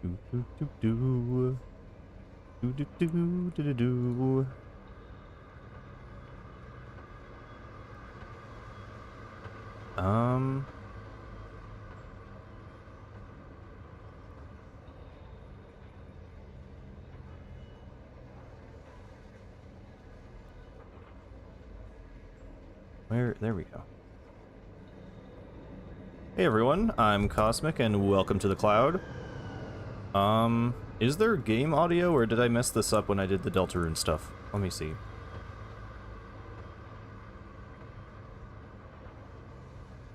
Do do do do. Do do do do do do. There we go. Hey everyone, I'm Cosmic and welcome to the cloud. Is there game audio or did I mess this up when I did the Deltarune stuff? Let me see.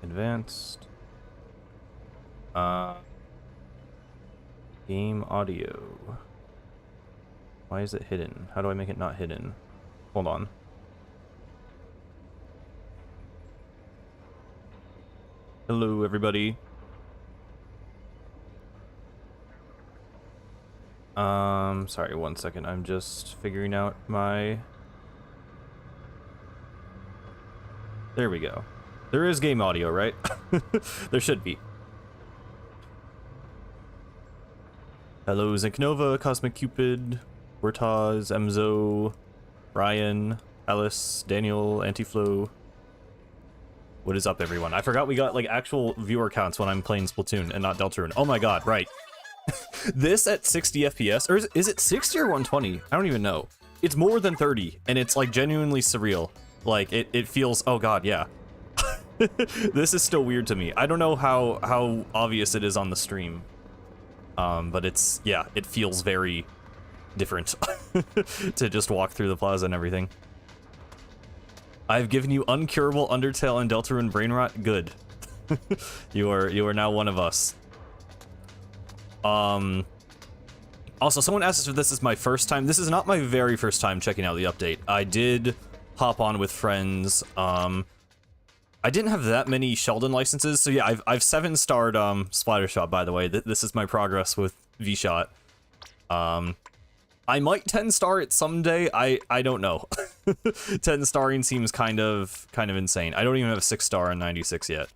Advanced. Game audio. Why is it hidden? How do I make it not hidden? Hold on. Hello, everybody. Sorry, 1 second. I'm just figuring out my... There we go. There is game audio, right? There should be. Hello, Zinknova, Cosmic Cupid, Wertaz, Emzo, Ryan, Alice, Daniel, Antiflow. What is up, everyone? I forgot we got, like, actual viewer counts when I'm playing Splatoon and not Deltarune. Oh my god, right. This at 60 FPS, or is it 60 or 120? I don't even know. It's more than 30, and it's, like, genuinely surreal. Like, it feels... Oh god, yeah. This is still weird to me. I don't know how obvious it is on the stream. But it's... Yeah, it feels very different to just walk through the plaza and everything. I've given you uncurable Undertale and Deltarune brain rot. Good. You are now one of us. Also, someone asked if this is my first time. This is not my very first time checking out the update. I did hop on with friends. I didn't have that many Sheldon licenses, so yeah, I've 7-starred Splattershot, by the way. This is my progress with V-Shot. I might 10-star it someday. I don't know. 10-starring seems kind of insane. I don't even have a 6-star on 96 yet.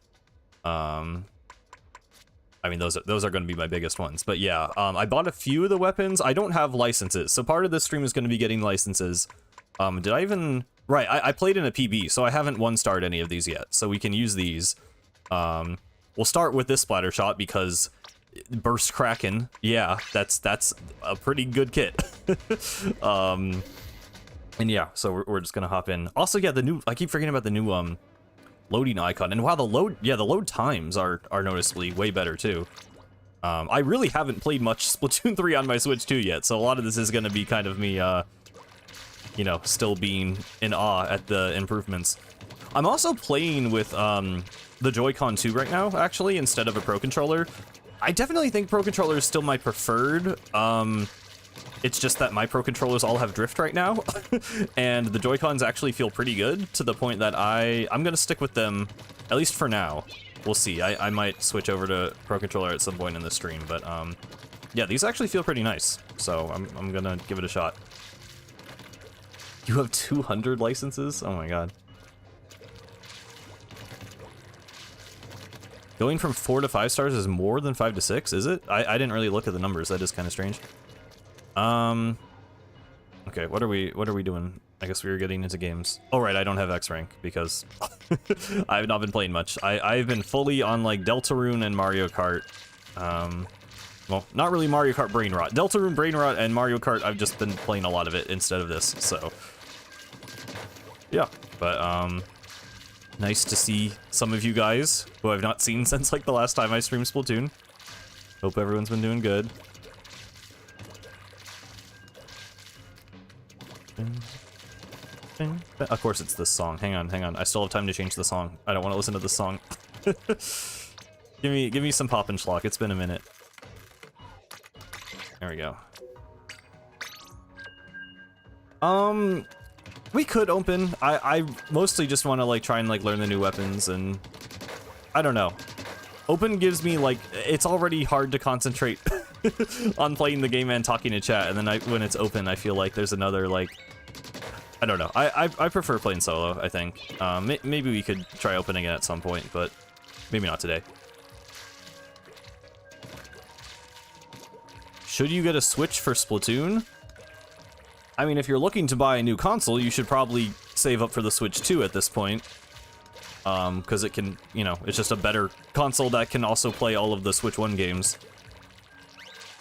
I mean, those are going to be my biggest ones. But yeah, I bought a few of the weapons. I don't have licenses, so part of this stream is going to be getting licenses. Did I even... Right, I played in a PB, so I haven't 1-starred any of these yet, so we can use these. We'll start with this Splattershot because Burst Kraken, yeah, that's a pretty good kit. And yeah, so we're just gonna hop in. Also, yeah, I keep forgetting about the new loading icon, and wow, the load times are noticeably way better too. I really haven't played much Splatoon 3 on my Switch 2 yet, so a lot of this is gonna be kind of me, you know, still being in awe at the improvements. I'm also playing with the Joy-Con 2 right now, actually, instead of a Pro Controller. I definitely think Pro Controller is still my preferred. It's just that my Pro Controllers all have drift right now, and the Joy-Cons actually feel pretty good, to the point that I'm gonna stick with them, at least for now. We'll see. I might switch over to Pro Controller at some point in the stream, but yeah, these actually feel pretty nice, so I'm gonna give it a shot. You have 200 licenses? Oh my god. Going from 4 to 5 stars is more than 5 to 6, is it? I didn't really look at the numbers, that is kind of strange. Okay, what are we doing? I guess we were getting into games. Oh right, I don't have X rank because I've not been playing much. I've been fully on like Deltarune and Mario Kart. Well, not really Mario Kart Brain Rot. Deltarune Brain Rot and Mario Kart, I've just been playing a lot of it instead of this, so. Yeah, but nice to see some of you guys who I've not seen since like the last time I streamed Splatoon. Hope everyone's been doing good. Of course it's this song. Hang on. I still have time to change the song. I don't want to listen to this song. Give me some pop and schlock. It's been a minute. There we go. We could open. I mostly just want to like try and like learn the new weapons, and I don't know. Open gives me like, it's already hard to concentrate on playing the game and talking to chat, and then when it's open, I feel like there's another like, I don't know. I prefer playing solo, I think. Maybe we could try opening it at some point, but maybe not today. should you get a Switch for Splatoon? I mean, if you're looking to buy a new console, you should probably save up for the Switch 2 at this point. Because it can, you know, it's just a better console that can also play all of the Switch 1 games.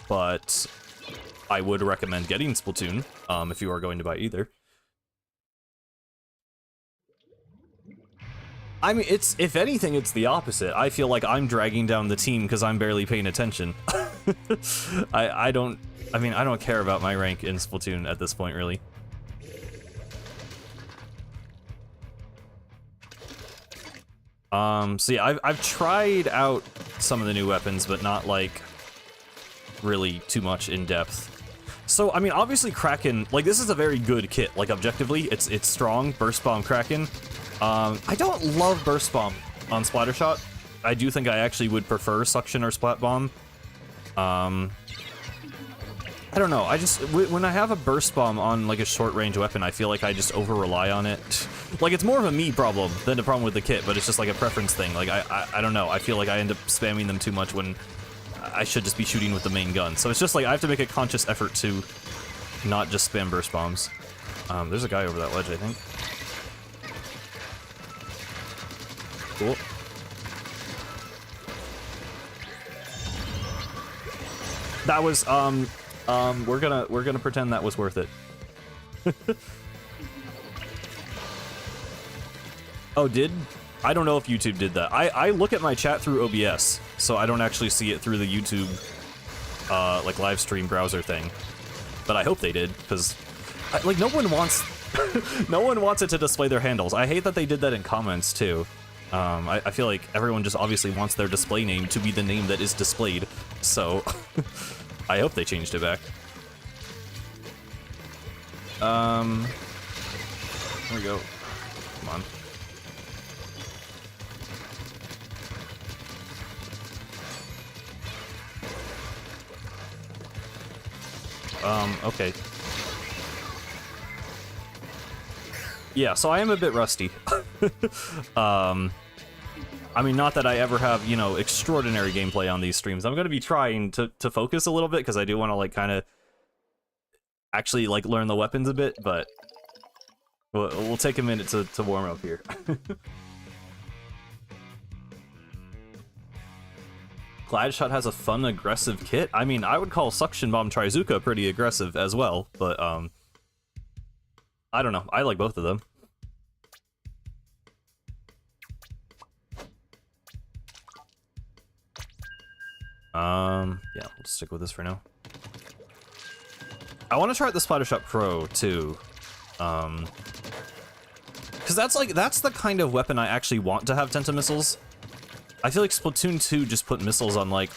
But I would recommend getting Splatoon, if you are going to buy either. I mean, if anything, it's the opposite. I feel like I'm dragging down the team because I'm barely paying attention. I don't care about my rank in Splatoon at this point, really. So yeah, I've tried out some of the new weapons, but not, like, really too much in depth. So, I mean, obviously Kraken, like, this is a very good kit. Like, objectively, it's strong. Burst Bomb Kraken. I don't love Burst Bomb on Splattershot. I do think I actually would prefer Suction or Splat Bomb. I don't know, when I have a Burst Bomb on, like, a short-range weapon, I feel like I just over-rely on it. Like, it's more of a me problem than a problem with the kit, but it's just, like, a preference thing. Like, I don't know, I feel like I end up spamming them too much when I should just be shooting with the main gun. So it's just, like, I have to make a conscious effort to not just spam Burst Bombs. There's a guy over that ledge, I think. Cool. That was, we're gonna pretend that was worth it. Oh, I don't know if YouTube did that. I look at my chat through OBS, so I don't actually see it through the YouTube, like, live stream browser thing. But I hope they did, because, like, no one wants, no one wants it to display their handles. I hate that they did that in comments, too. I feel like everyone just obviously wants their display name to be the name that is displayed, so I hope they changed it back. There we go. Come on. Okay. Yeah, so I am a bit rusty. I mean, not that I ever have, you know, extraordinary gameplay on these streams. I'm going to be trying to focus a little bit, because I do want to, like, kind of actually, like, learn the weapons a bit, but we'll take a minute to warm up here. Gladshot has a fun, aggressive kit. I mean, I would call Suction Bomb Trizuka pretty aggressive as well, but, I don't know. I like both of them. Yeah, we'll stick with this for now. I want to try out the Splattershot Pro, too. Because that's the kind of weapon I actually want to have Tentamissiles. I feel like Splatoon 2 just put missiles on, like,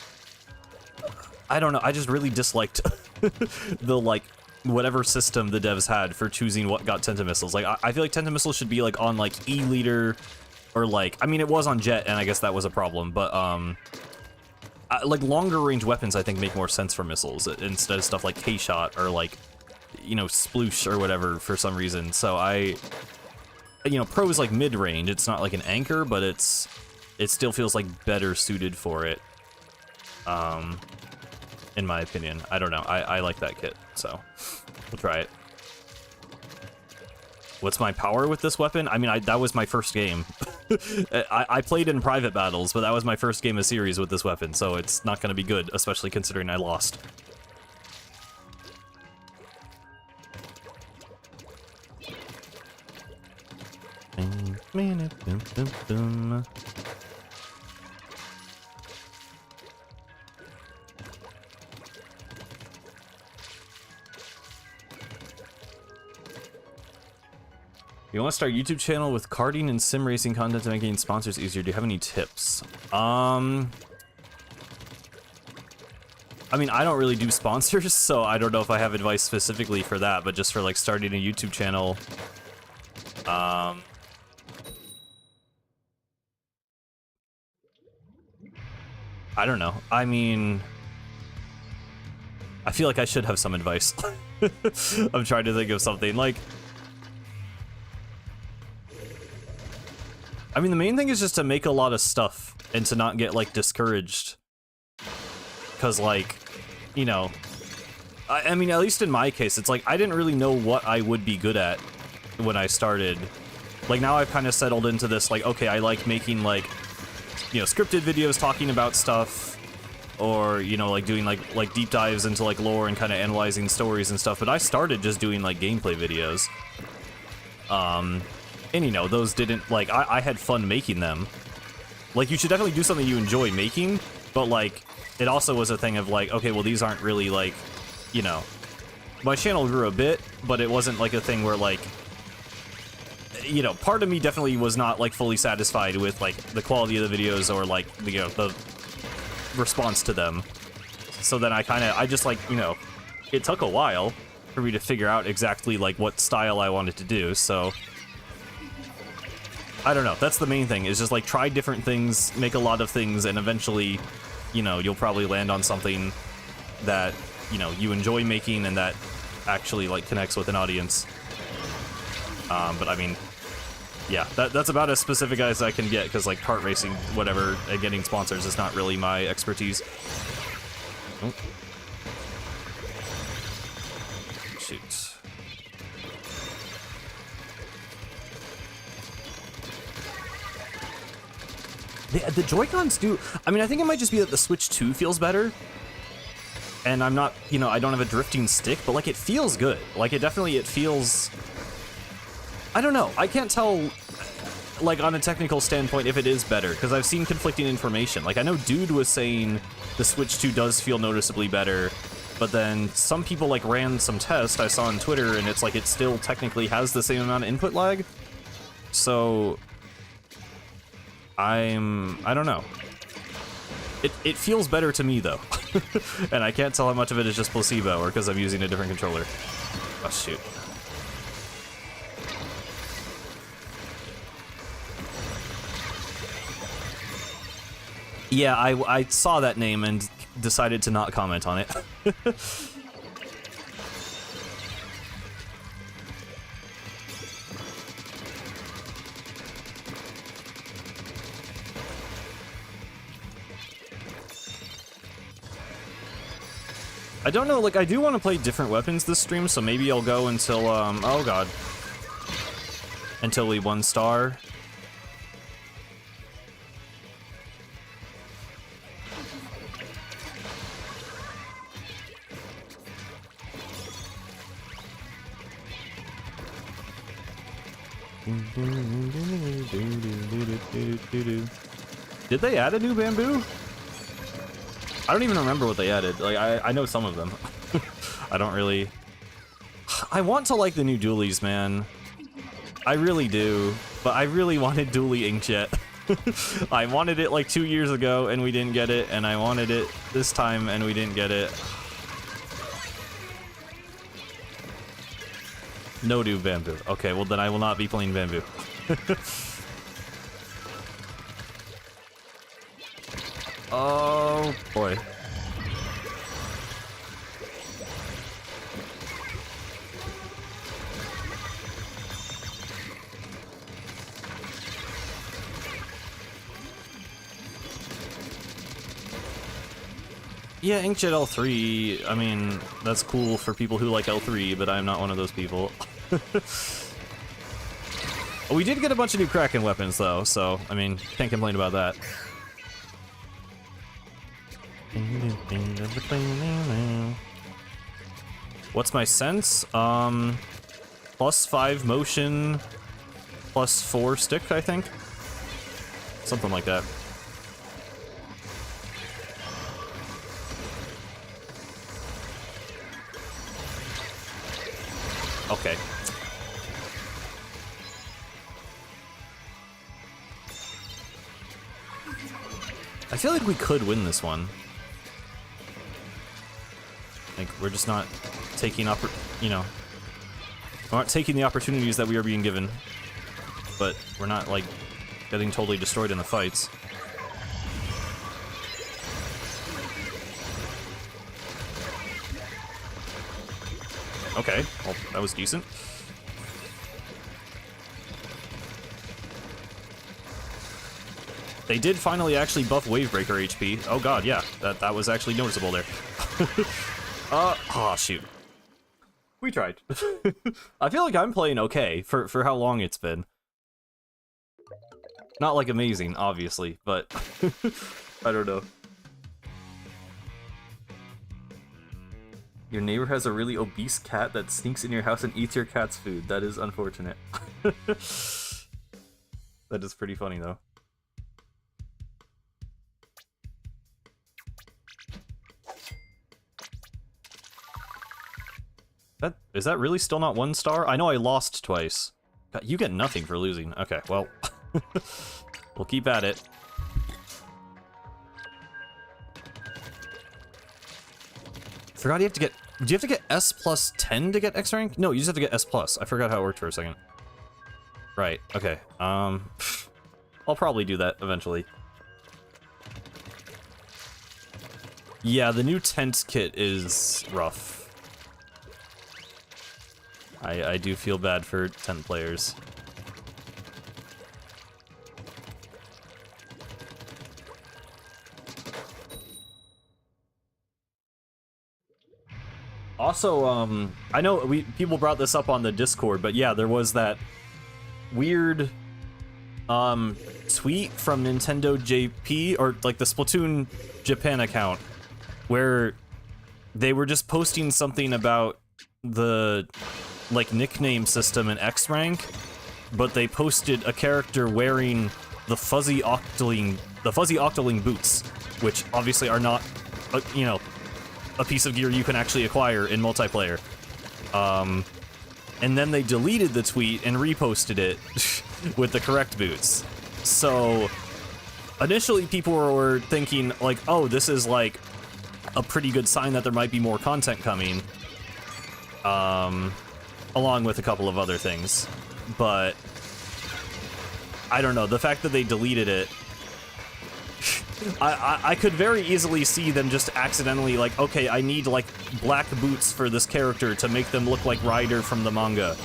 I don't know, I just really disliked the, like, whatever system the devs had for choosing what got Tentamissiles. Like, I feel like Tentamissiles should be, like, on, like, E-Leader, or, like, I mean, it was on Jet, and I guess that was a problem, but, like, longer range weapons, I think, make more sense for missiles, instead of stuff like K-Shot, or, like, you know, Sploosh, or whatever, for some reason. So you know, Pro is, like, mid-range, it's not, like, an anchor, but it still feels, like, better suited for it, in my opinion. I don't know, I like that kit, so we'll try it. What's my power with this weapon? I mean, that was my first game. I played in private battles, but that was my first game of series with this weapon, so it's not going to be good, especially considering I lost. You want to start a YouTube channel with karting and sim racing content to make getting sponsors easier. Do you have any tips? I mean, I don't really do sponsors, so I don't know if I have advice specifically for that, but just for, like, starting a YouTube channel, I don't know. I mean, I feel like I should have some advice. I'm trying to think of something, like, I mean, the main thing is just to make a lot of stuff and to not get, like, discouraged. Because, like, you know, I mean, at least in my case, it's like I didn't really know what I would be good at when I started. Like, now I've kind of settled into this, like, okay, I like making, like, you know, scripted videos talking about stuff, or, you know, like, doing, like deep dives into, like, lore and kind of analyzing stories and stuff, but I started just doing, like, gameplay videos. And, you know, those didn't, like, I had fun making them. Like, you should definitely do something you enjoy making, but, like, it also was a thing of, like, okay, well, these aren't really, like, you know, my channel grew a bit, but it wasn't, like, a thing where, like, you know, part of me definitely was not, like, fully satisfied with, like, the quality of the videos or, like, you know, the response to them. So then I just, like, you know, it took a while for me to figure out exactly, like, what style I wanted to do, so I don't know. That's the main thing, is just, like, try different things, make a lot of things, and eventually, you know, you'll probably land on something that, you know, you enjoy making and that actually, like, connects with an audience. But I mean, yeah, that's about as specific as I can get, because, like, kart racing, whatever, and getting sponsors is not really my expertise. Oh. Shoot. The Joy-Cons do... I mean, I think it might just be that the Switch 2 feels better. And I'm not, you know, I don't have a drifting stick, but, like, it feels good. Like, it feels... I don't know. I can't tell, like, on a technical standpoint if it is better, because I've seen conflicting information. Like, I know Dude was saying the Switch 2 does feel noticeably better, but then some people, like, ran some tests I saw on Twitter, and it's like it still technically has the same amount of input lag. So, I don't know. It feels better to me, though. And I can't tell how much of it is just placebo, or because I'm using a different controller. Oh, shoot. Yeah, I saw that name and decided to not comment on it. I don't know, like, I do want to play different weapons this stream, so maybe I'll go until, oh god. Until we 1 star. Did they add a new bamboo? I don't even remember what they added. Like, I know some of them. I don't really... I want to like the new dualies, man. I really do. But I really wanted dually inkjet. I wanted it like 2 years ago and we didn't get it, and I wanted it this time and we didn't get it. No new bamboo. Okay, well then I will not be playing bamboo. Oh boy. Yeah, Inkjet L3, I mean, that's cool for people who like L3, but I'm not one of those people. We did get a bunch of new Kraken weapons, though, so, I mean, can't complain about that. What's my sense? +5 motion, +4 stick, I think? Something like that. Okay. I feel like we could win this one. Like, we're just not taking you know, we aren't taking the opportunities that we are being given. But we're not, like, getting totally destroyed in the fights. Okay, well, that was decent. They did finally actually buff Wavebreaker HP. Oh god, yeah, that was actually noticeable there. Oh, shoot. We tried. I feel like I'm playing okay for how long it's been. Not like amazing, obviously, but I don't know. Your neighbor has a really obese cat that sneaks in your house and eats your cat's food. That is unfortunate. That is pretty funny, though. Is that really still not 1 star? I know I lost twice. God, you get nothing for losing. Okay, well, we'll keep at it. Forgot you have to get... Do you have to get S plus 10 to get X rank? No, you just have to get S plus. I forgot how it worked for a second. Right, okay. I'll probably do that eventually. Yeah, the new tent kit is rough. I do feel bad for tent players. Also, I know people brought this up on the Discord, but yeah, there was that weird tweet from Nintendo JP, or like the Splatoon Japan account, where they were just posting something about the like nickname system in X rank, but they posted a character wearing the fuzzy octoling boots, which obviously are not, you know, a piece of gear you can actually acquire in multiplayer. And then they deleted the tweet and reposted it with the correct boots. So initially people were thinking like, oh, this is like a pretty good sign that there might be more content coming, along with a couple of other things. But I don't know, the fact that they deleted it, I could very easily see them just accidentally like, okay, I need like black boots for this character to make them look like Ryder from the manga.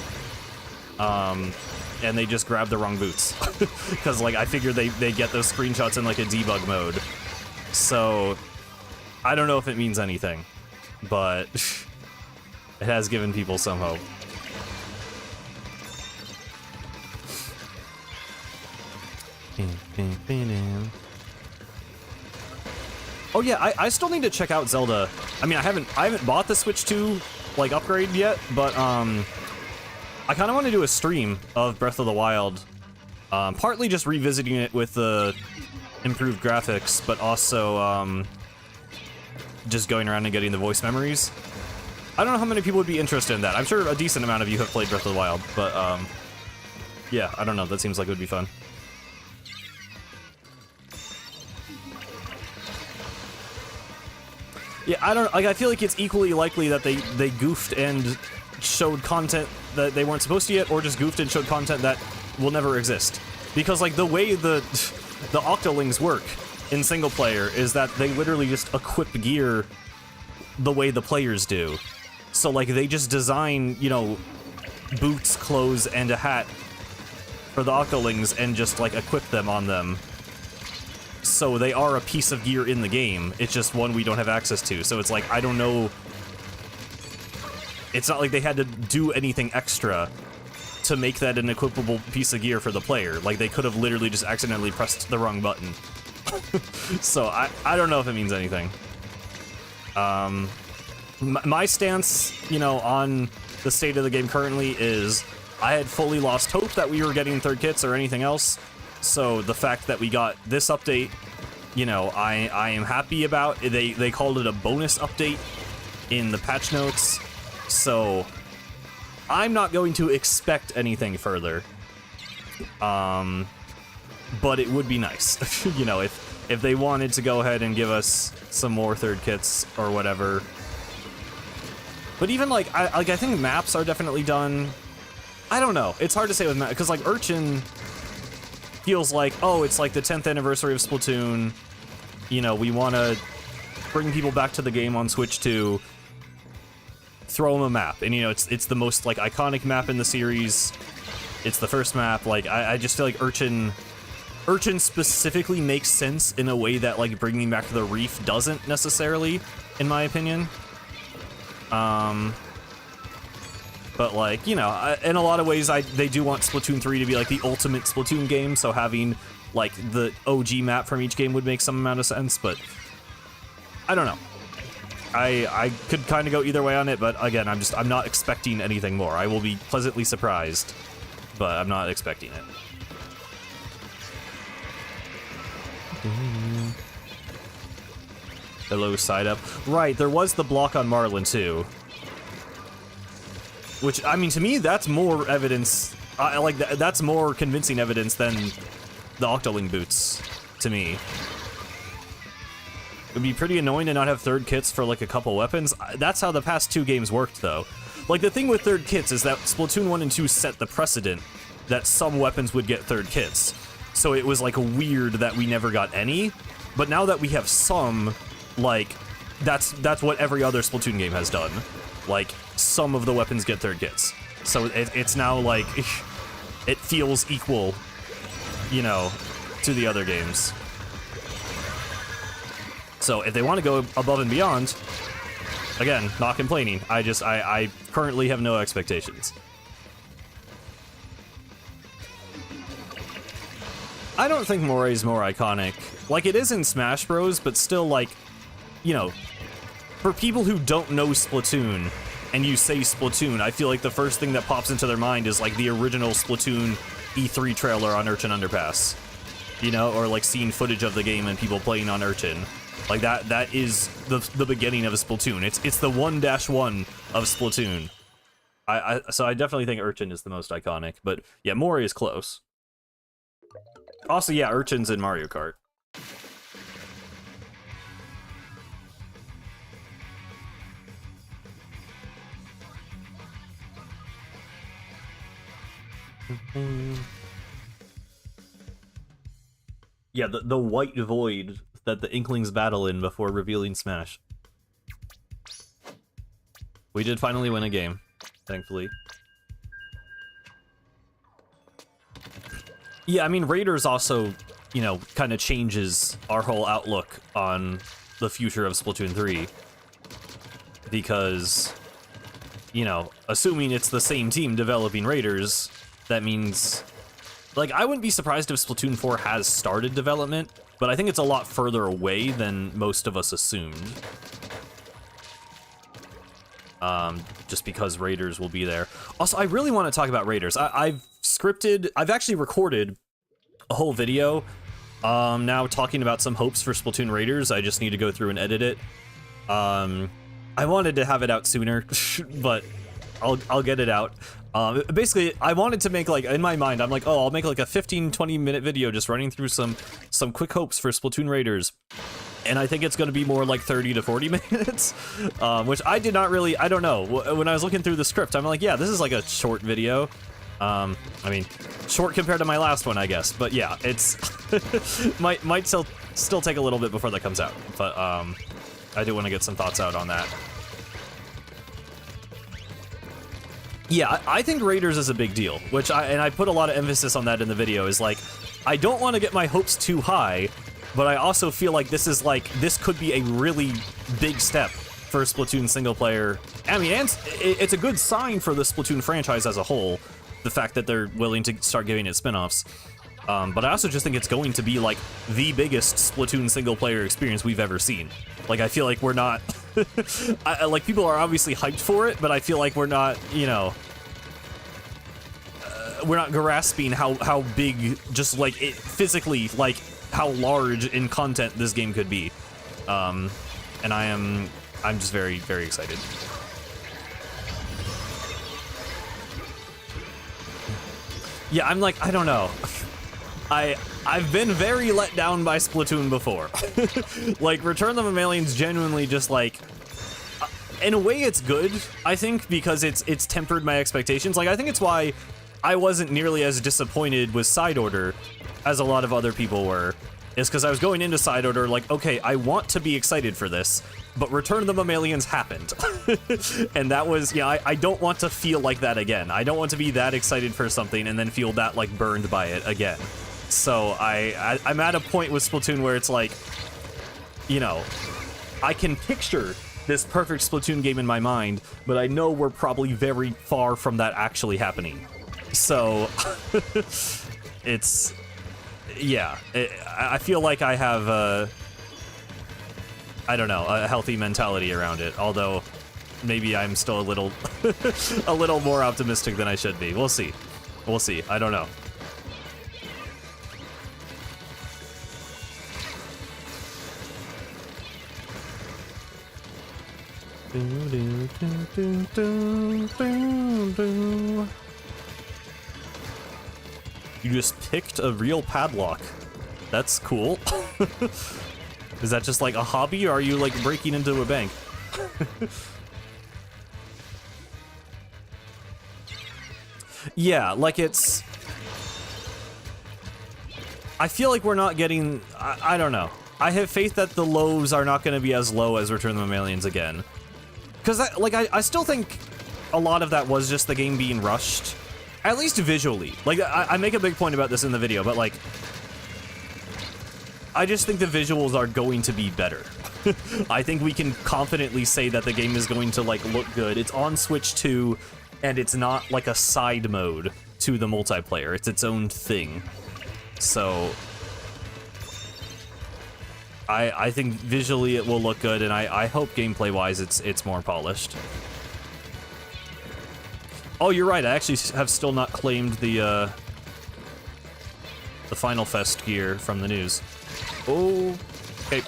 And they just grabbed the wrong boots. Because like I figured they get those screenshots in like a debug mode. So I don't know if it means anything, but it has given people some hope. Oh yeah, I still need to check out Zelda. I mean, I haven't bought the Switch 2 like upgrade yet, but I kind of want to do a stream of Breath of the Wild, partly just revisiting it with the improved graphics, but also just going around and getting the voice memories. I don't know how many people would be interested in that. I'm sure a decent amount of you have played Breath of the Wild, but yeah, I don't know. That seems like it would be fun. Yeah, I don't like. I feel like it's equally likely that they goofed and showed content that they weren't supposed to yet, or just goofed and showed content that will never exist. Because like the way the Octolings work in single player is that they literally just equip gear the way the players do. So like they just design, you know, boots, clothes, and a hat for the Octolings and just like equip them on them. So they are a piece of gear in the game, it's just one we don't have access to. So it's like, I don't know, it's not like they had to do anything extra to make that an equipable piece of gear for the player. Like, they could have literally just accidentally pressed the wrong button. So I don't know if it means anything. My stance, you know, on the state of the game currently is I had fully lost hope that we were getting third kits or anything else. So the fact that we got this update, you know, I am happy about. They called it a bonus update in the patch notes. So I'm not going to expect anything further. But it would be nice, you know, if they wanted to go ahead and give us some more third kits or whatever. But even like I think maps are definitely done. I don't know. It's hard to say with maps because like Urchin feels like, oh, it's like the 10th anniversary of Splatoon. You know, we want to bring people back to the game on Switch 2. Throw them a map, and you know, it's the most like iconic map in the series. It's the first map. Like I just feel like Urchin specifically makes sense in a way that like bringing back the Reef doesn't necessarily, in my opinion. But like, you know, in a lot of ways, they do want Splatoon 3 to be like the ultimate Splatoon game, so having like the OG map from each game would make some amount of sense, but I don't know. I could kind of go either way on it, but again, I'm not expecting anything more. I will be pleasantly surprised, but I'm not expecting it. Hello, side up. Right, there was the block on Marlin too. Which, I mean, to me, that's more evidence. That's more convincing evidence than the Octoling boots, to me. It would be pretty annoying to not have third kits for like a couple weapons. That's how the past 2 games worked, though. Like, the thing with third kits is that Splatoon 1 and 2 set the precedent that some weapons would get third kits. So it was like weird that we never got any. But now that we have some, like, that's what every other Splatoon game has done. Like, some of the weapons get third kits. So it's now like, it feels equal, you know, to the other games. So if they want to go above and beyond, again, not complaining. I currently have no expectations. I don't think Moray is more iconic. Like, it is in Smash Bros, but still, like, you know, for people who don't know Splatoon, and you say Splatoon, I feel like the first thing that pops into their mind is, like, the original Splatoon E3 trailer on Urchin Underpass. You know, or, like, seeing footage of the game and people playing on Urchin. Like, that is the beginning of Splatoon. It's the 1-1 of Splatoon. So I definitely think Urchin is the most iconic, but yeah, Moray is close. Also, yeah, Urchin's in Mario Kart. Yeah, the white void that the Inklings battle in before revealing Smash. We did finally win a game, thankfully. Yeah, I mean, Raiders also, you know, kind of changes our whole outlook on the future of Splatoon 3. Because, you know, assuming it's the same team developing Raiders, that means... Like, I wouldn't be surprised if Splatoon 4 has started development, but I think it's a lot further away than most of us assumed. Just because Raiders will be there. Also, I really want to talk about Raiders. I've actually recorded a whole video now talking about some hopes for Splatoon Raiders. I just need to go through and edit it. I wanted to have it out sooner, but I'll get it out. Basically, I wanted to make, like, in my mind, I'm like, oh, I'll make like a 15-20 minute video just running through some quick hopes for Splatoon Raiders. And I think it's going to be more like 30 to 40 minutes, which I did not really, I don't know. When I was looking through the script, I'm like, yeah, this is like a short video. I mean, short compared to my last one, I guess. But yeah, it's might still take a little bit before that comes out. But I do want to get some thoughts out on that. Yeah, I think Raiders is a big deal, which I put a lot of emphasis on that in the video, is like, I don't want to get my hopes too high, but I also feel like this could be a really big step for Splatoon single player. I mean, and it's a good sign for the Splatoon franchise as a whole, the fact that they're willing to start giving it spin-offs. But I also just think it's going to be like the biggest Splatoon single player experience we've ever seen. Like, I feel like we're not, like, people are obviously hyped for it, but I feel like we're not, you know, we're not grasping how big, just like it physically, like how large in content this game could be. And I'm just very, very excited. Yeah, I'm like, I don't know. I've been very let down by Splatoon before. Like, Return of the Mammalians genuinely just like, in a way it's good, I think, because it's tempered my expectations. Like, I think it's why I wasn't nearly as disappointed with Side Order as a lot of other people were, is because I was going into Side Order like, okay, I want to be excited for this, but Return of the Mammalians happened. And that was, yeah, I don't want to feel like that again. I don't want to be that excited for something and then feel that, like, burned by it again. So I'm at a point with Splatoon where it's like, you know, I can picture this perfect Splatoon game in my mind, but I know we're probably very far from that actually happening. So, it's, yeah, I feel like I have, I don't know, a healthy mentality around it, although maybe I'm still a little, a little more optimistic than I should be. We'll see. We'll see. I don't know. You just picked a real padlock. That's cool. Is that just like a hobby, or are you like breaking into a bank? Yeah, like it's... I feel like we're not getting... I don't know. I have faith that the lows are not going to be as low as Return of the Mammalians again. Because, I still think a lot of that was just the game being rushed. At least visually. Like, I make a big point about this in the video, but, like... I just think the visuals are going to be better. I think we can confidently say that the game is going to, like, look good. It's on Switch 2, and it's not, like, a side mode to the multiplayer. It's its own thing. So... I think visually it will look good, and I hope gameplay-wise it's more polished. Oh, you're right, I actually have still not claimed the Final Fest gear from the news. Oh, okay.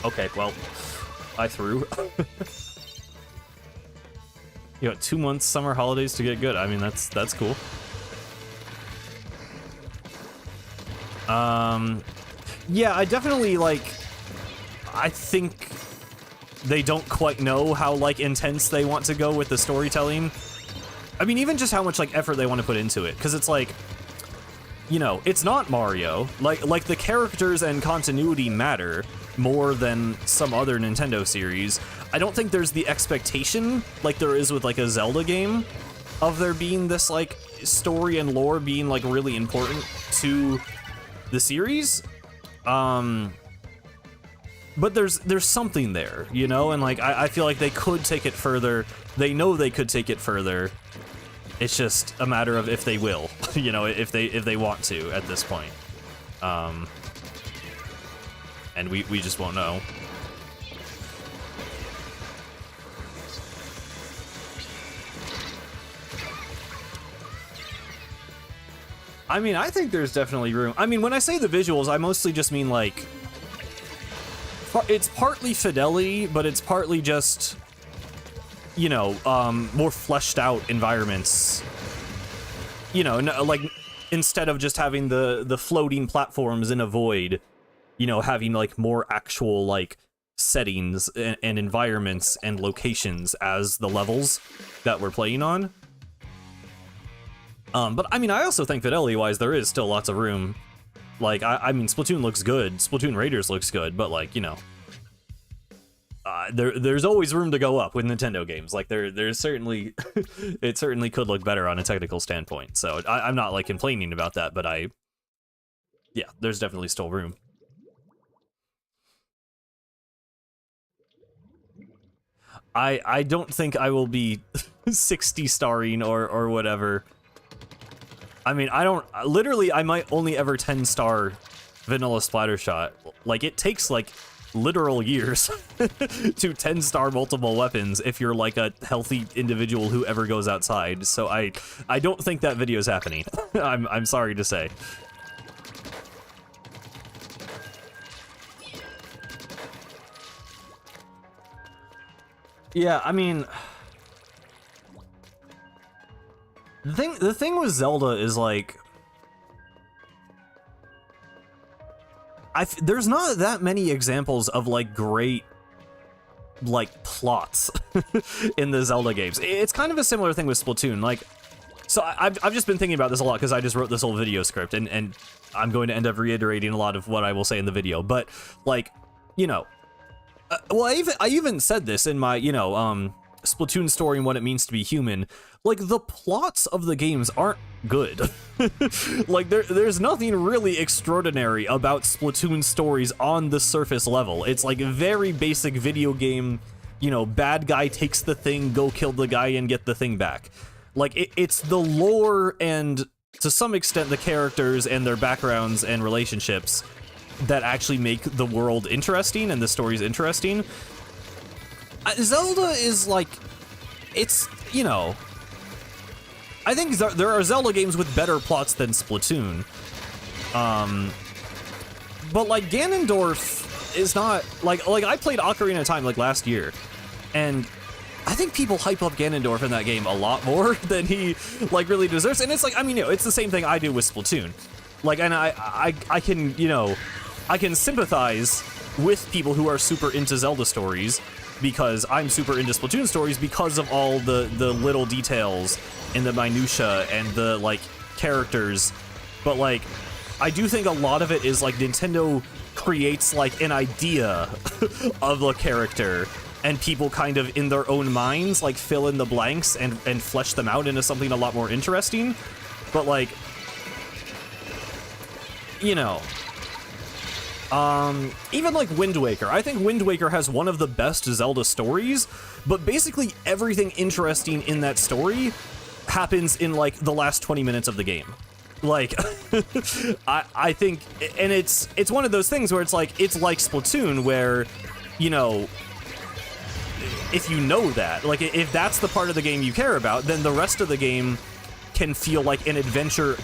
Okay, well, I threw. You got 2 months summer holidays to get good. I mean, that's cool. Yeah, I definitely, like, I think they don't quite know how, like, intense they want to go with the storytelling. I mean, even just how much, like, effort they want to put into it, because it's like, you know, it's not Mario. Like the characters and continuity matter more than some other Nintendo series. I don't think there's the expectation, like there is with, like, a Zelda game, of there being this, like, story and lore being, like, really important to the series. But there's something there, you know, and like I feel like they could take it further. They know they could take it further. It's just a matter of if they will, you know, if they want to at this point. And we just won't know. I mean, I think there's definitely room. I mean, when I say the visuals, I mostly just mean, like, it's partly fidelity, but it's partly just, you know, more fleshed out environments. You know, like, instead of just having the floating platforms in a void, you know, having, like, more actual, like, settings and environments and locations as the levels that we're playing on. But I mean, I also think fidelity-wise, there is still lots of room. Like, I mean, Splatoon looks good, Splatoon Raiders looks good, but, like, you know, there's always room to go up with Nintendo games. Like, there's certainly, it certainly could look better on a technical standpoint. So I'm not, like, complaining about that, but yeah, there's definitely still room. I don't think I will be 60 starring or whatever. I mean, literally, I might only ever 10-star vanilla Splattershot. Like, it takes, like, literal years to 10-star multiple weapons if you're, like, a healthy individual who ever goes outside. So I don't think that video's happening. I'm sorry to say. Yeah, I mean... The thing with Zelda is, like, there's not that many examples of, like, great, like, plots in the Zelda games. It's kind of a similar thing with Splatoon. Like, so I've just been thinking about this a lot because I just wrote this whole video script, and I'm going to end up reiterating a lot of what I will say in the video. But, like, you know, well, I even said this in my, you know, Splatoon story and what it means to be human, like, the plots of the games aren't good. Like, there's nothing really extraordinary about Splatoon stories on the surface level. It's like a very basic video game, you know, bad guy takes the thing, go kill the guy and get the thing back. Like, it's the lore and, to some extent, the characters and their backgrounds and relationships that actually make the world interesting and the stories interesting. Zelda is like, it's, you know, I think there are Zelda games with better plots than Splatoon. But like Ganondorf is not, like I played Ocarina of Time like last year, and I think people hype up Ganondorf in that game a lot more than he like really deserves. And it's like, I mean, you know, it's the same thing I do with Splatoon. Like, and I can, you know, I can sympathize with people who are super into Zelda stories, because I'm super into Splatoon stories because of all the little details and the minutia and the, like, characters. But, like, I do think a lot of it is, like, Nintendo creates, like, an idea of a character, and people kind of, in their own minds, like, fill in the blanks and flesh them out into something a lot more interesting. But, like, you know, even like Wind Waker. I think Wind Waker has one of the best Zelda stories, but basically everything interesting in that story happens in like the last 20 minutes of the game. Like, I think, and it's one of those things where it's like Splatoon, where, you know, if you know that, like, if that's the part of the game you care about, then the rest of the game can feel like an adventure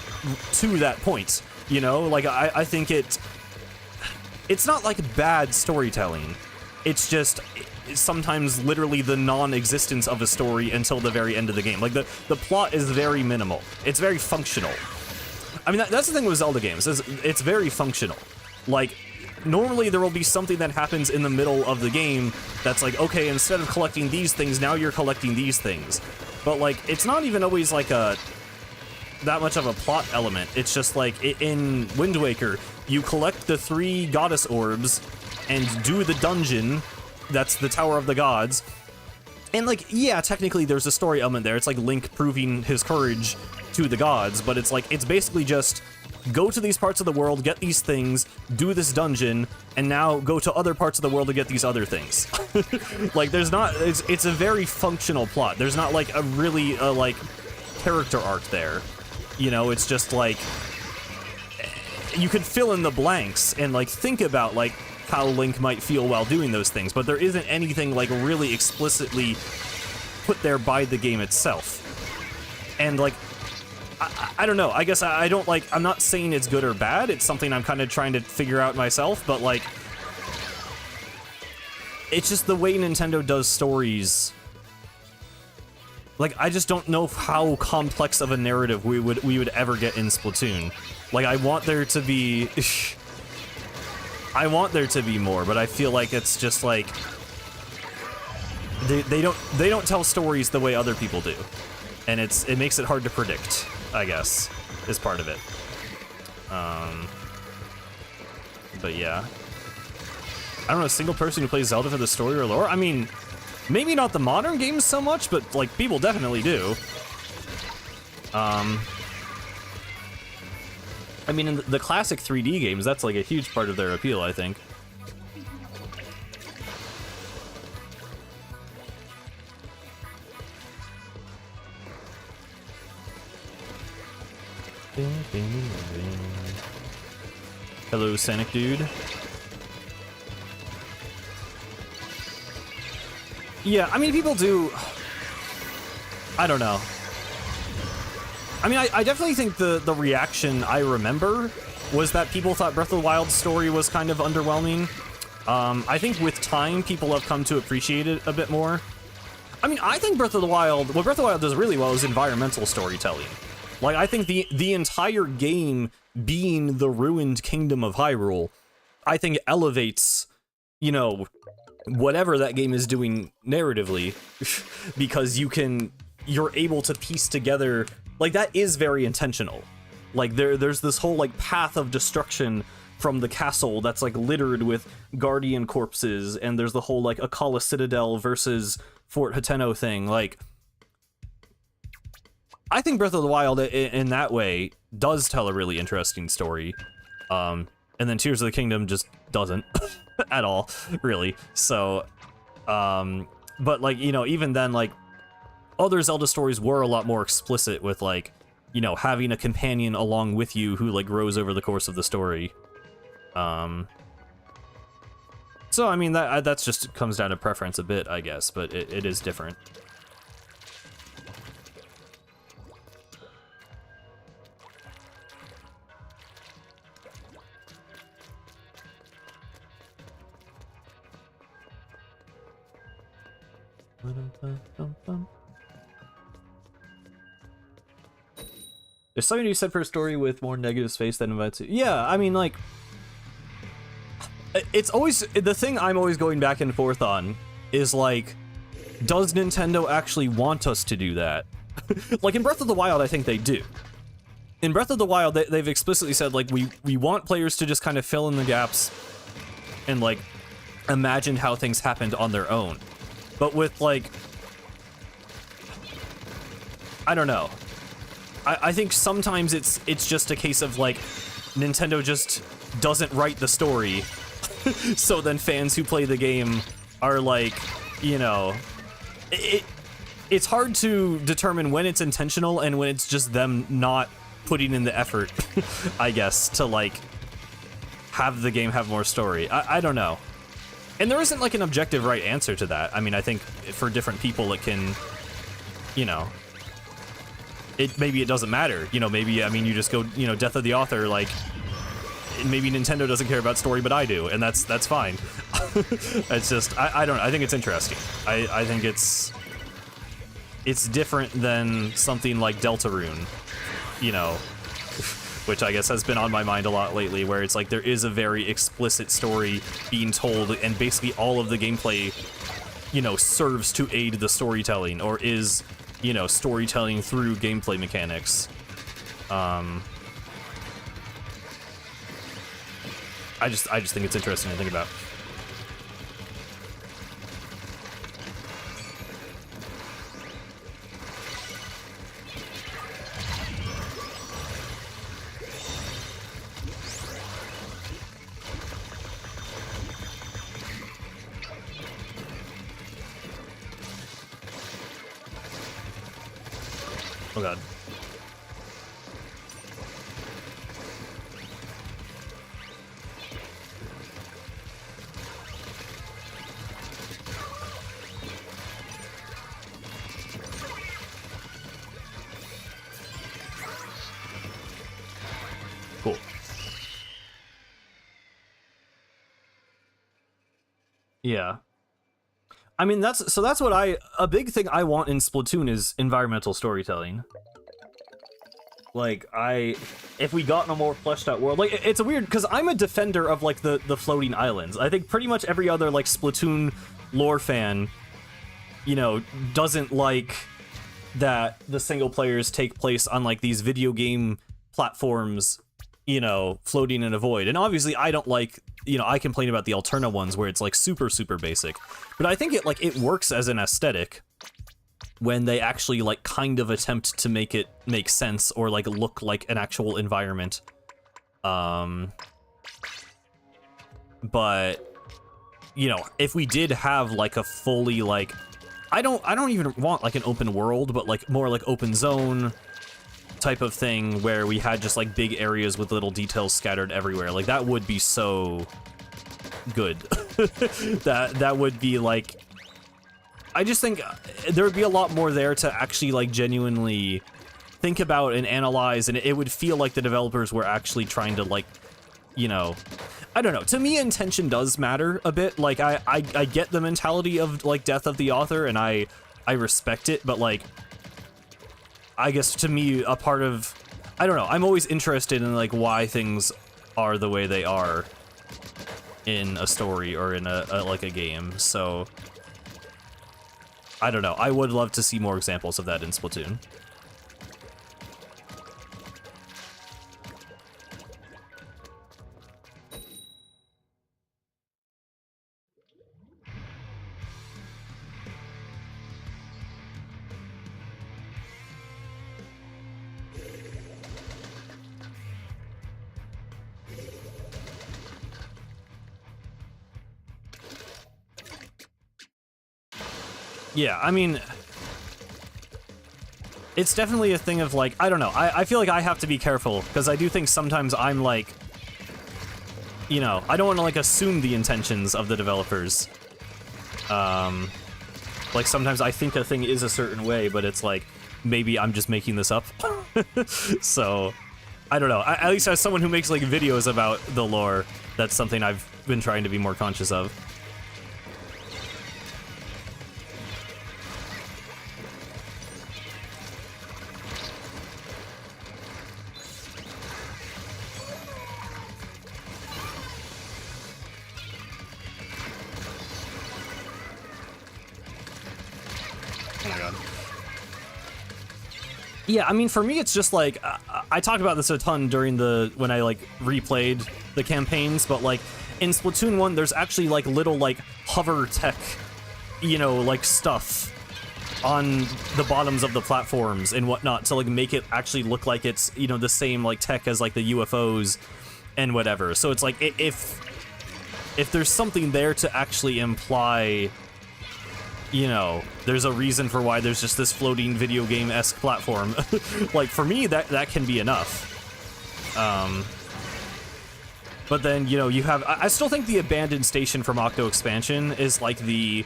to that point, you know? Like, I think it's not like bad storytelling. It's just sometimes literally the non-existence of a story until the very end of the game. Like, the plot is very minimal. It's very functional. I mean, that's the thing with Zelda games, is it's very functional. Like, normally there will be something that happens in the middle of the game that's like, okay, instead of collecting these things, now you're collecting these things. But, like, it's not even always like that much of a plot element. It's just like, in Wind Waker, you collect the 3 goddess orbs and do the dungeon that's the Tower of the Gods. And, like, yeah, technically there's a story element there. It's like Link proving his courage to the gods, but it's like, it's basically just go to these parts of the world, get these things, do this dungeon, and now go to other parts of the world to get these other things. Like, there's not, it's a very functional plot. There's not like a really like character arc there. You know, it's just like, you could fill in the blanks and like think about like how Link might feel while doing those things, but there isn't anything like really explicitly put there by the game itself. And like, I don't know, I guess I don't like, I'm not saying it's good or bad, it's something I'm kind of trying to figure out myself, but like, it's just the way Nintendo does stories. Like, I just don't know how complex of a narrative we would ever get in Splatoon. Like, I want there to be I want there to be more, but I feel like it's just like they don't tell stories the way other people do. And it makes it hard to predict, I guess, is part of it. But yeah. I don't know, a single person who plays Zelda for the story or lore? I mean, maybe not the modern games so much, but like people definitely do. I mean, in the classic 3D games, that's like a huge part of their appeal, I think. Hello, Sonic Dude. Yeah, I mean, people do... I don't know. I mean, I definitely think the reaction I remember was that people thought Breath of the Wild's story was kind of underwhelming. I think with time, people have come to appreciate it a bit more. I mean, I think what Breath of the Wild does really well is environmental storytelling. Like, I think the entire game being the ruined kingdom of Hyrule, I think elevates, you know, whatever that game is doing narratively, because you're able to piece together, like, that is very intentional. Like, there's this whole, like, path of destruction from the castle that's, like, littered with guardian corpses, and there's the whole, like, Akala Citadel versus Fort Hateno thing. Like, I think Breath of the Wild in that way does tell a really interesting story. And then Tears of the Kingdom just doesn't at all, really. So, but like, you know, even then, like, other Zelda stories were a lot more explicit with, like, you know, having a companion along with you who, like, grows over the course of the story. So, I mean, that's just comes down to preference a bit, I guess, but it is different. There's something you said for a story with more negative space than invites you. Yeah, I mean, like, it's always, the thing I'm always going back and forth on is, like, does Nintendo actually want us to do that? Like, in Breath of the Wild, I think they do. In Breath of the Wild, they've explicitly said, like, we want players to just kind of fill in the gaps and, like, imagine how things happened on their own. But with, like, I don't know. I think sometimes it's just a case of, like, Nintendo just doesn't write the story, so then fans who play the game are like, you know, it's hard to determine when it's intentional and when it's just them not putting in the effort, I guess, to, like, have the game have more story. I don't know. And there isn't, like, an objective right answer to that. I mean, I think for different people it can, you know, maybe it doesn't matter. You know, maybe, I mean, you just go, you know, death of the author, like, maybe Nintendo doesn't care about story, but I do, and that's fine. It's just, I don't know, I think it's interesting. I think it's different than something like Deltarune, you know, which I guess has been on my mind a lot lately, where it's like there is a very explicit story being told, and basically all of the gameplay, you know, serves to aid the storytelling, or is, you know, storytelling through gameplay mechanics. I just think it's interesting to think about. Oh god. Cool. Yeah. I mean, that's what a big thing I want in Splatoon is environmental storytelling. Like, if we got in a more fleshed out world, like, it's a weird, because I'm a defender of, like, the floating islands. I think pretty much every other, like, Splatoon lore fan, you know, doesn't like that the single players take place on, like, these video game platforms, you know, floating in a void. And obviously I don't like, you know, I complain about the Alterna ones where it's, like, super basic. But I think it works as an aesthetic when they actually, like, kind of attempt to make it make sense or, like, look like an actual environment. But, you know, if we did have, like, a fully, like, I don't even want, like, an open world, but, like, more like open zone type of thing where we had just, like, big areas with little details scattered everywhere. Like, that would be so good. that would be, like, I just think there would be a lot more there to actually, like, genuinely think about and analyze, and it would feel like the developers were actually trying to, like, you know, I don't know. To me, intention does matter a bit. Like, I get the mentality of, like, death of the author, and I respect it, but, like, I guess to me, a part of, I don't know, I'm always interested in, like, why things are the way they are in a story or in like a game, so I don't know. I would love to see more examples of that in Splatoon. Yeah, I mean, it's definitely a thing of, like, I don't know. I feel like I have to be careful, because I do think sometimes I'm, like, you know, I don't want to, like, assume the intentions of the developers. Like, sometimes I think a thing is a certain way, but it's like, maybe I'm just making this up. So, I don't know. At least as someone who makes, like, videos about the lore, that's something I've been trying to be more conscious of. Oh my god. Yeah, I mean, for me, it's just like, I talked about this a ton during when I, like, replayed the campaigns, but, like, in Splatoon 1, there's actually, like, little, like, hover tech, you know, like, stuff on the bottoms of the platforms and whatnot to, like, make it actually look like it's, you know, the same, like, tech as, like, the UFOs and whatever. So it's like, if there's something there to actually imply, you know, there's a reason for why there's just this floating video game-esque platform. Like, for me, that can be enough. But then, you know, you have... I still think the abandoned station from Octo Expansion is, like, the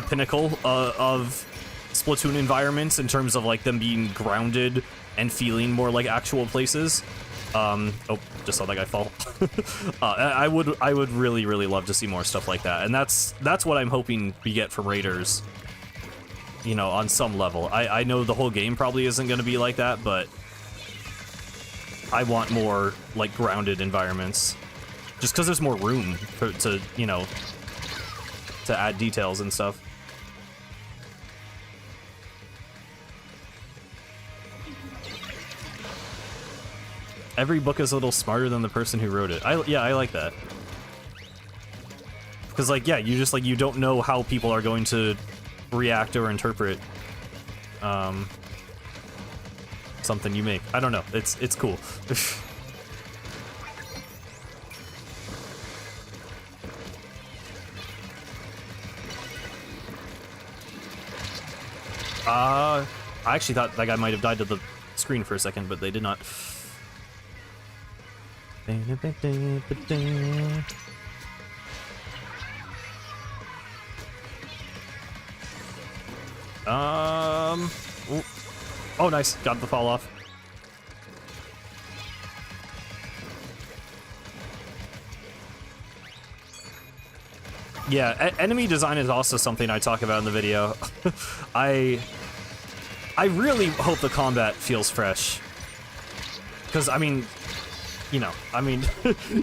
pinnacle of Splatoon environments in terms of, like, them being grounded and feeling more like actual places. Oh, just saw that guy fall. I would really, really love to see more stuff like that, and that's what I'm hoping we get from Raiders. You know, on some level. I know the whole game probably isn't going to be like that, but I want more, like, grounded environments. Just because there's more room to, you know, to add details and stuff. Every book is a little smarter than the person who wrote it. Yeah, I like that. Because, like, yeah, you just, like, you don't know how people are going to react or interpret something you make. I don't know. It's cool. I actually thought that guy might have died to the screen for a second, but they did not. Ooh. Oh, nice. Got the fall off. Yeah, enemy design is also something I talk about in the video. I really hope the combat feels fresh. Because, I mean, you know, I mean,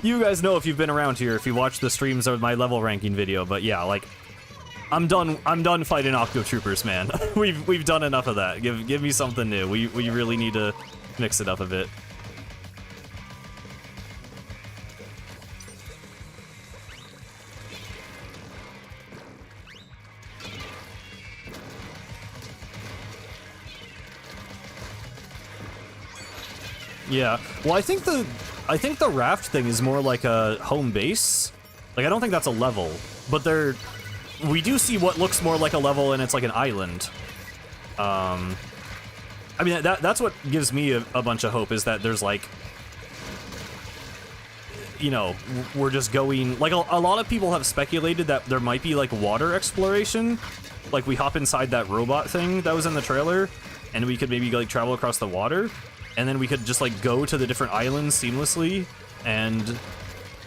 you guys know if you've been around here, if you watch the streams of my level ranking video, but yeah, like, I'm done fighting Octo Troopers, man. We've done enough of that. Give me something new. We really need to mix it up a bit. Yeah. Well, I think the raft thing is more like a home base. Like, I don't think that's a level, but we do see what looks more like a level, and it's like an island. I mean, that's what gives me a bunch of hope, is that there's, like, you know, we're just going, like, a lot of people have speculated that there might be, like, water exploration. Like, we hop inside that robot thing that was in the trailer, and we could maybe, like, travel across the water, and then we could just, like, go to the different islands seamlessly and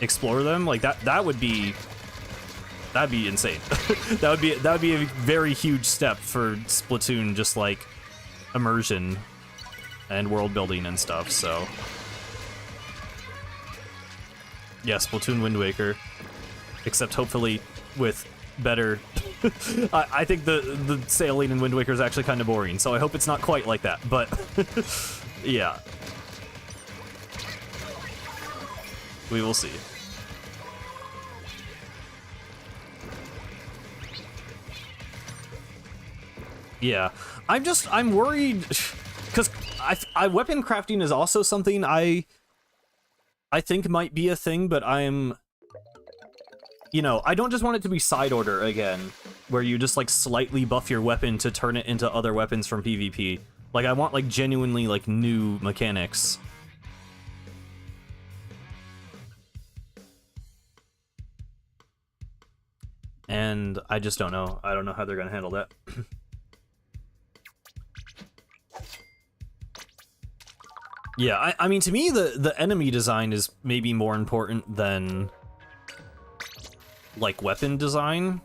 explore them. Like, that'd be insane. that would be a very huge step for Splatoon, just, like, immersion and world building and stuff. So yeah, Splatoon Wind Waker, except hopefully with better I think the sailing in Wind Waker is actually kind of boring, so I hope it's not quite like that, but yeah, we will see. Yeah, I'm worried, because weapon crafting is also something I think might be a thing, but I'm you know, I don't just want it to be side order again, where you just, like, slightly buff your weapon to turn it into other weapons from PvP. Like, I want, like, genuinely, like, new mechanics. And I just don't know. I don't know how they're gonna handle that. Yeah, I mean, to me, the enemy design is maybe more important than, like, weapon design.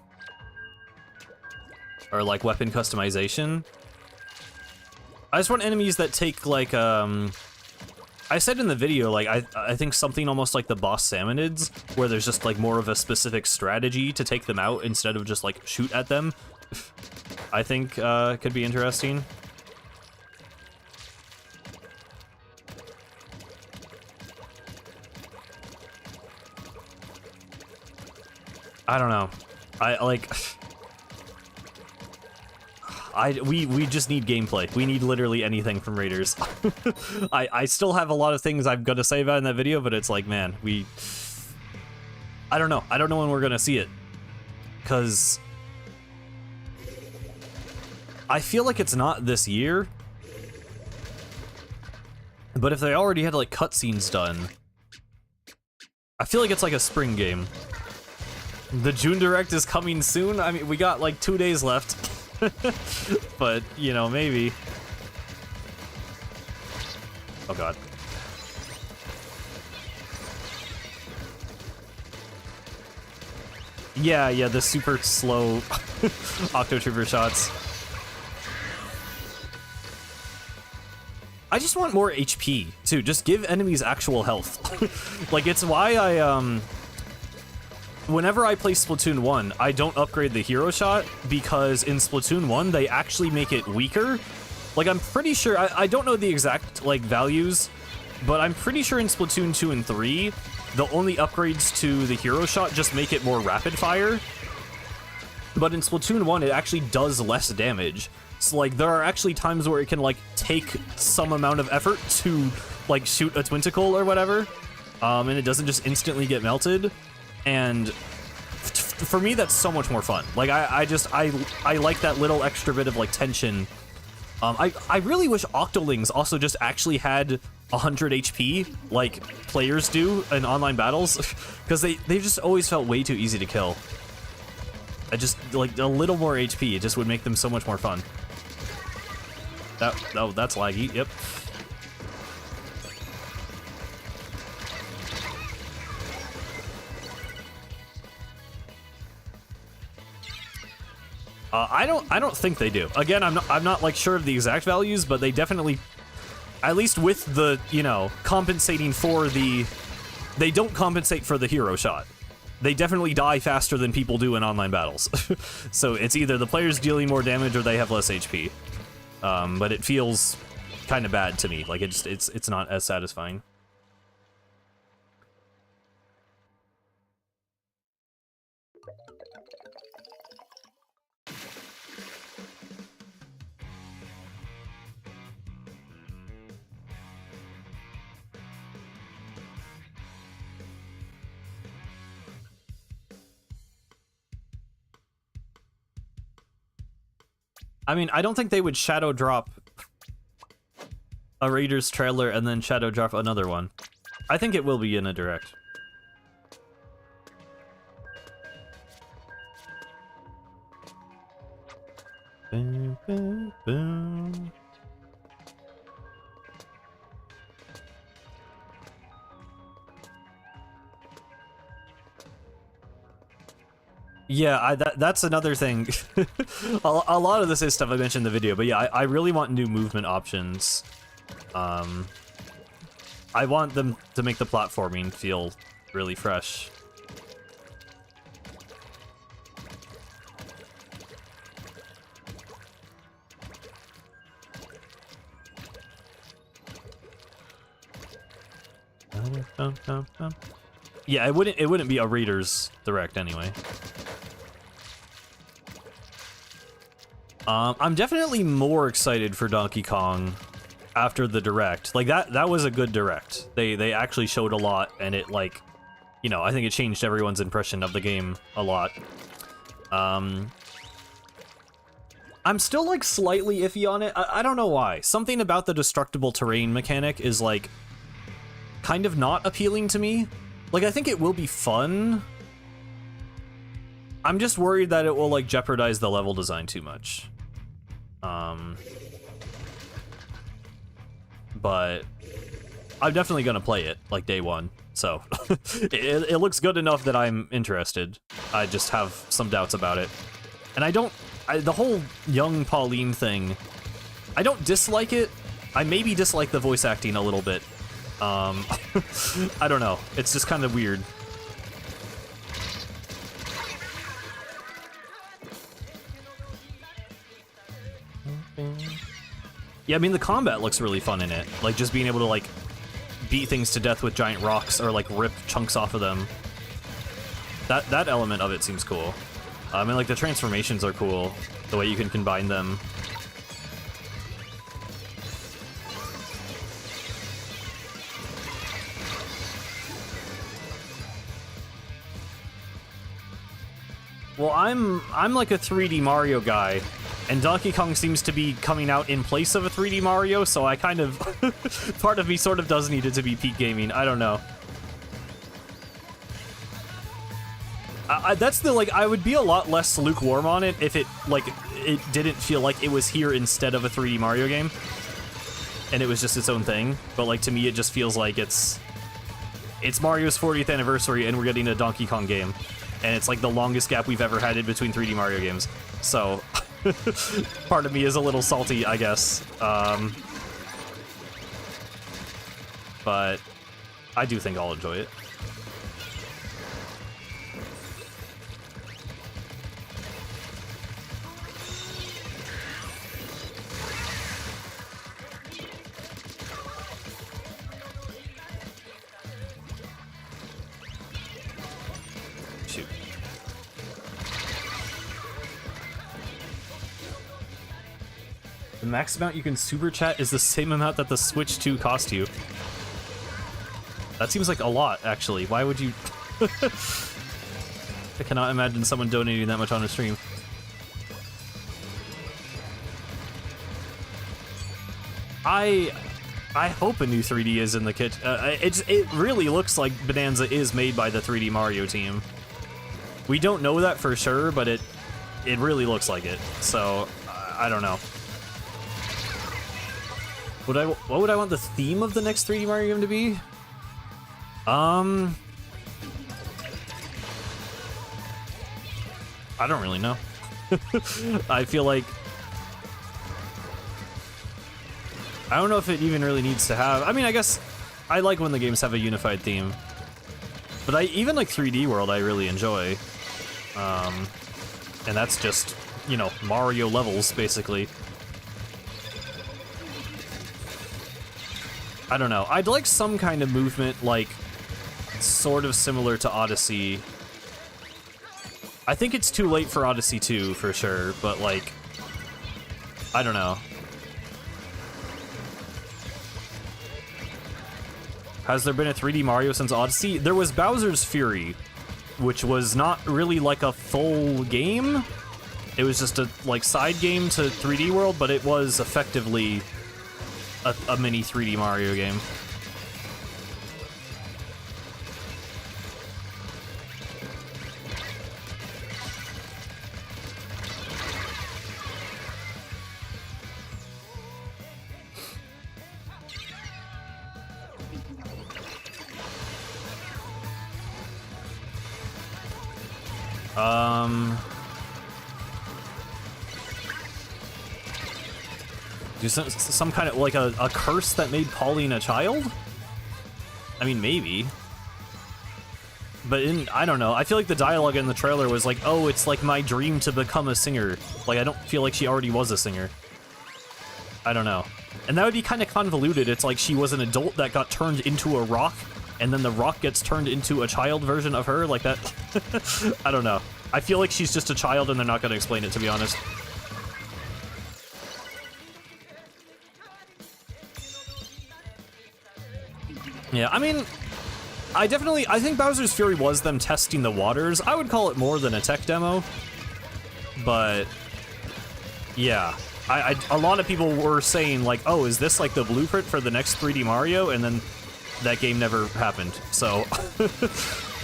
Or, like, weapon customization. I just want enemies that take, like, I said in the video, like, I think something almost like the boss salmonids, where there's just, like, more of a specific strategy to take them out instead of just, like, shoot at them. I think, could be interesting. I don't know. We just need gameplay. We need literally anything from Raiders. I still have a lot of things I'm gonna say about in that video, but it's like, man, I don't know. I don't know when we're gonna see it. 'Cause I feel like it's not this year. But if they already had, like, cutscenes done, I feel like it's like a spring game. The June Direct is coming soon. I mean, we got like 2 days left. But, you know, maybe. Oh god. Yeah, the super slow Octotrooper shots. I just want more HP, too. Just give enemies actual health. Like, it's why I, whenever I play Splatoon 1, I don't upgrade the hero shot, because in Splatoon 1, they actually make it weaker. Like, I'm pretty sure, I don't know the exact, like, values, but I'm pretty sure in Splatoon 2 and 3, the only upgrades to the hero shot just make it more rapid fire. But in Splatoon 1, it actually does less damage. So, like, there are actually times where it can, like, take some amount of effort to, like, shoot a Twinticle or whatever, and it doesn't just instantly get melted. And for me, that's so much more fun. Like, I like that little extra bit of, like, tension. I really wish Octolings also just actually had 100 HP, like players do in online battles, because they've just always felt way too easy to kill. I just, like, a little more HP, it just would make them so much more fun. That's laggy, yep. I don't think they do. Again, I'm not like sure of the exact values, but they definitely, at least with the, you know, compensating for the, they don't compensate for the hero shot. They definitely die faster than people do in online battles. So it's either the player's dealing more damage or they have less HP. But it feels kind of bad to me. Like, it's not as satisfying. I mean, I don't think they would shadow drop a Raiders trailer and then shadow drop another one. I think it will be in a direct. Boom, boom, boom. Yeah, that's another thing. A lot of this is stuff I mentioned in the video, but yeah, I really want new movement options. I want them to make the platforming feel really fresh. Yeah, it wouldn't be a Raiders Direct anyway. I'm definitely more excited for Donkey Kong after the Direct. Like, that was a good Direct. They actually showed a lot, and it, like, you know, I think it changed everyone's impression of the game a lot. I'm still, like, slightly iffy on it. I don't know why. Something about the destructible terrain mechanic is, like, kind of not appealing to me. Like, I think it will be fun. I'm just worried that it will, like, jeopardize the level design too much. But I'm definitely gonna play it, like, day one. So, it looks good enough that I'm interested. I just have some doubts about it. And the whole young Pauline thing, I don't dislike it. I maybe dislike the voice acting a little bit. I don't know. It's just kind of weird. Yeah, I mean, the combat looks really fun in it. Like, just being able to, like, beat things to death with giant rocks or, like, rip chunks off of them. That element of it seems cool. I mean, like, the transformations are cool. The way you can combine them. Well, I'm like a 3D Mario guy, and Donkey Kong seems to be coming out in place of a 3D Mario, so I kind of... part of me sort of does need it to be peak gaming. I don't know. That's the, like, I would be a lot less lukewarm on it if it, like, it didn't feel like it was here instead of a 3D Mario game, and it was just its own thing. But, like, to me, it just feels like it's Mario's 40th anniversary, and we're getting a Donkey Kong game. And it's like the longest gap we've ever had in between 3D Mario games. So, part of me is a little salty, I guess. But I do think I'll enjoy it. Shoot. The max amount you can super chat is the same amount that the Switch 2 cost you. That seems like a lot, actually. Why would you... I cannot imagine someone donating that much on a stream. I hope a new 3D is in the kitchen. It really looks like Bonanza is made by the 3D Mario team. We don't know that for sure, but it really looks like it. So I don't know. What would I want the theme of the next 3D Mario game to be? I don't really know. I feel like I don't know if it even really needs to have... I mean, I guess I like when the games have a unified theme. But even like 3D World I really enjoy. And that's just, you know, Mario levels, basically. I don't know. I'd like some kind of movement, like, sort of similar to Odyssey. I think it's too late for Odyssey 2, for sure, but, like, I don't know. Has there been a 3D Mario since Odyssey? There was Bowser's Fury, which was not really like a full game. It was just a, like, side game to 3D World, but it was effectively a mini 3D Mario game. Do some kind of, like, a curse that made Pauline a child? I mean, maybe. But I don't know, I feel like the dialogue in the trailer was like, oh, it's like my dream to become a singer. Like, I don't feel like she already was a singer. I don't know. And that would be kind of convoluted. It's like she was an adult that got turned into a rock, and then the rock gets turned into a child version of her, like that. I don't know. I feel like she's just a child and they're not going to explain it, to be honest. Yeah, I mean, I think Bowser's Fury was them testing the waters. I would call it more than a tech demo, but yeah. A lot of people were saying like, oh, is this like the blueprint for the next 3D Mario? And then that game never happened, so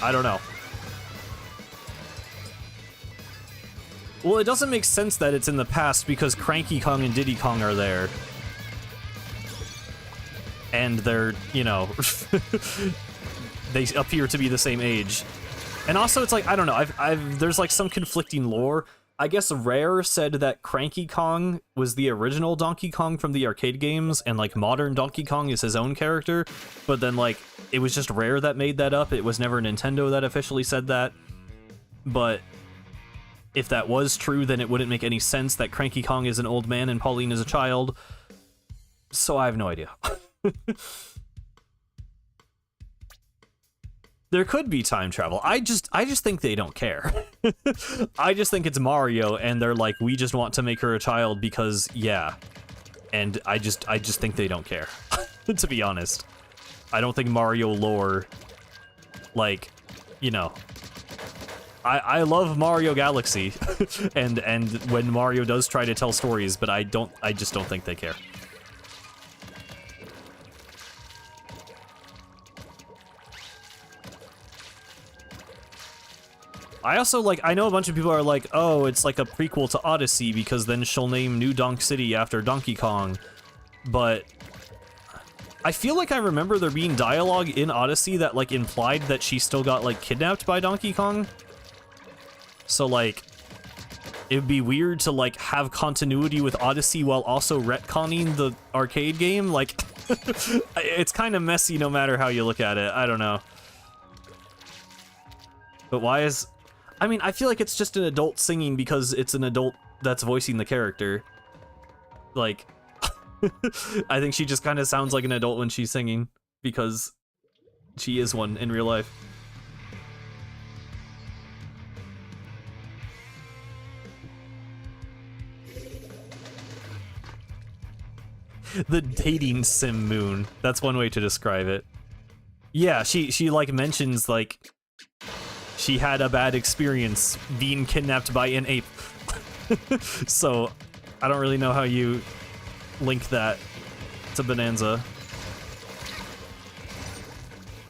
I don't know. Well, it doesn't make sense that it's in the past because Cranky Kong and Diddy Kong are there. And they're, you know, they appear to be the same age. And also, it's like, I don't know, there's like some conflicting lore. I guess Rare said that Cranky Kong was the original Donkey Kong from the arcade games, and like modern Donkey Kong is his own character, but then like, it was just Rare that made that up. It was never Nintendo that officially said that. But if that was true, then it wouldn't make any sense that Cranky Kong is an old man and Pauline is a child. So I have no idea. There could be time travel. I just think they don't care. I just think it's Mario, and they're like, we just want to make her a child because, yeah. And I just think they don't care, to be honest. I don't think Mario lore, like, you know. I love Mario Galaxy, and when Mario does try to tell stories, but I just don't think they care. I also, like, I know a bunch of people are like, oh, it's like a prequel to Odyssey because then she'll name New Donk City after Donkey Kong, but I feel like I remember there being dialogue in Odyssey that, like, implied that she still got, like, kidnapped by Donkey Kong. So, like, it would be weird to, like, have continuity with Odyssey while also retconning the arcade game. Like, it's kind of messy no matter how you look at it. I don't know. But why is... I mean, I feel like it's just an adult singing because it's an adult that's voicing the character. Like, I think she just kind of sounds like an adult when she's singing because she is one in real life. The dating sim moon. That's one way to describe it. Yeah, she like mentions like she had a bad experience being kidnapped by an ape. So I don't really know how you link that to Bonanza.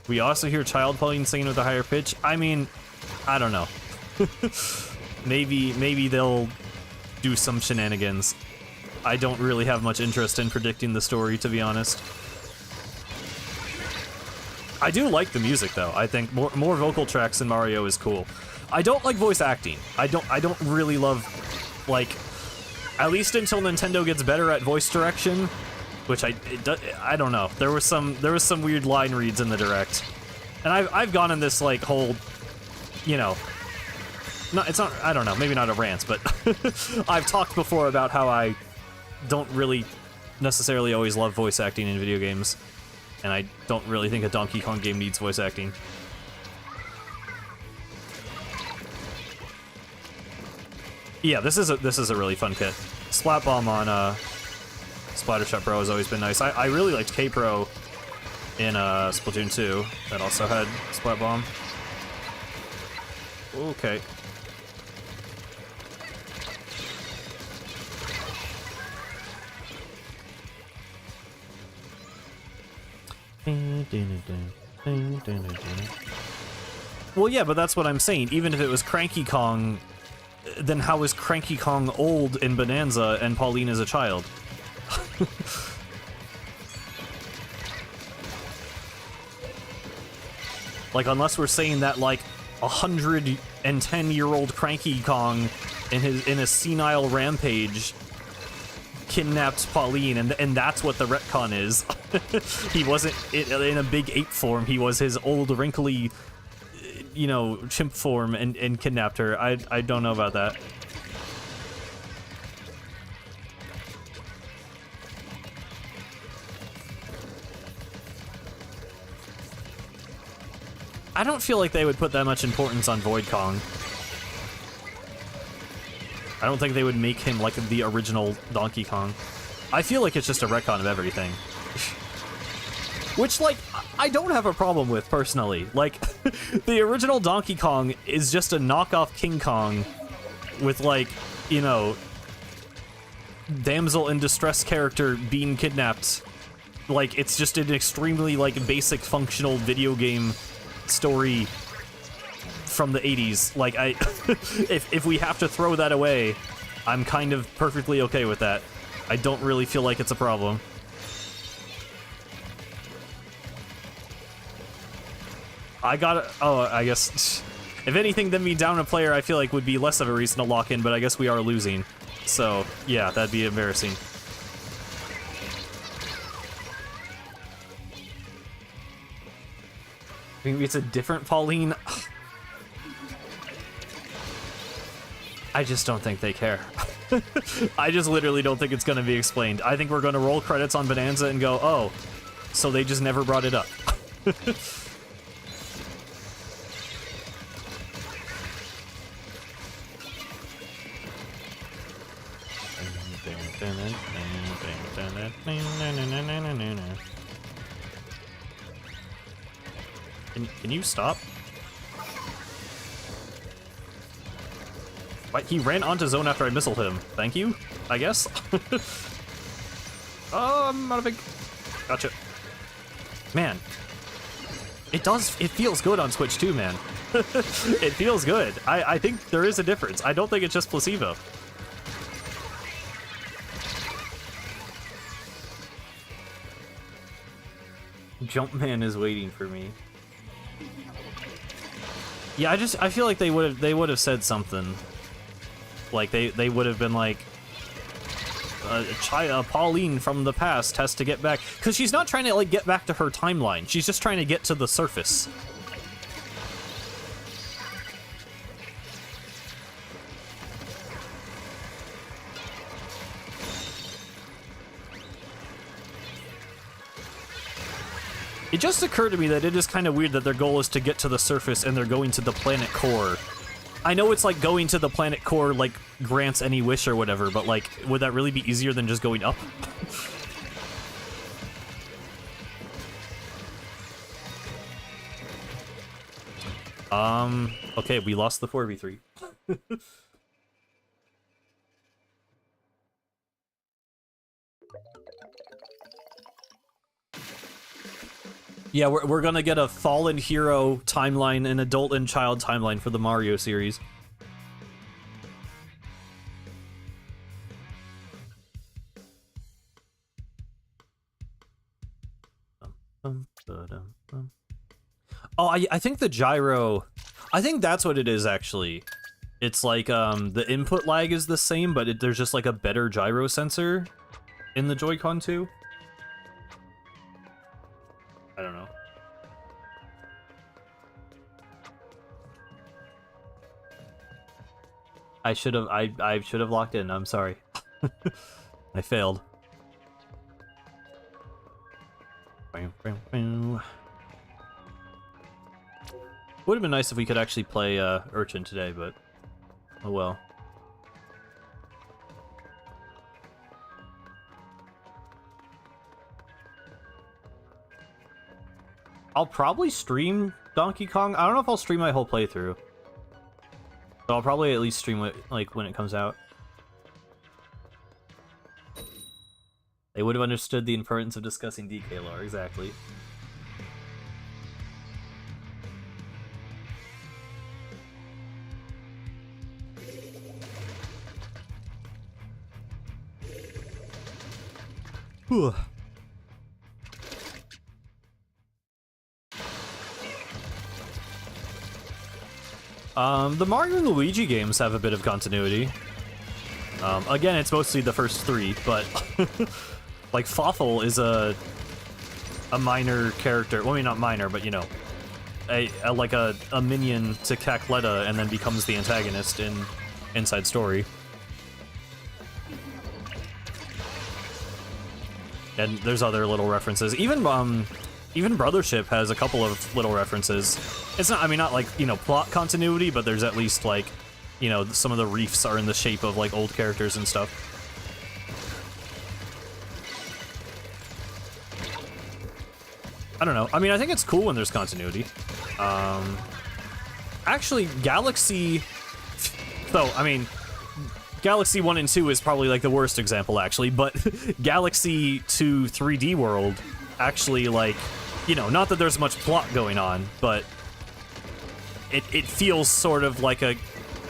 We also hear Child Pauline singing with a higher pitch. I mean, I don't know. maybe they'll do some shenanigans. I don't really have much interest in predicting the story, to be honest. I do like the music, though. I think more vocal tracks in Mario is cool. I don't like voice acting. I don't really love, like, at least until Nintendo gets better at voice direction, which I don't know. There was some weird line reads in the Direct, and I've gone in this like whole, you know, it's not, I don't know, maybe not a rant, but I've talked before about how I don't really necessarily always love voice acting in video games. And I don't really think a Donkey Kong game needs voice acting. Yeah, this is a really fun kit. Splat Bomb on Splattershot Pro has always been nice. I really liked K-Pro in Splatoon 2 that also had Splat Bomb. Okay. Well, yeah, but that's what I'm saying. Even if it was Cranky Kong, then how is Cranky Kong old in Bonanza and Pauline is a child? Like, unless we're saying that, like, 110-year-old Cranky Kong in a senile rampage kidnapped Pauline, and that's what the retcon is. He wasn't in a big ape form. He was his old, wrinkly, you know, chimp form and kidnapped her. I don't know about that. I don't feel like they would put that much importance on Void Kong. I don't think they would make him like the original Donkey Kong. I feel like it's just a retcon of everything. Which, like, I don't have a problem with, personally. Like, the original Donkey Kong is just a knockoff King Kong with, like, you know, damsel in distress character being kidnapped. Like, it's just an extremely, like, basic functional video game story from the 80s. Like, if we have to throw that away, I'm kind of perfectly okay with that. I don't really feel like it's a problem. I guess, if anything, then me down a player I feel like would be less of a reason to lock in, but I guess we are losing. So, yeah, that'd be embarrassing. Maybe it's a different Pauline. I just don't think they care. I just literally don't think it's going to be explained. I think we're going to roll credits on Bonanza and go, oh, so they just never brought it up. Can you stop? What? He ran onto zone after I missiled him. Thank you, I guess. Oh, I'm out of big. Gotcha. Man, it feels good on Switch too, man. It feels good. I think there is a difference. I don't think it's just placebo. Jumpman is waiting for me. Yeah, I feel like they would have said something. Like they would have been like, Pauline from the past has to get back, because she's not trying to like get back to her timeline. She's just trying to get to the surface. It just occurred to me that it is kind of weird that their goal is to get to the surface and they're going to the planet core. I know it's like going to the planet core like grants any wish or whatever, but like, would that really be easier than just going up? Okay, we lost the 4v3. Yeah, we're gonna get a fallen hero timeline, an adult and child timeline for the Mario series. Oh, I think the gyro, I think that's what it is actually. It's like the input lag is the same, but there's just like a better gyro sensor in the Joy-Con 2. I don't know. I should have locked in. I'm sorry. I failed. Would have been nice if we could actually play Urchin today, but oh well. I'll probably stream Donkey Kong. I don't know if I'll stream my whole playthrough, but I'll probably at least stream it like when it comes out. They would have understood the importance of discussing DK lore, exactly. Whew. The Mario and Luigi games have a bit of continuity. Again, it's mostly the first three, but like Fawful is a minor character. Well, I mean, not minor, but you know, like a minion to Cackletta, and then becomes the antagonist in Inside Story. And there's other little references. Even Brothership has a couple of little references. It's not, I mean, not like, you know, plot continuity, but there's at least like, you know, some of the reefs are in the shape of like old characters and stuff. I don't know. I mean, I think it's cool when there's continuity. Actually, Galaxy... So, I mean, Galaxy 1 and 2 is probably, like, the worst example, actually, but Galaxy 2 3D World actually, like, you know, not that there's much plot going on, but it feels sort of like a,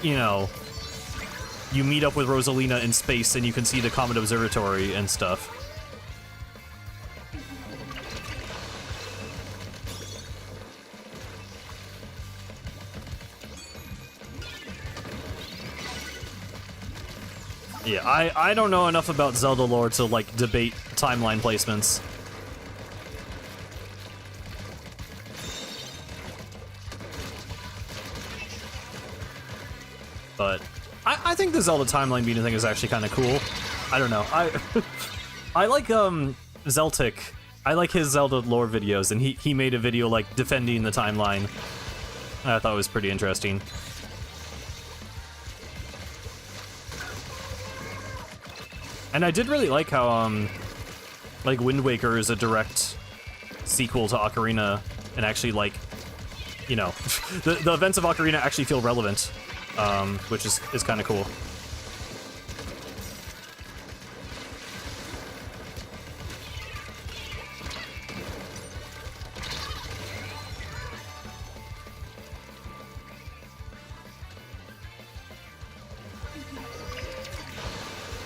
you know, you meet up with Rosalina in space and you can see the Comet Observatory and stuff. Yeah, I don't know enough about Zelda lore to, like, debate timeline placements. But I think the Zelda timeline beating thing is actually kind of cool. I don't know. I like Zeltic. I like his Zelda lore videos, and he made a video like defending the timeline. I thought it was pretty interesting. And I did really like how like Wind Waker is a direct sequel to Ocarina, and actually, like, you know, the events of Ocarina actually feel relevant. Which is kind of cool.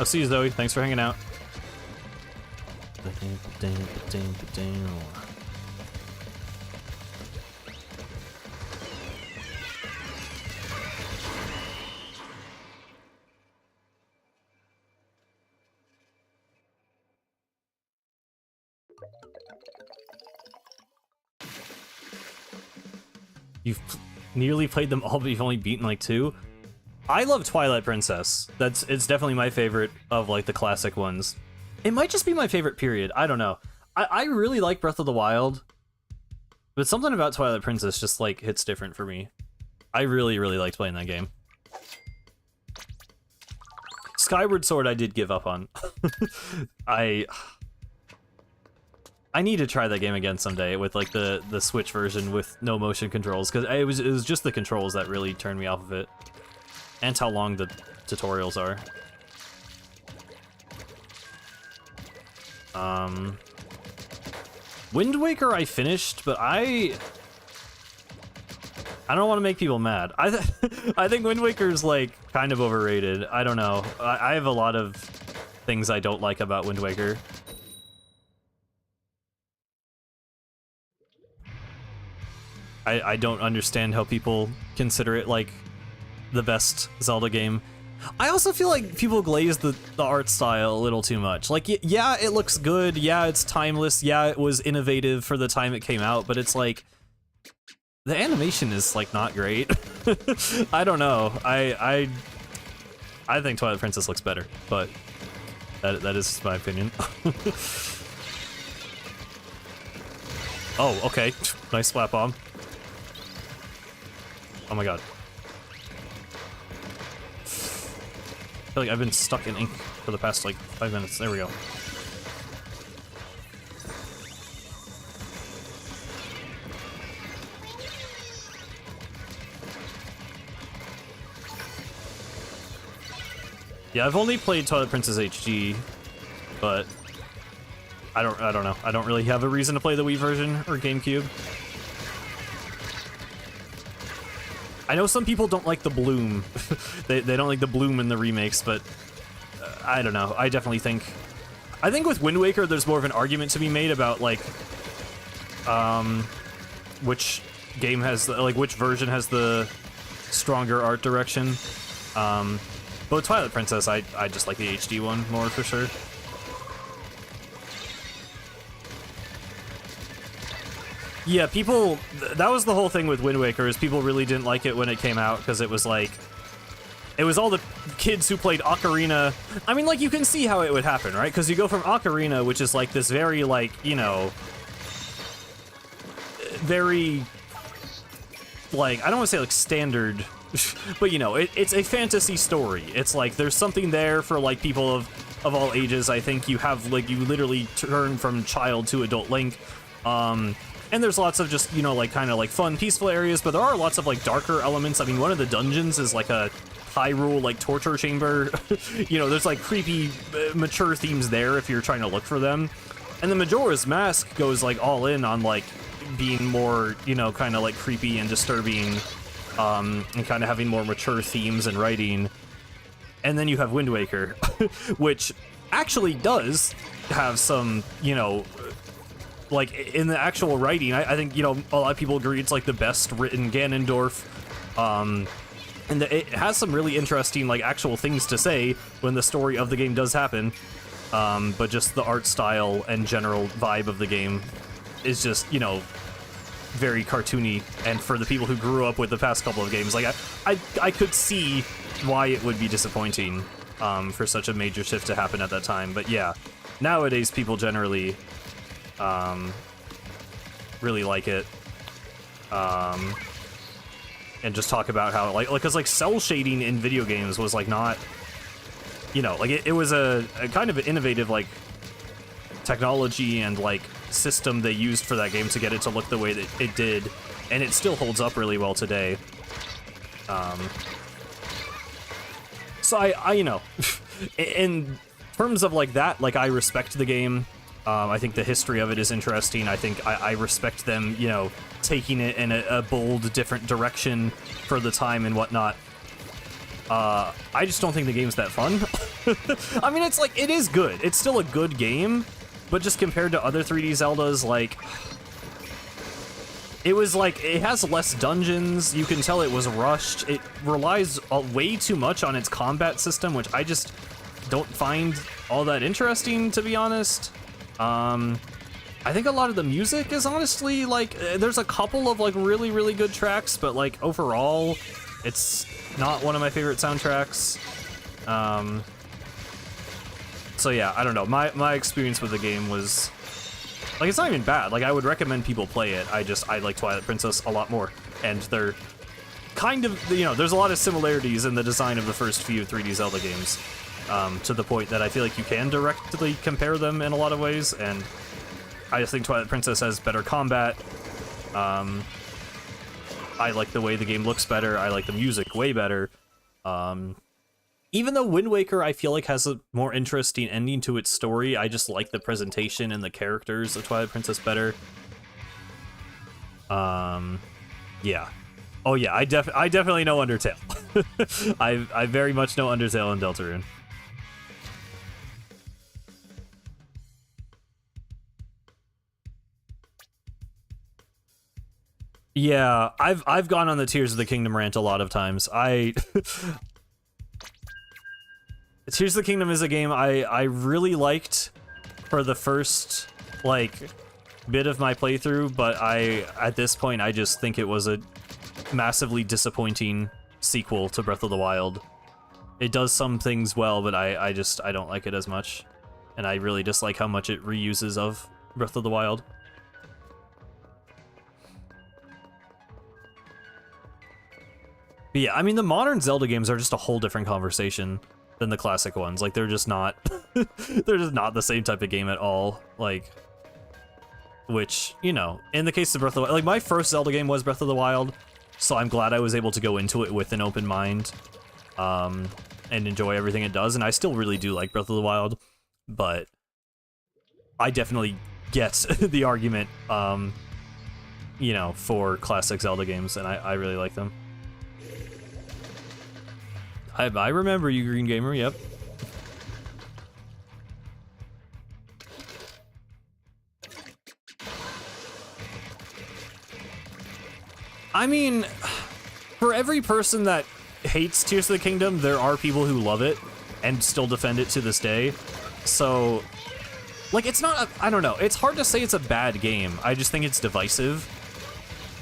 I'll see you, Zoe. Thanks for hanging out. You've nearly played them all, but you've only beaten like 2. I love Twilight Princess. It's definitely my favorite of, like, the classic ones. It might just be my favorite period. I don't know. I really like Breath of the Wild, but something about Twilight Princess just, like, hits different for me. I really, really liked playing that game. Skyward Sword I did give up on. I need to try that game again someday with, like, the Switch version with no motion controls, because it was just the controls that really turned me off of it. And how long the tutorials are. Wind Waker I finished, but I don't want to make people mad. I think Wind Waker's, like, kind of overrated. I don't know. I have a lot of things I don't like about Wind Waker. I don't understand how people consider it, like, the best Zelda game. I also feel like people glaze the art style a little too much. Like, yeah, it looks good, yeah, it's timeless, yeah, it was innovative for the time it came out, but it's like, the animation is, like, not great. I don't know. I think Twilight Princess looks better, but that is my opinion. Oh, okay. Nice splat bomb. Oh my god. I feel like I've been stuck in ink for the past, like, 5 minutes. There we go. Yeah, I've only played Twilight Princess HD, but I don't know. I don't really have a reason to play the Wii version or GameCube. I know some people don't like the bloom. they don't like the bloom in the remakes, but I don't know. I definitely think... I think with Wind Waker, there's more of an argument to be made about, like, which game has, like, which version has the stronger art direction. But with Twilight Princess, I just like the HD one more, for sure. Yeah, people... That was the whole thing with Wind Waker, is people really didn't like it when it came out, because it was like... It was all the kids who played Ocarina... I mean, like, you can see how it would happen, right? Because you go from Ocarina, which is, like, this very, like, you know... Very... Like, I don't want to say, like, standard... But, you know, it's a fantasy story. It's, like, there's something there for, like, people of all ages. I think you have, like, you literally turn from child to adult Link. And there's lots of just, you know, like kind of like fun, peaceful areas, but there are lots of like darker elements. I mean, one of the dungeons is like a Hyrule like torture chamber. You know, there's like creepy, mature themes there if you're trying to look for them. And the Majora's Mask goes like all in on like being more, you know, kind of like creepy and disturbing, and kind of having more mature themes and writing. And then you have Wind Waker, which actually does have some, you know, like in the actual writing, I think, you know, a lot of people agree it's like the best written Ganondorf. And it has some really interesting like actual things to say when the story of the game does happen. But just the art style and general vibe of the game is just, you know, very cartoony. And for the people who grew up with the past couple of games, like I could see why it would be disappointing for such a major shift to happen at that time. But yeah, nowadays people generally really like it, and just talk about how like because like cell shading in video games was like not, you know, like it was a kind of an innovative like technology and like system they used for that game to get it to look the way that it did, and it still holds up really well today. So I you know, in terms of like that, like I respect the game. I think the history of it is interesting. I think I respect them, you know, taking it in a bold, different direction for the time and whatnot. I just don't think the game's that fun. I mean, it's like, it is good. It's still a good game, but just compared to other 3D Zeldas, like, it was like, it has less dungeons. You can tell it was rushed. It relies way too much on its combat system, which I just don't find all that interesting, to be honest. I think a lot of the music is honestly, like, there's a couple of, like, really, really good tracks, but, like, overall, it's not one of my favorite soundtracks. So yeah, I don't know. My experience with the game was, like, it's not even bad. Like, I would recommend people play it. I like Twilight Princess a lot more. And they're kind of, you know, there's a lot of similarities in the design of the first few 3D Zelda games. To the point that I feel like you can directly compare them in a lot of ways, and I just think Twilight Princess has better combat. I like the way the game looks better. I like the music way better. Even though Wind Waker, I feel like, has a more interesting ending to its story, I just like the presentation and the characters of Twilight Princess better. Yeah. Oh yeah, I definitely know Undertale. I very much know Undertale and Deltarune. Yeah, I've gone on the Tears of the Kingdom rant a lot of times. Tears of the Kingdom is a game I really liked for the first, like, bit of my playthrough, but at this point, I just think it was a massively disappointing sequel to Breath of the Wild. It does some things well, but I don't like it as much. And I really dislike how much it reuses of Breath of the Wild. But yeah, I mean, the modern Zelda games are just a whole different conversation than the classic ones. Like, they're just not they're just not the same type of game at all. Like, which, you know, in the case of Breath of the Wild, like, my first Zelda game was Breath of the Wild, so I'm glad I was able to go into it with an open mind, and enjoy everything it does, and I still really do like Breath of the Wild, but I definitely get the argument, you know, for classic Zelda games, and I really like them. I remember you, Green Gamer, yep. I mean, for every person that hates Tears of the Kingdom, there are people who love it and still defend it to this day. So, like, it's not, I don't know, it's hard to say it's a bad game. I just think it's divisive.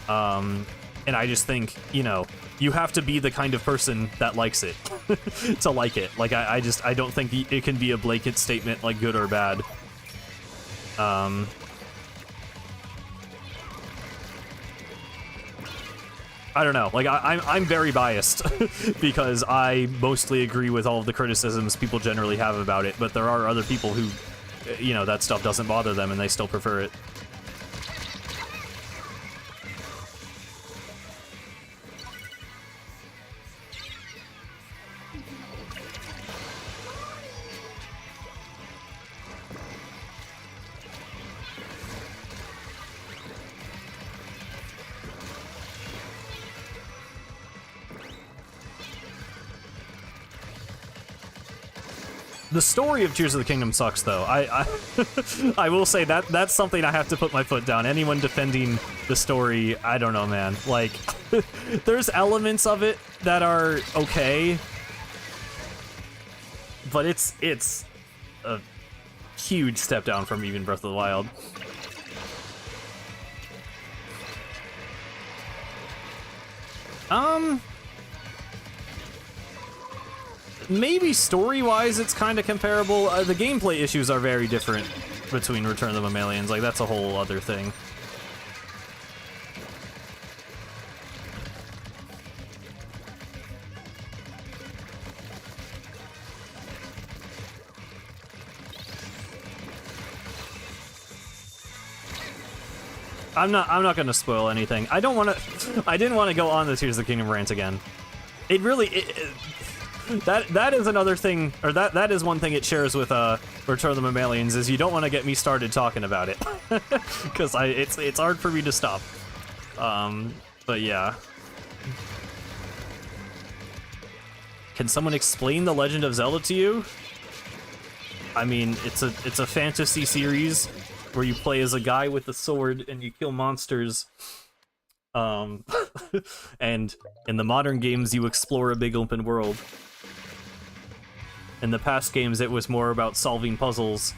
And I just think, you know, you have to be the kind of person that likes it to like it. Like, I don't think it can be a blanket statement, like, good or bad. I don't know, like, I'm very biased because I mostly agree with all of the criticisms people generally have about it, but there are other people who, you know, that stuff doesn't bother them and they still prefer it. The story of Tears of the Kingdom sucks, though. I will say that that's something I have to put my foot down. Anyone defending the story, I don't know, man. Like, there's elements of it that are okay, but it's a huge step down from even Breath of the Wild. Maybe story-wise it's kind of comparable. The gameplay issues are very different between Return of the Mammalians. Like, that's a whole other thing. I'm not gonna spoil anything. I didn't want to go on the Tears of the Kingdom rant again. It really... That is another thing, or that is one thing it shares with Return of the Mammalians, is you don't want to get me started talking about it, because it's hard for me to stop. But yeah. Can someone explain The Legend of Zelda to you? I mean, it's a fantasy series where you play as a guy with a sword and you kill monsters. And in the modern games, you explore a big open world. In the past games, it was more about solving puzzles,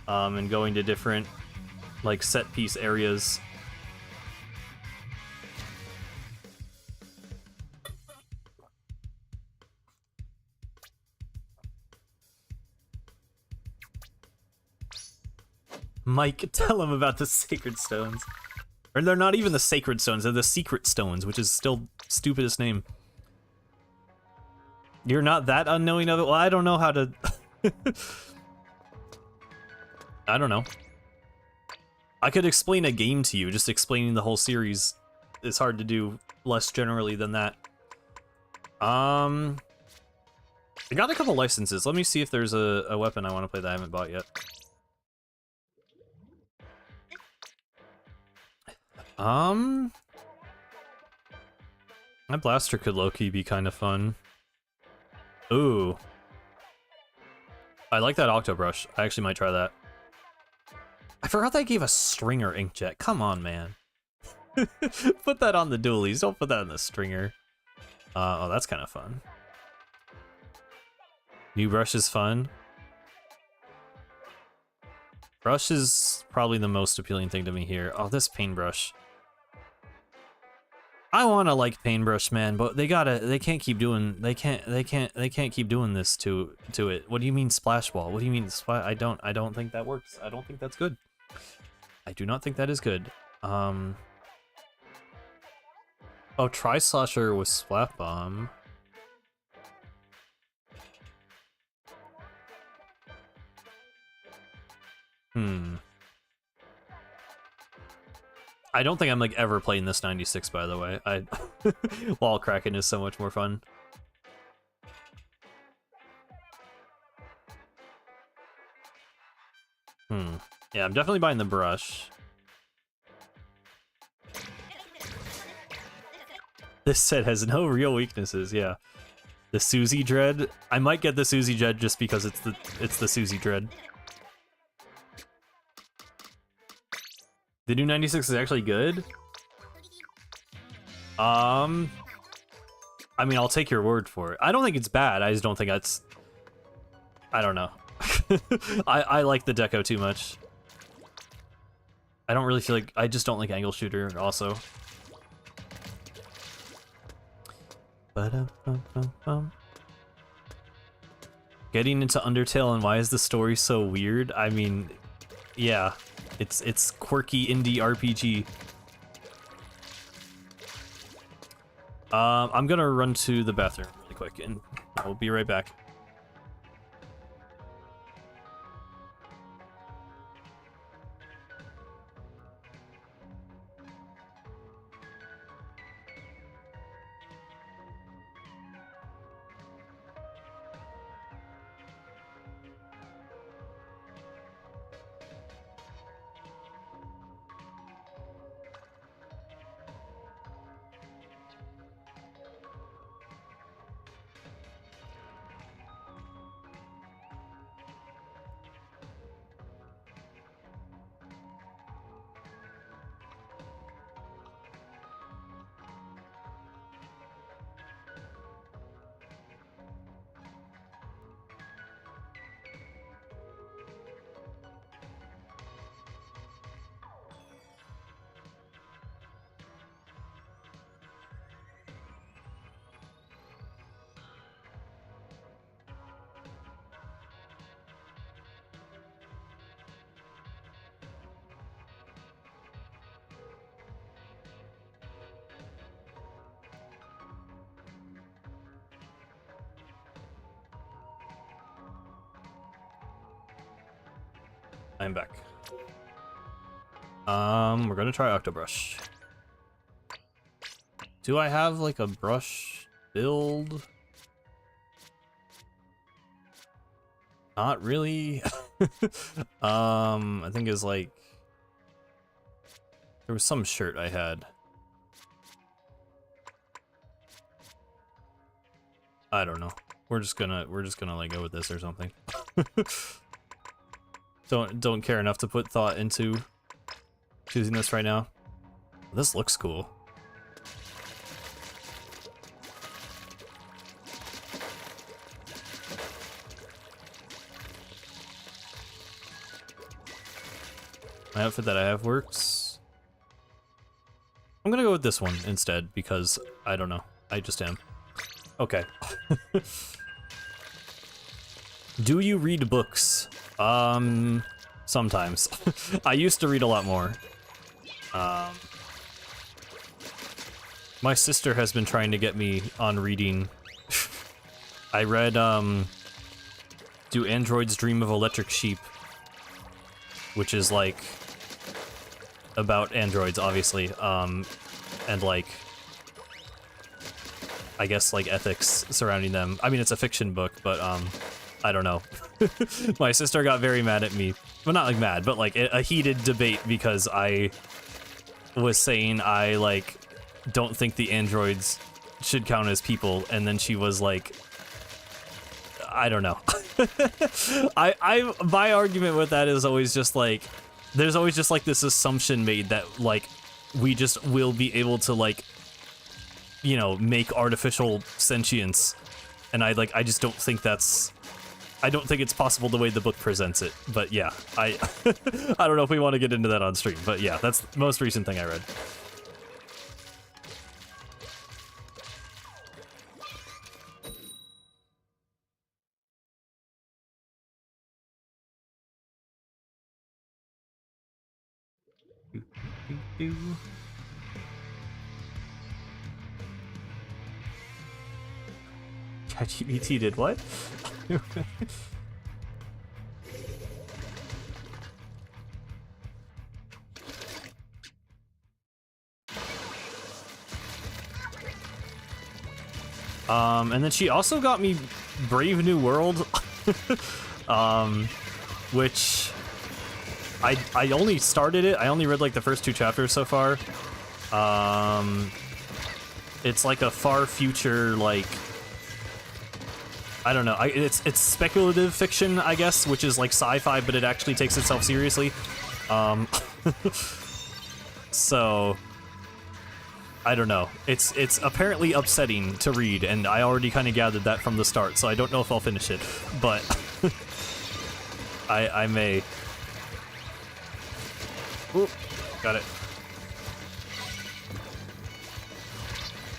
and going to different, like, set-piece areas. Mike, tell him about the Sacred Stones. Or they're not even the Sacred Stones, they're the Secret Stones, which is still stupidest name. You're not that unknowing of it? Well, I don't know how to... I don't know. I could explain a game to you, just explaining the whole series is hard to do less generally than that. I got a couple licenses. Let me see if there's a weapon I want to play that I haven't bought yet. My blaster could low-key be kind of fun. Ooh. I like that Octobrush. I actually might try that. I forgot they gave a Stringer inkjet. Come on, man. Put that on the dualies. Don't put that on the Stringer. Oh, that's kind of fun. New brush is fun. Brush is probably the most appealing thing to me here. Oh, this paintbrush. I want to like paintbrush, man, but they can't keep doing this to it. What do you mean splash ball? What do you mean splash? I don't think that works. I don't think that's good. I do not think that is good. Oh, Tri-Slasher with Splat Bomb. I don't think I'm like ever playing this 96, by the way. Wall cracking is so much more fun. Yeah, I'm definitely buying the brush. This set has no real weaknesses, yeah. The Susie Dread. I might get the Susie Dread just because it's the Susie Dread. The new 96 is actually good? I mean, I'll take your word for it. I don't think it's bad, I just don't think that's... I don't know. I like the deco too much. I don't really feel like... I just don't like angle shooter, also. Getting into Undertale and why is the story so weird? I mean, yeah. It's quirky indie RPG. I'm gonna run to the bathroom really quick, and I'll be right back. I'm back. We're gonna try Octobrush. Do I have like a brush build? Not really. I think it's like there was some shirt I had. I don't know. We're just gonna like go with this or something. Don't care enough to put thought into choosing this right now. This looks cool. My outfit that I have works. I'm gonna go with this one instead because I don't know. I just am. Okay. Do you read books? Sometimes. I used to read a lot more. My sister has been trying to get me on reading. I read, Do Androids Dream of Electric Sheep? Which is like about androids, obviously, and like I guess like ethics surrounding them. I mean, it's a fiction book, but I don't know. My sister got very mad at me. Well, not like mad, but like a heated debate because I was saying I like don't think the androids should count as people, and then she was like, I don't know. My argument with that is always just like, there's always just like this assumption made that like we just will be able to like, you know, make artificial sentience, and I just don't think that's, I don't think it's possible the way the book presents it. But yeah, I I don't know if we want to get into that on stream, but yeah, that's the most recent thing I read. ChatGPT did what? And then she also got me Brave New World, which I only started it. I only read like the first 2 chapters so far. It's like a far future, like, I don't know. It's speculative fiction, I guess, which is like sci-fi, but it actually takes itself seriously. So I don't know. It's apparently upsetting to read, and I already kind of gathered that from the start. So I don't know if I'll finish it, but I may. Ooh, got it.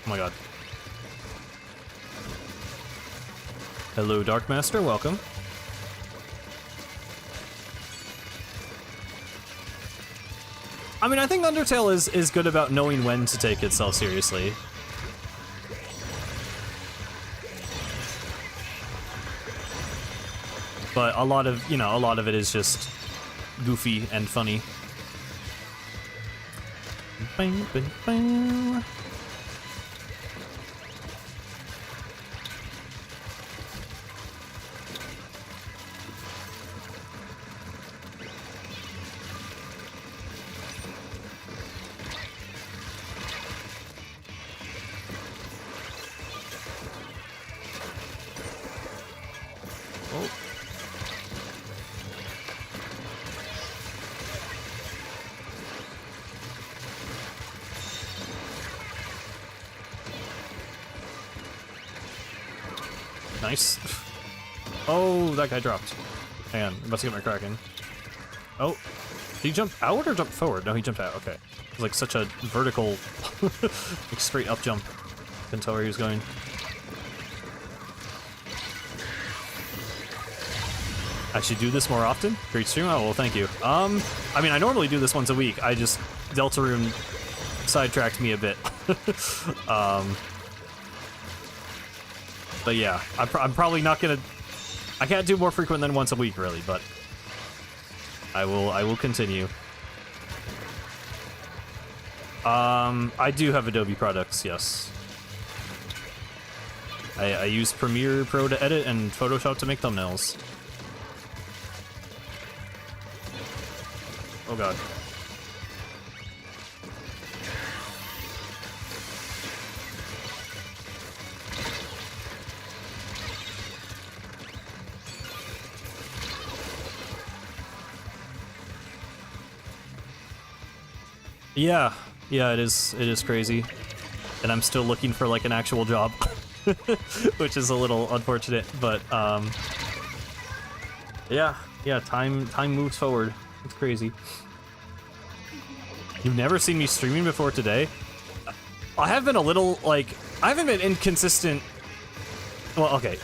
Oh my god. Hello, Dark Master, welcome. I mean, I think Undertale is good about knowing when to take itself seriously. But a lot of, you know, a lot of it is just goofy and funny. Bang, bang, bang. Nice. Oh, that guy dropped. Hang on, I'm about to get my Kraken. Oh, did he jump out or jump forward? No, he jumped out, okay. It was like such a vertical, like straight up jump. Couldn't tell where he was going. I should do this more often? Great stream? Oh, well, thank you. I mean, I normally do this once a week. I just, Deltarune sidetracked me a bit. But yeah, I'm probably not gonna... I can't do more frequent than once a week, really, but... I will continue. I do have Adobe products, yes. I use Premiere Pro to edit and Photoshop to make thumbnails. Oh god. Yeah, it is crazy. And I'm still looking for like an actual job. Which is a little unfortunate, but yeah, time moves forward. It's crazy. You've never seen me streaming before today? I have been a little, like, I haven't been inconsistent. Well, okay.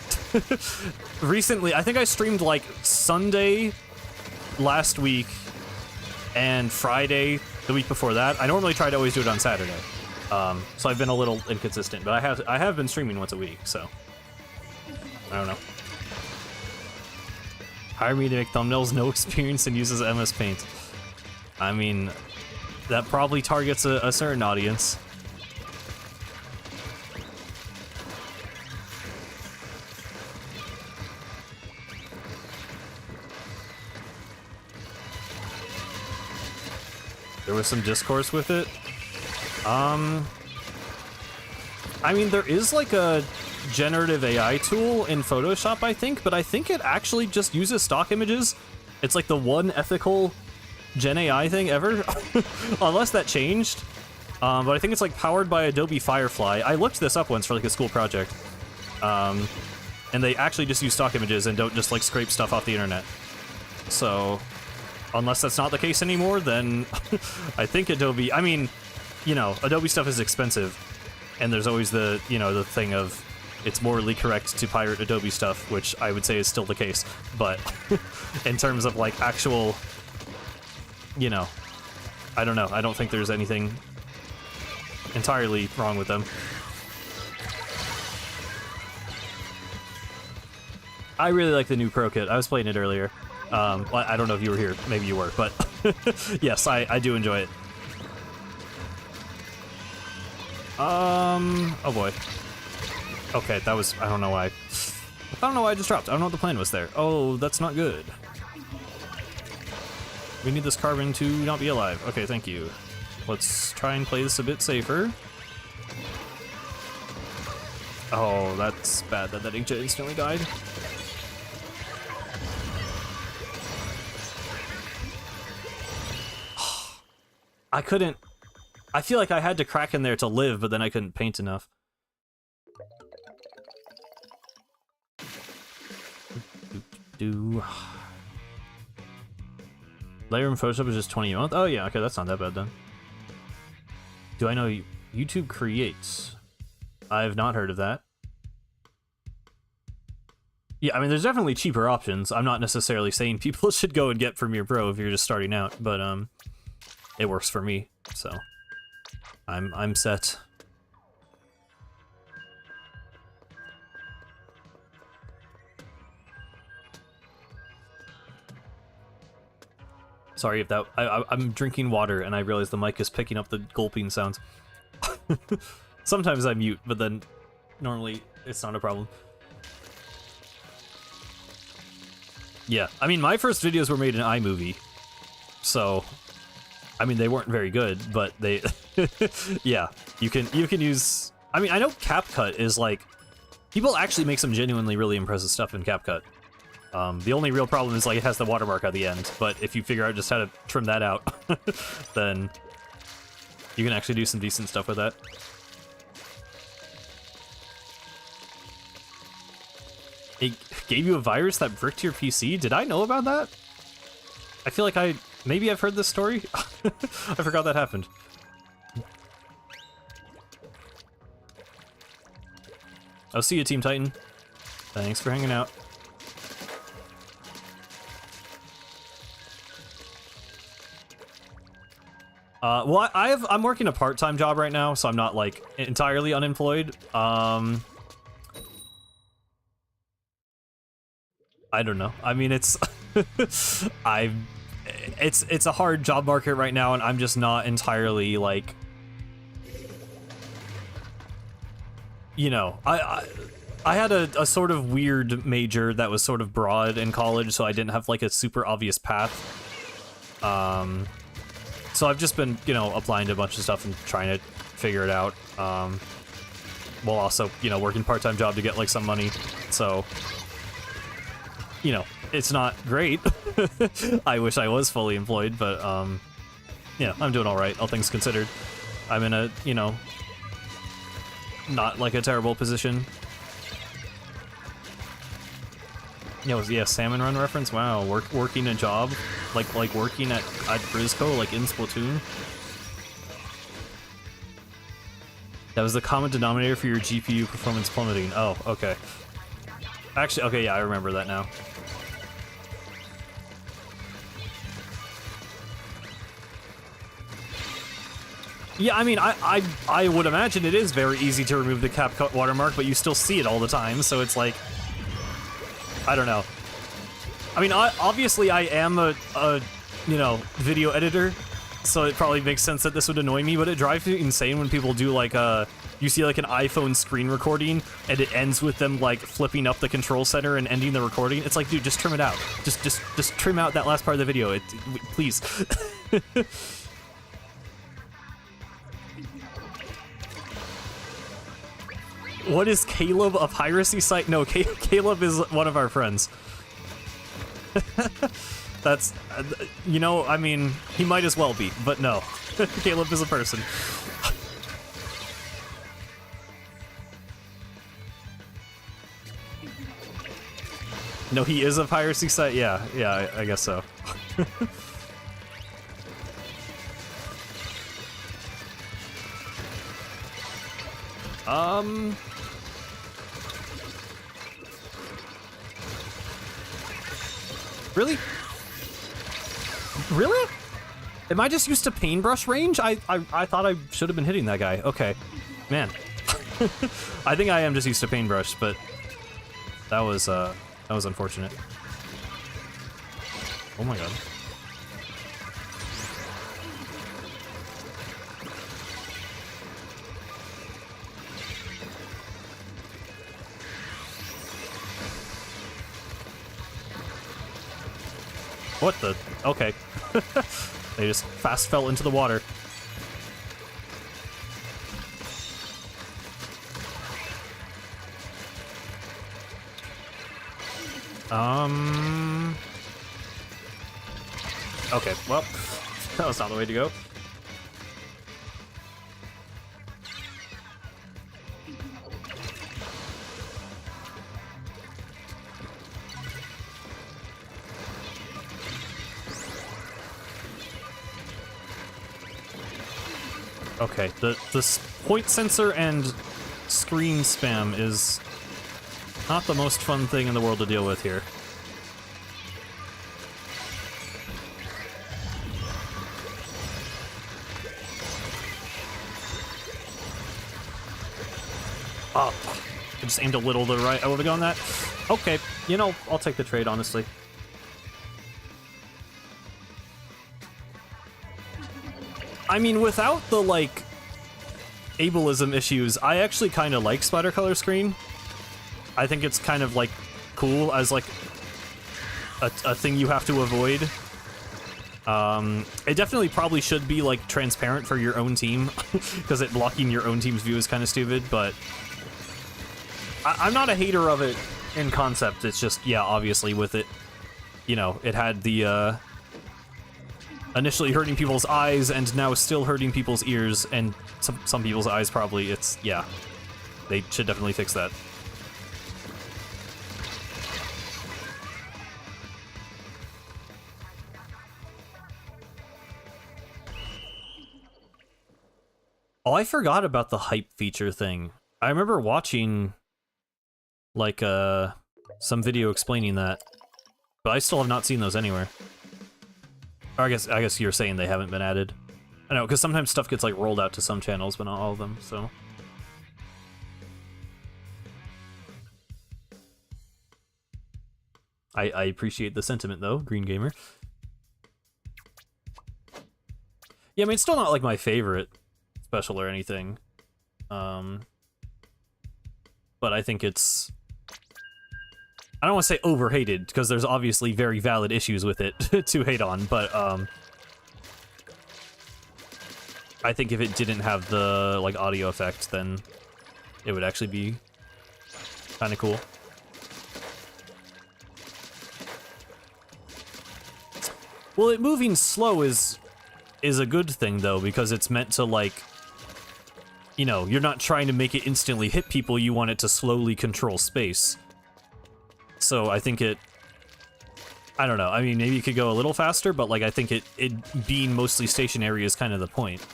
Recently, I think I streamed like Sunday last week and Friday the week before that. I normally try to always do it on Saturday. So I've been a little inconsistent, but I have been streaming once a week, so I don't know. Hire me to make thumbnails, no experience, and uses MS Paint. I mean, that probably targets a certain audience. There was some discourse with it. I mean, there is like a generative AI tool in Photoshop, I think, but I think it actually just uses stock images. It's like the one ethical Gen AI thing ever, unless that changed. But I think it's like powered by Adobe Firefly. I looked this up once for like a school project. And they actually just use stock images and don't just like scrape stuff off the internet. So, unless that's not the case anymore, then I think Adobe, I mean, you know, Adobe stuff is expensive, and there's always the, you know, the thing of it's morally correct to pirate Adobe stuff, which I would say is still the case, but in terms of like actual, you know, I don't know, I don't think there's anything entirely wrong with them. I really like the new Pro Kit. I was playing it earlier. I don't know if you were here, maybe you were, but yes, I do enjoy it. Oh boy. Okay, that was, I don't know why. I don't know why I just dropped. I don't know what the plan was there. Oh, that's not good. We need this carbon to not be alive. Okay, thank you. Let's try and play this a bit safer. Oh, that's bad that that inkjet instantly died. I couldn't... I feel like I had to crack in there to live, but then I couldn't paint enough. Lightroom Photoshop is just 20 a month? Oh yeah, okay, that's not that bad then. Do I know YouTube Creates? I've not heard of that. Yeah, I mean, there's definitely cheaper options. I'm not necessarily saying people should go and get Premiere Pro if you're just starting out, but it works for me, so I'm set. Sorry if that... I'm drinking water and I realize the mic is picking up the gulping sounds. Sometimes I mute, but then normally it's not a problem. Yeah, I mean, my first videos were made in iMovie, so... I mean, they weren't very good, but they... yeah, you can use... I mean, I know CapCut is like... People actually make some genuinely really impressive stuff in CapCut. The only real problem is like it has the watermark at the end, but if you figure out just how to trim that out, then you can actually do some decent stuff with that. It gave you a virus that bricked your PC? Did I know about that? I feel like maybe I've heard this story? I forgot that happened. I'll see you, Team Titan. Thanks for hanging out. Well, I'm working a part-time job right now, so I'm not, like, entirely unemployed. I don't know. I mean, it's... it's a hard job market right now, and I'm just not entirely like, you know, I had a sort of weird major that was sort of broad in college, so I didn't have like a super obvious path. So I've just been, you know, applying to a bunch of stuff and trying to figure it out. While also, you know, working part-time job to get like some money. So, you know, it's not great. I wish I was fully employed, but yeah, I'm doing all right, all things considered. I'm in a, you know, not like a terrible position. Yeah, Salmon Run reference. Wow, working a job, like working at Briscoe, like in Splatoon. That was the common denominator for your GPU performance plummeting. Oh, okay. Actually, okay, yeah, I remember that now. Yeah, I mean, I would imagine it is very easy to remove the CapCut watermark, but you still see it all the time, so it's like, I don't know. I mean, obviously I am a you know, video editor, so it probably makes sense that this would annoy me, but it drives me insane when people do like you see like an iPhone screen recording and it ends with them like flipping up the control center and ending the recording. It's like, dude, just trim it out. Just trim out that last part of the video. Please. What is Caleb, a piracy site? No, Caleb is one of our friends. That's, you know, I mean, he might as well be, but no. Caleb is a person. No, he is a piracy site? Yeah, I guess so. Really? Really? Am I just used to paintbrush range? I thought I should have been hitting that guy. Okay. Man. I think I am just used to paintbrush, but that was unfortunate. Oh my god. What the? Okay. They just fast fell into the water. Okay, well, that was not the way to go. Okay, the point sensor and screen spam is not the most fun thing in the world to deal with here. Oh, I just aimed a little to the right. I would have gone that. Okay, you know, I'll take the trade, honestly. I mean, without the, like, ableism issues, I actually kind of like splatter color screen. I think it's kind of, like, cool as, like, a thing you have to avoid. It definitely probably should be, like, transparent for your own team, because it blocking your own team's view is kind of stupid, but I'm not a hater of it in concept. It's just, yeah, obviously with it, you know, it had the, initially hurting people's eyes and now still hurting people's ears and some people's eyes probably. It's, yeah, they should definitely fix that. Oh, I forgot about the hype feature thing. I remember watching like some video explaining that, but I still have not seen those anywhere. Or I guess you're saying they haven't been added. I know, because sometimes stuff gets like rolled out to some channels, but not all of them, so. I appreciate the sentiment though, Green Gamer. Yeah, I mean, it's still not like my favorite special or anything. But I think it's... I don't want to say overhated, because there's obviously very valid issues with it to hate on, but, I think if it didn't have the, like, audio effect, then it would actually be kind of cool. Well, it moving slow is a good thing, though, because it's meant to, like, you know, you're not trying to make it instantly hit people, you want it to slowly control space. So I think it... I don't know, I mean, maybe it could go a little faster, but, like, I think it being mostly stationary is kind of the point.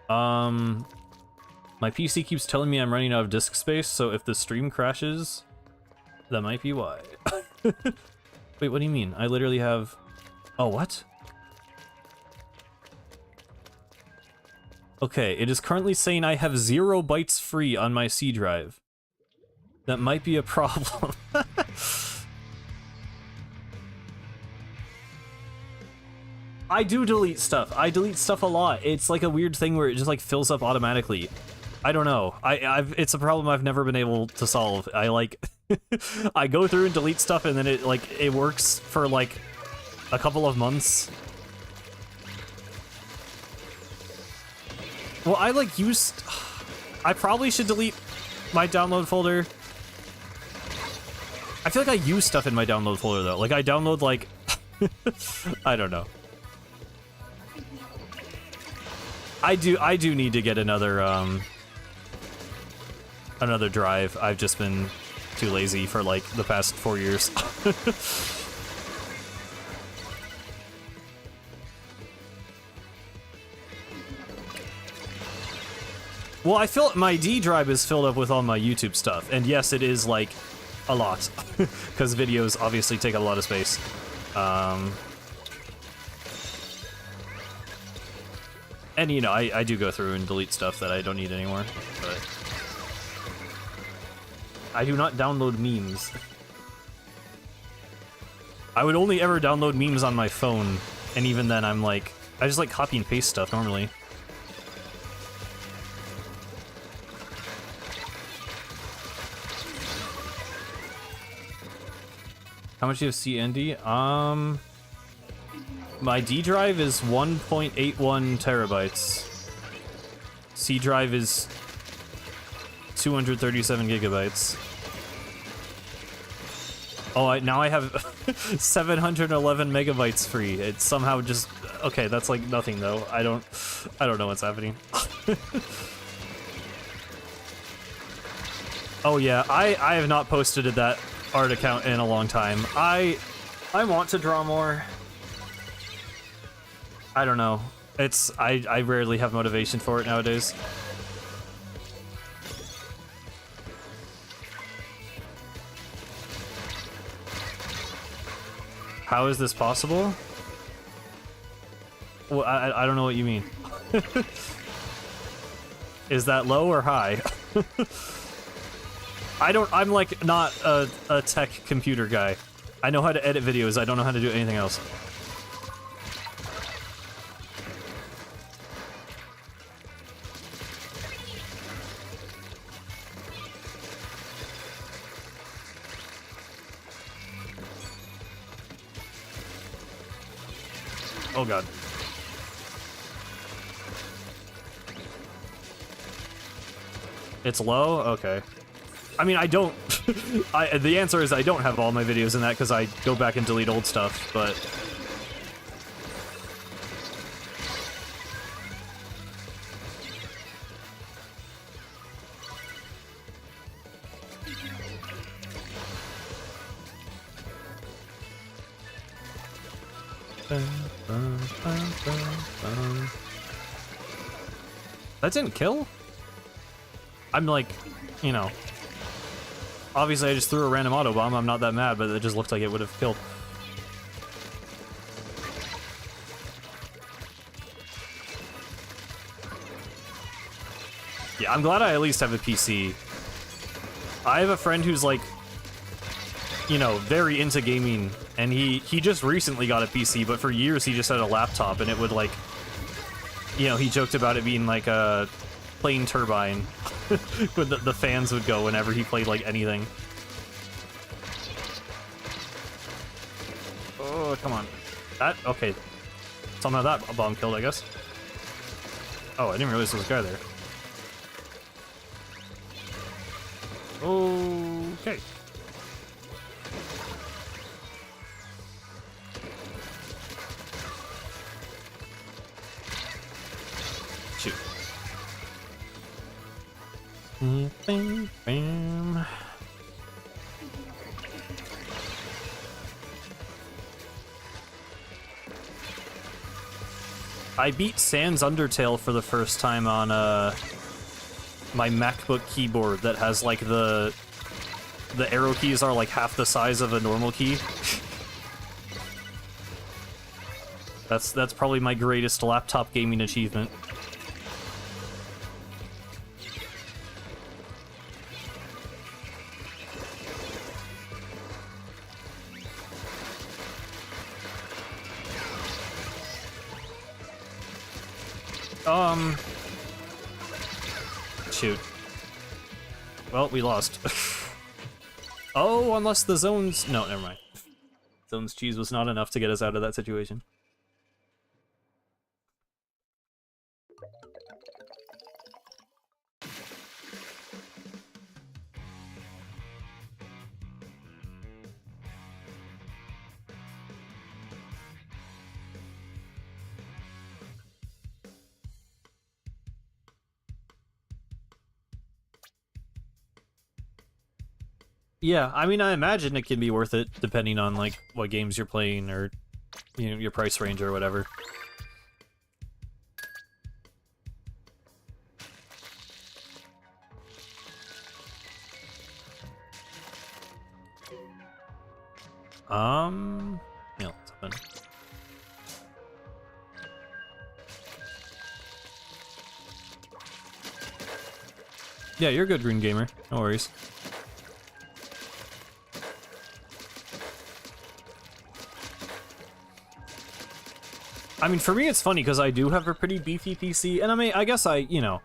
My PC keeps telling me I'm running out of disk space, so if the stream crashes, that might be why. Wait, what do you mean? I literally have... Oh, what? Okay, it is currently saying I have 0 bytes free on my C drive. That might be a problem. I do delete stuff. I delete stuff a lot. It's like a weird thing where it just like fills up automatically. I don't know. It's a problem I've never been able to solve. I like I go through and delete stuff and then it works for like a couple of months. Well, I like used... I probably should delete my download folder. I feel like I use stuff in my download folder though. Like I download like... I don't know. I do need to get another another drive. I've just been too lazy for like the past 4 years. Well, I feel my D drive is filled up with all my YouTube stuff, and yes, it is like a lot, because videos obviously take up a lot of space. And you know, I do go through and delete stuff that I don't need anymore, but I do not download memes. I would only ever download memes on my phone, and even then I'm like, I just like copy and paste stuff normally. How much do you have C and D? My D drive is 1.81 terabytes. C drive is 237 gigabytes. Oh, now I have 711 megabytes free. It's somehow just... Okay, that's like nothing though. I don't know what's happening. Oh yeah, I have not posted to that art account in a long time. I want to draw more. I don't know. I rarely have motivation for it nowadays. How is this possible? Well, I don't know what you mean. Is that low or high? I'm like not a tech computer guy. I know how to edit videos, I don't know how to do anything else. Oh god. It's low? Okay. I mean, I don't... the answer is I don't have all my videos in that because I go back and delete old stuff, but... That didn't kill? I'm like, you know... Obviously I just threw a random auto bomb, I'm not that mad, but it just looked like it would have killed. Yeah, I'm glad I at least have a PC. I have a friend who's like, you know, very into gaming, And he just recently got a PC, but for years he just had a laptop, and it would, like, you know, he joked about it being like a plane turbine. When the fans would go whenever he played, like, anything. Oh, come on. That, okay. Somehow that bomb killed, I guess. Oh, I didn't realize there was a guy there. Okay. Shoot. Bam, bam. I beat Sans Undertale for the first time on my MacBook keyboard that has, like, the arrow keys are like half the size of a normal key. That's probably my greatest laptop gaming achievement. Shoot. Well, we lost. Oh, unless the zones... No, never mind. Zones cheese was not enough to get us out of that situation. Yeah, I mean, I imagine it can be worth it, depending on, like, what games you're playing, or, you know, your price range or whatever. Yeah, it's open. Yeah, you're a good, Green Gamer. No worries. I mean, for me, it's funny because I do have a pretty beefy PC, and I mean, I guess you know,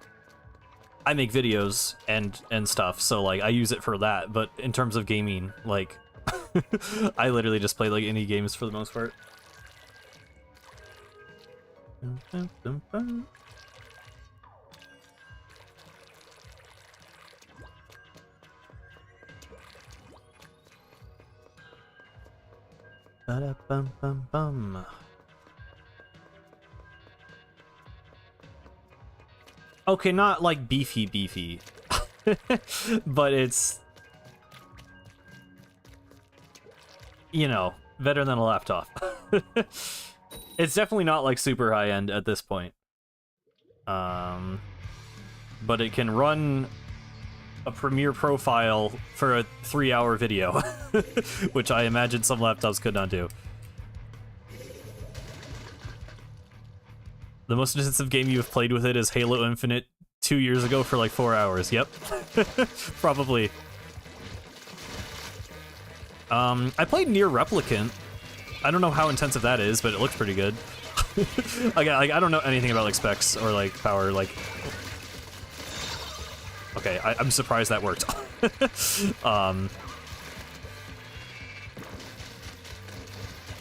I make videos and stuff, so, like, I use it for that, but in terms of gaming, like, I literally just play, like, indie games for the most part. Ba-da-bum-bum-bum. Okay, not like beefy, but it's, you know, better than a laptop. It's definitely not like super high end at this point. But it can run a Premiere profile for a 3-hour video, which I imagine some laptops could not do. The most extensive game you've played with it is Halo Infinite 2 years ago for like 4 hours. Yep. Probably. I played Nier Replicant. I don't know how intensive that is, but it looks pretty good. I don't know anything about like specs or like power. Like, okay, I'm surprised that worked.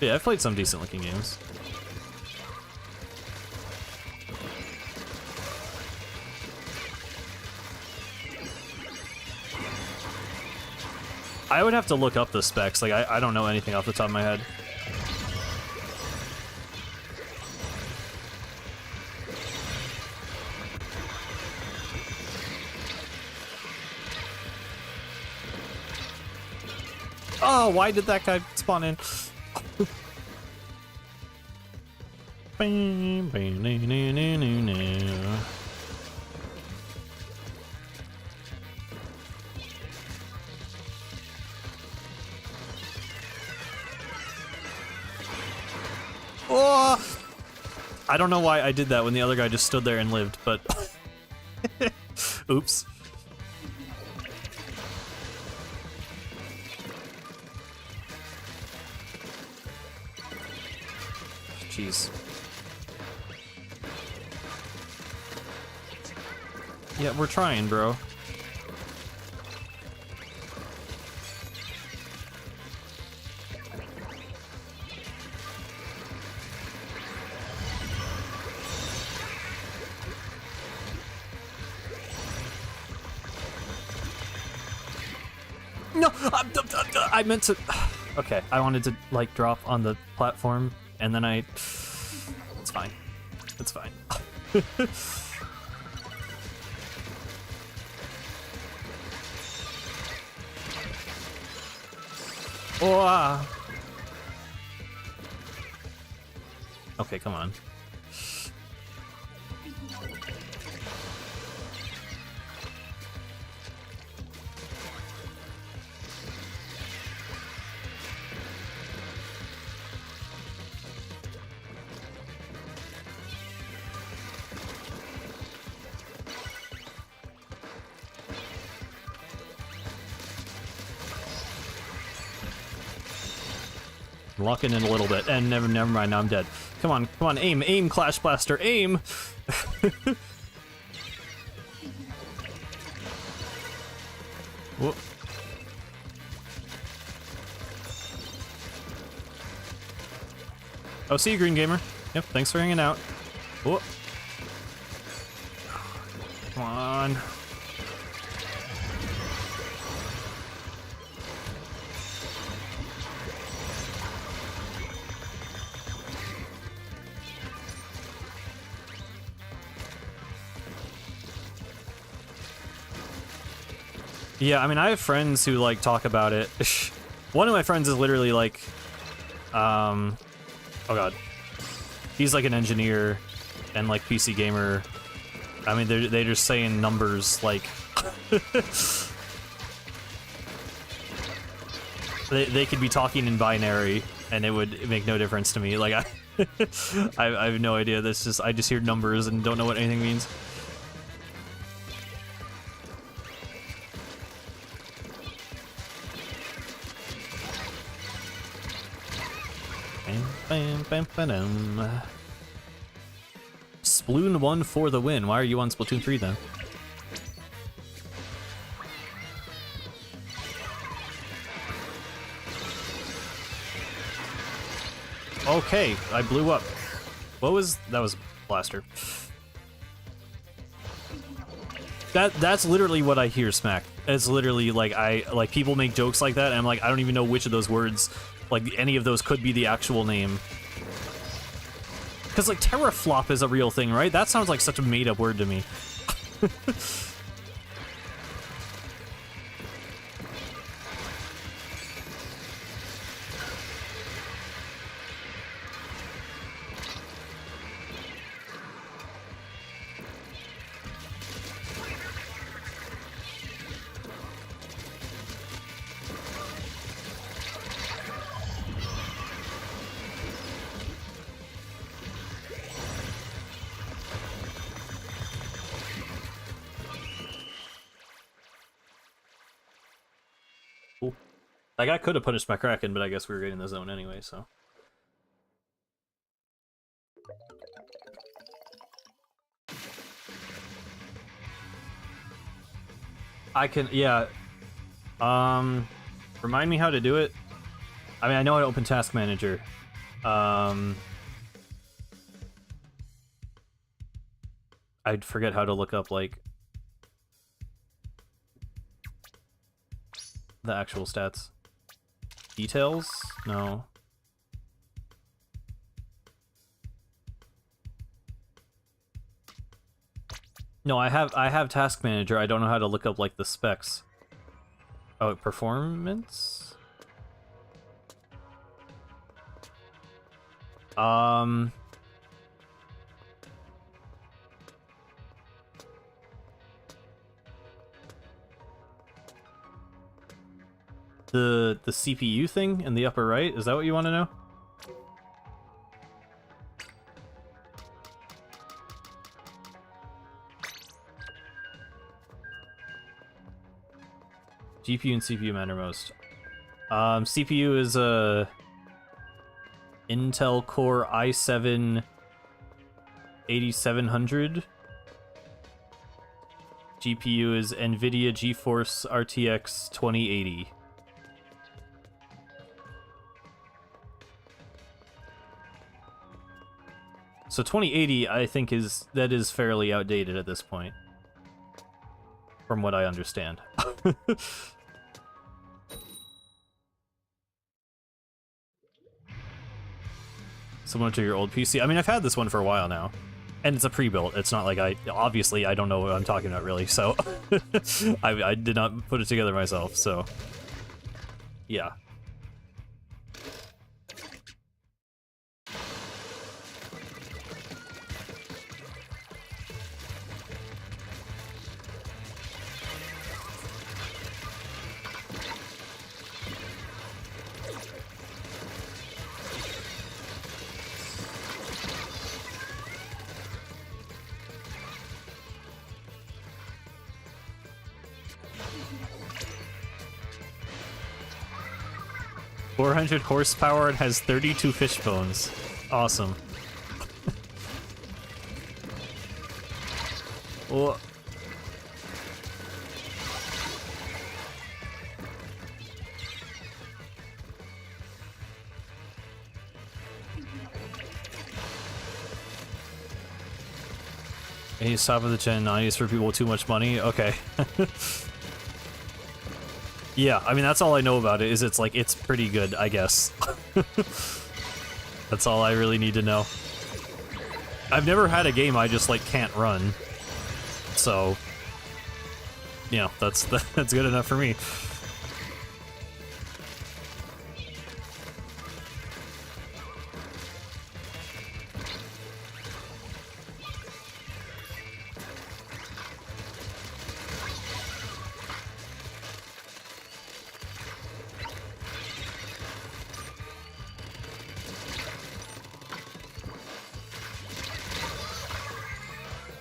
Yeah, I've played some decent looking games. I would have to look up the specs. Like, I don't know anything off the top of my head. Oh, why did that guy spawn in? Oh! I don't know why I did that when the other guy just stood there and lived, but... Oops. jeez. Yeah, we're trying, bro. No, I meant to. Okay, I wanted to like drop on the platform, and then I. It's fine. It's fine. Oh. Okay, come on. I'm locking in a little bit, and never mind. Now I'm dead. Come on, aim, Clash Blaster, aim. Whoop. Oh, see you, Green Gamer. Yep, thanks for hanging out. Whoop. Come on. Yeah, I mean, I have friends who, like, talk about it. One of my friends is literally, like, oh god. He's, like, an engineer and, like, PC gamer. I mean, they're just saying numbers, like... they could be talking in binary, and it would make no difference to me. Like, I have no idea. I just hear numbers and don't know what anything means. Sploon 1 for the win. Why are you on Splatoon 3 then? Okay, I blew up. That was Blaster. That's literally what I hear, Smack. It's literally like people make jokes like that, and I'm like, I don't even know which of those words, like any of those could be the actual name. Because like teraflop is a real thing, right? That sounds like such a made-up word to me. Like, I could have punished my Kraken, but I guess we were getting the zone anyway, so. I can, yeah. Remind me how to do it. I mean, I know how to open Task Manager. I'd forget how to look up, like, the actual stats. Details? No. No, I have Task Manager. I don't know how to look up like the specs. Oh, performance? The CPU thing in the upper right? Is that what you want to know? GPU and CPU matter most. CPU is Intel Core i7 8700. GPU is NVIDIA GeForce RTX 2080. So 2080, I think is fairly outdated at this point, from what I understand. Similar to your old PC. I mean, I've had this one for a while now, and it's a pre-built. It's not like obviously I don't know what I'm talking about really, so I did not put it together myself. So yeah. 400 horsepower and has 32 fish bones. Awesome. Well, he's top of the gen 90s for people with too much money. Okay. Yeah, I mean, that's all I know about it, is it's like, it's pretty good, I guess. That's all I really need to know. I've never had a game I just, like, can't run. So, you know, that's good enough for me.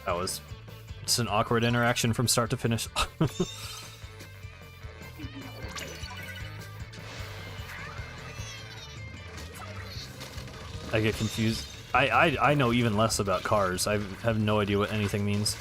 That was just an awkward interaction from start to finish. I get confused. I know even less about cars. I have no idea what anything means.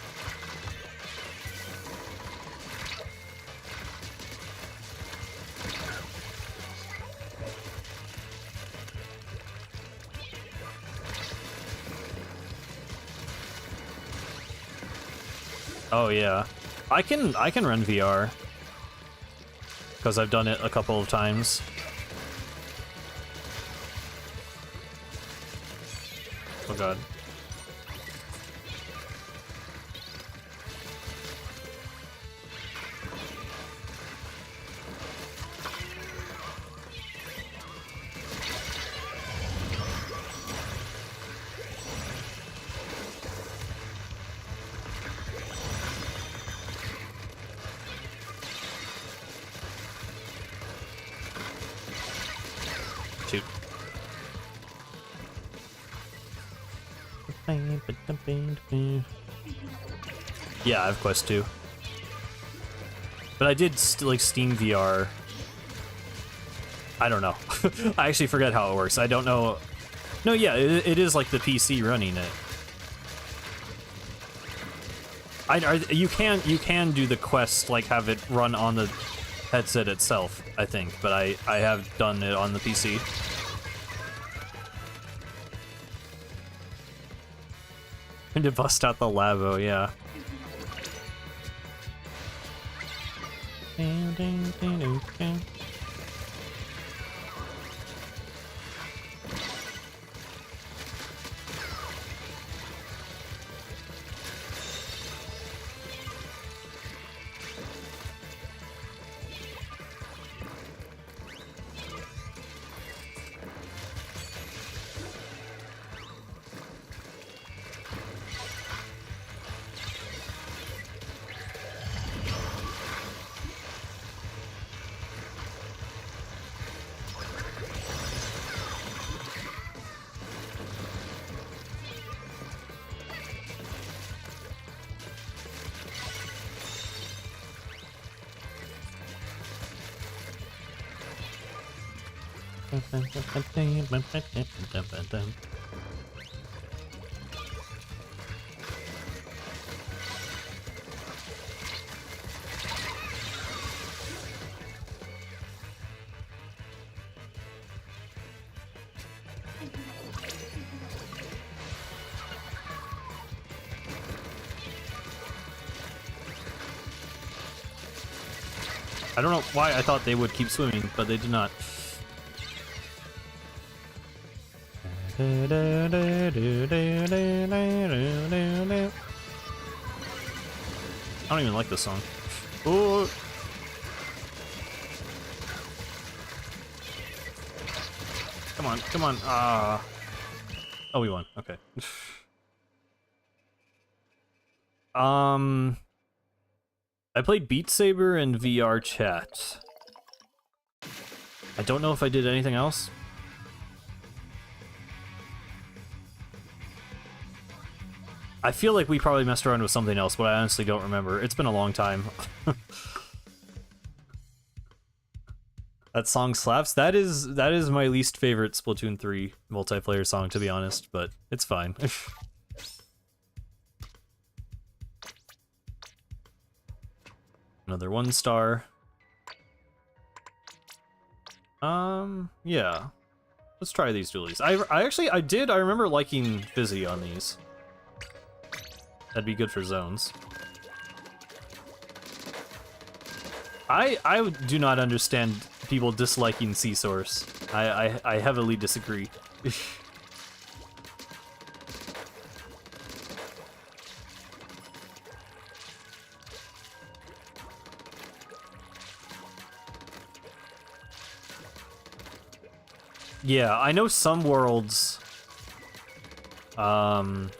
Oh yeah, I can run VR because I've done it a couple of times. Oh god. Shoot. Yeah, I have Quest 2. But I did like Steam VR. I don't know. I actually forget how it works. I don't know. No, yeah, it is like the PC running it. You can do the Quest, like have it run on the headset itself, I think, but I have done it on the PC. And to bust out the Labo, yeah. I don't know why I thought they would keep swimming, but they did not. I don't even like this song. Ooh. Come on, come on. Ah. Oh, we won. Okay. I played Beat Saber in VR chat. I don't know if I did anything else. I feel like we probably messed around with something else, but I honestly don't remember. It's been a long time. That song slaps. That is my least favorite Splatoon 3 multiplayer song, to be honest, but it's fine. Another 1 star. Yeah. Let's try these dualies. I remember liking Fizzy on these. That'd be good for zones. I do not understand people disliking Sea Source. I heavily disagree. Yeah, I know some worlds, some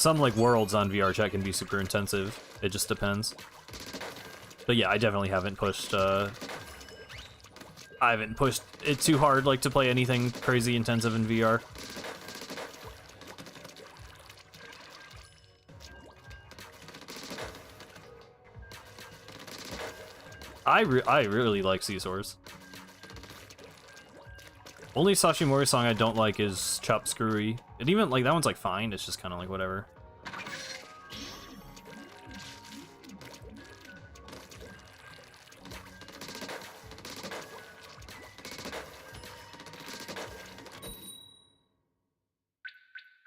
like worlds on VR chat can be super intensive. It just depends. But yeah, I definitely haven't pushed, I haven't pushed it too hard, like, to play anything crazy intensive in VR. I really like Sea Source. Only Sashimori song I don't like is Chop Screwy. And even, like, that one's, like, fine. It's just kind of, like, whatever.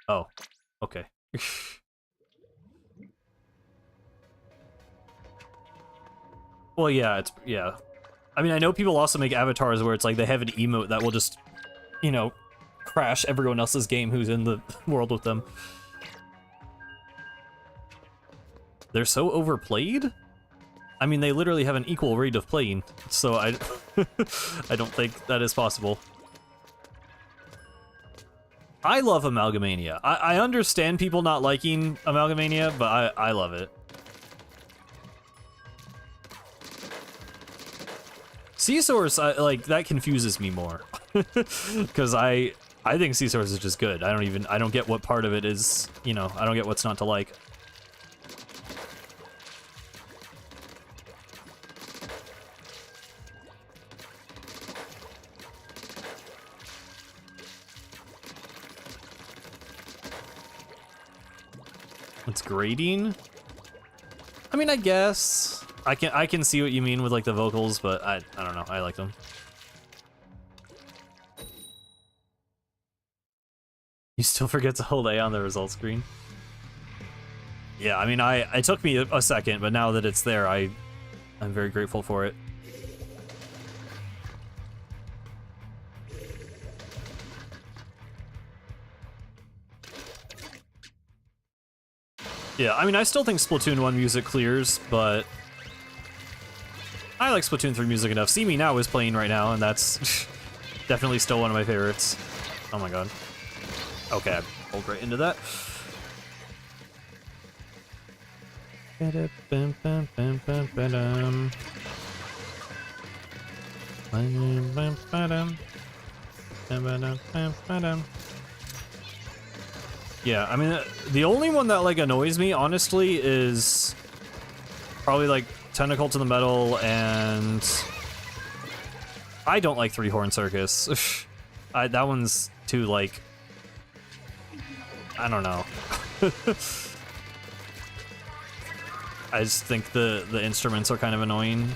Oh. Okay. Well, yeah, yeah. I mean, I know people also make avatars where it's, like, they have an emote that will just, you know, crash everyone else's game who's in the world with them. They're so overplayed? I mean, they literally have an equal rate of playing, so I don't think that is possible. I love Amalgamania. I understand people not liking Amalgamania, but I love it. Sea Source, like, that confuses me more. Because I think Sea Source is just good. I don't get what part of it is, you know, I don't get what's not to like. It's grading? I mean, I guess. I can see what you mean with, like, the vocals, but I don't know. I like them. You still forget to hold A on the result screen? Yeah, I mean, it took me a second, but now that it's there, I'm very grateful for it. Yeah, I mean, I still think Splatoon 1 music clears, but I like Splatoon 3 music enough. See Me Now is playing right now, and that's definitely still one of my favorites. Oh my god. Okay, I pulled right into that. Yeah, I mean, the only one that, like, annoys me, honestly, is probably, like, Tentacle to the Metal and I don't like Three Horn Circus. That one's too, like... I don't know. I just think the instruments are kind of annoying.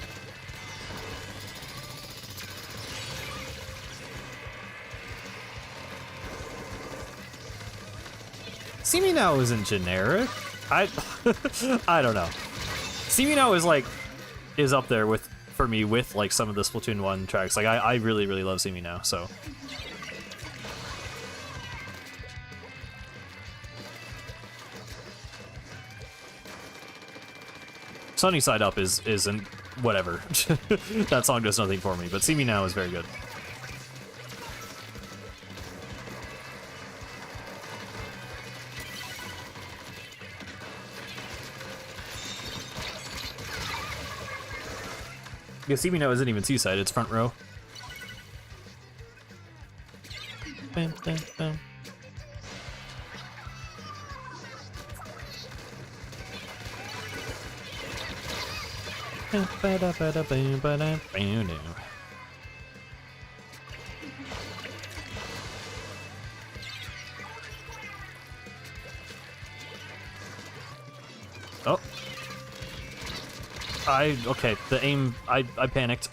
See Me Now isn't generic. I don't know. See Me Now is up there with for me with like some of the Splatoon 1 tracks. Like I really love See Me Now, so. Sunny Side Up isn't whatever. That song does nothing for me, but See Me Now is very good. Yeah, See Me Now isn't even Seaside, it's front row. Bam, bam, bam. Oh. Okay, the aim, I panicked.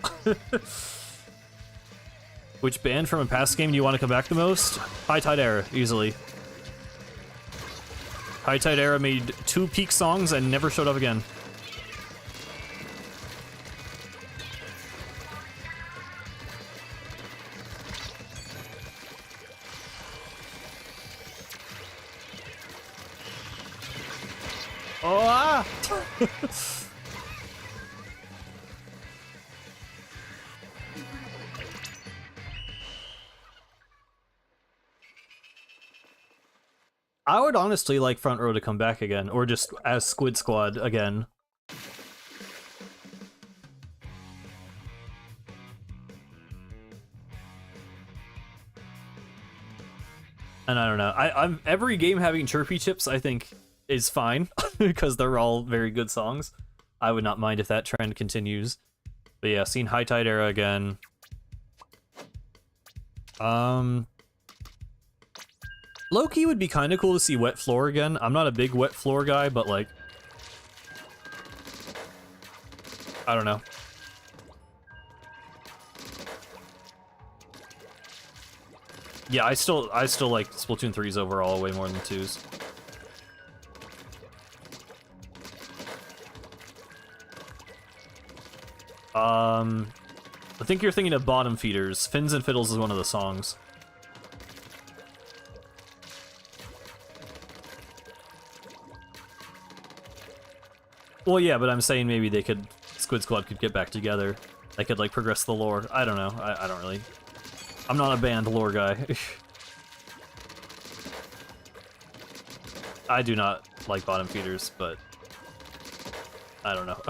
Which band from a past game do you want to come back the most? High Tide Era, easily. High Tide Era made 2 peak songs and never showed up again. Oh, ah! I would honestly like Front Row to come back again, or just as Squid Squad again. And I don't know. I'm every game having chirpy chips, I think, is fine because they're all very good songs. I would not mind if that trend continues. But yeah, seeing High Tide Era again. Low-key would be kind of cool to see Wet Floor again. I'm not a big Wet Floor guy, but like, I don't know. Yeah, I still like Splatoon 3's overall way more than 2's. I think you're thinking of Bottom Feeders. Fins and Fiddles is one of the songs. Well, yeah, but I'm saying maybe they could, Squid Squad could get back together. They could, like, progress the lore. I don't know. I don't really... I'm not a band lore guy. I do not like Bottom Feeders, but... I don't know.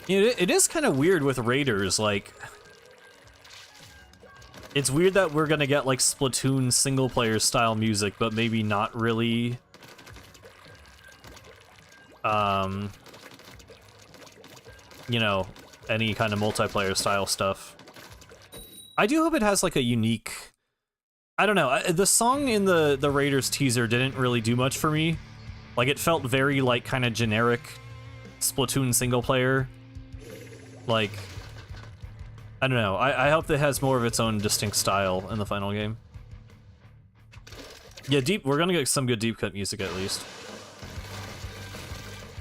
You know, it is kind of weird with Raiders, like... It's weird that we're gonna get, like, Splatoon single-player style music, but maybe not really... you know, any kind of multiplayer style stuff. I do hope it has, like, a unique... I don't know, the song in the Raiders teaser didn't really do much for me. Like, it felt very, like, kind of generic Splatoon single-player. Like... I don't know. I hope it has more of its own distinct style in the final game. Yeah, we're gonna get some good deep cut music at least.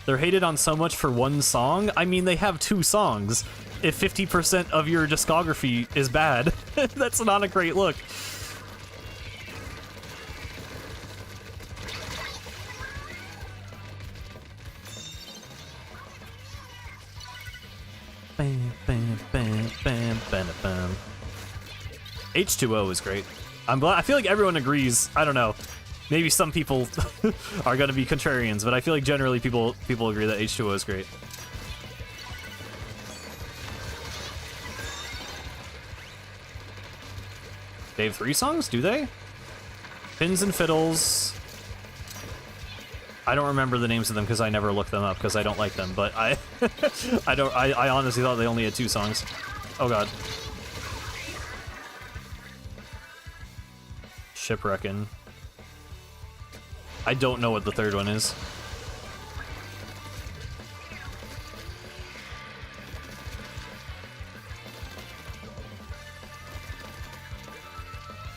They're hated on so much for one song. I mean, they have 2 songs. If 50% of your discography is bad, that's not a great look. Bam, bam, bam, bam, bam, bam. H2O is great. I feel like everyone agrees. I don't know. Maybe some people are gonna be contrarians, but I feel like generally people agree that H2O is great. They have 3 songs, do they? Pins and Fiddles. I don't remember the names of them because I never looked them up because I don't like them, but I I honestly thought they only had 2 songs. Oh god. Shipwreckin'. I don't know what the 3rd one is.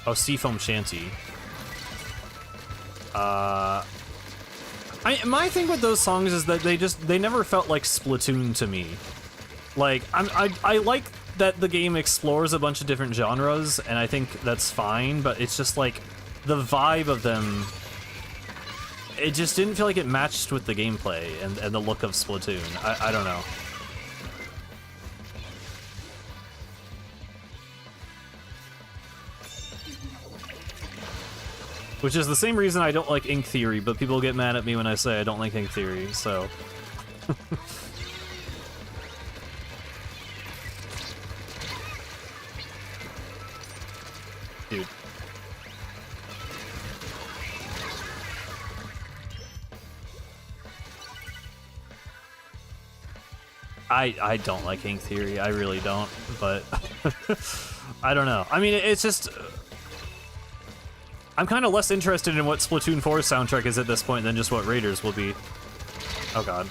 Oh, Seafoam Shanty. My thing with those songs is that they never felt like Splatoon to me. Like, I like that the game explores a bunch of different genres, and I think that's fine, but it's just like, the vibe of them, it just didn't feel like it matched with the gameplay and the look of Splatoon. I don't know. Which is the same reason I don't like Ink Theory, but people get mad at me when I say I don't like Ink Theory, so... Dude. I don't like Ink Theory, I really don't, but... I don't know. I mean, it's just... I'm kind of less interested in what Splatoon 4's soundtrack is at this point than just what Raiders will be. Oh god.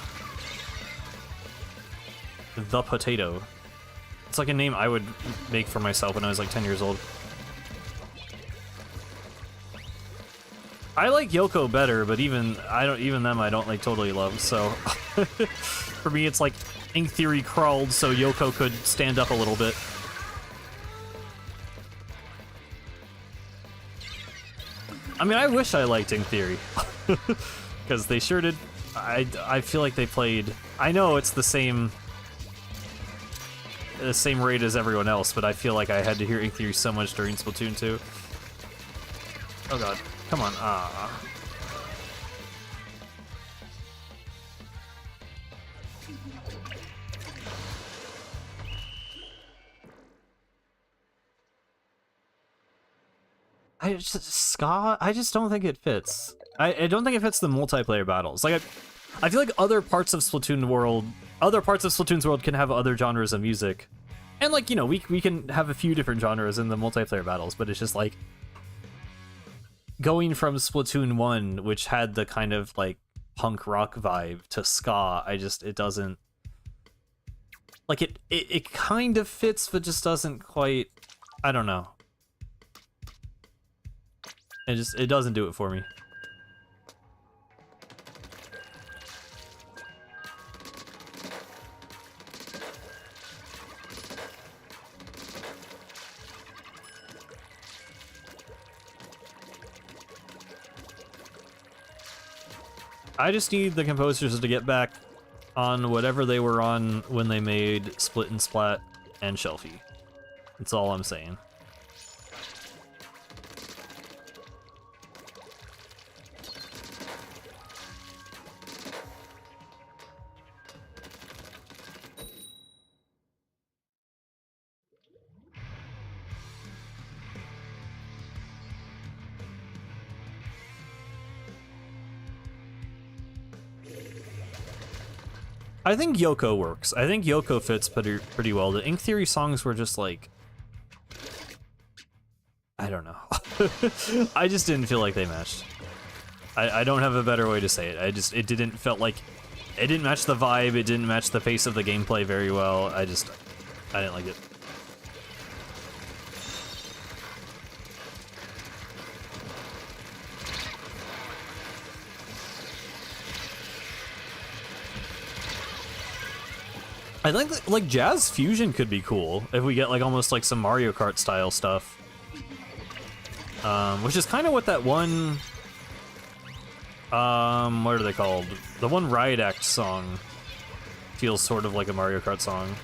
The Potato. It's like a name I would make for myself when I was like 10 years old. I like Yoko better, but even them I don't like totally love, so for me it's like Ink Theory crawled so Yoko could stand up a little bit. I mean, I wish I liked Ink Theory, because they sure did. I feel like they played. I know it's the same rate as everyone else, but I feel like I had to hear Ink Theory so much during Splatoon 2. Oh god, come on! Ah. I just don't think it fits. I don't think it fits the multiplayer battles. Like, I feel like other parts of Splatoon's world can have other genres of music. And like, you know, we can have a few different genres in the multiplayer battles, but it's just like going from Splatoon 1, which had the kind of like punk rock vibe, to ska, it doesn't like it kind of fits, but just doesn't quite. I don't know. It doesn't do it for me. I just need the composers to get back on whatever they were on when they made Split and Splat and Shelfie. That's all I'm saying. I think Yoko works. I think Yoko fits pretty well. The Ink Theory songs were just like... I don't know. I just didn't feel like they matched. I don't have a better way to say it. It didn't felt like... It didn't match the vibe, it didn't match the pace of the gameplay very well. I didn't like it. I think like Jazz Fusion could be cool if we get like almost like some Mario Kart style stuff. Which is kind of what that one, what are they called? The one Riot Act song feels sort of like a Mario Kart song.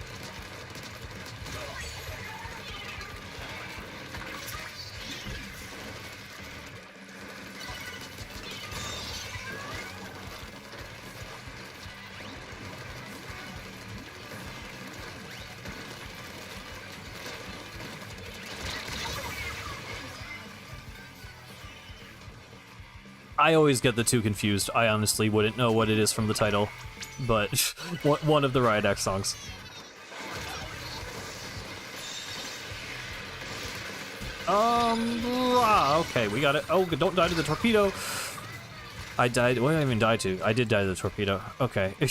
I always get the two confused. I honestly wouldn't know what it is from the title, but one of the Riot Act songs. Okay, we got it. Oh, don't die to the torpedo. I died. What did I even die to? I did die to the torpedo. Okay. Can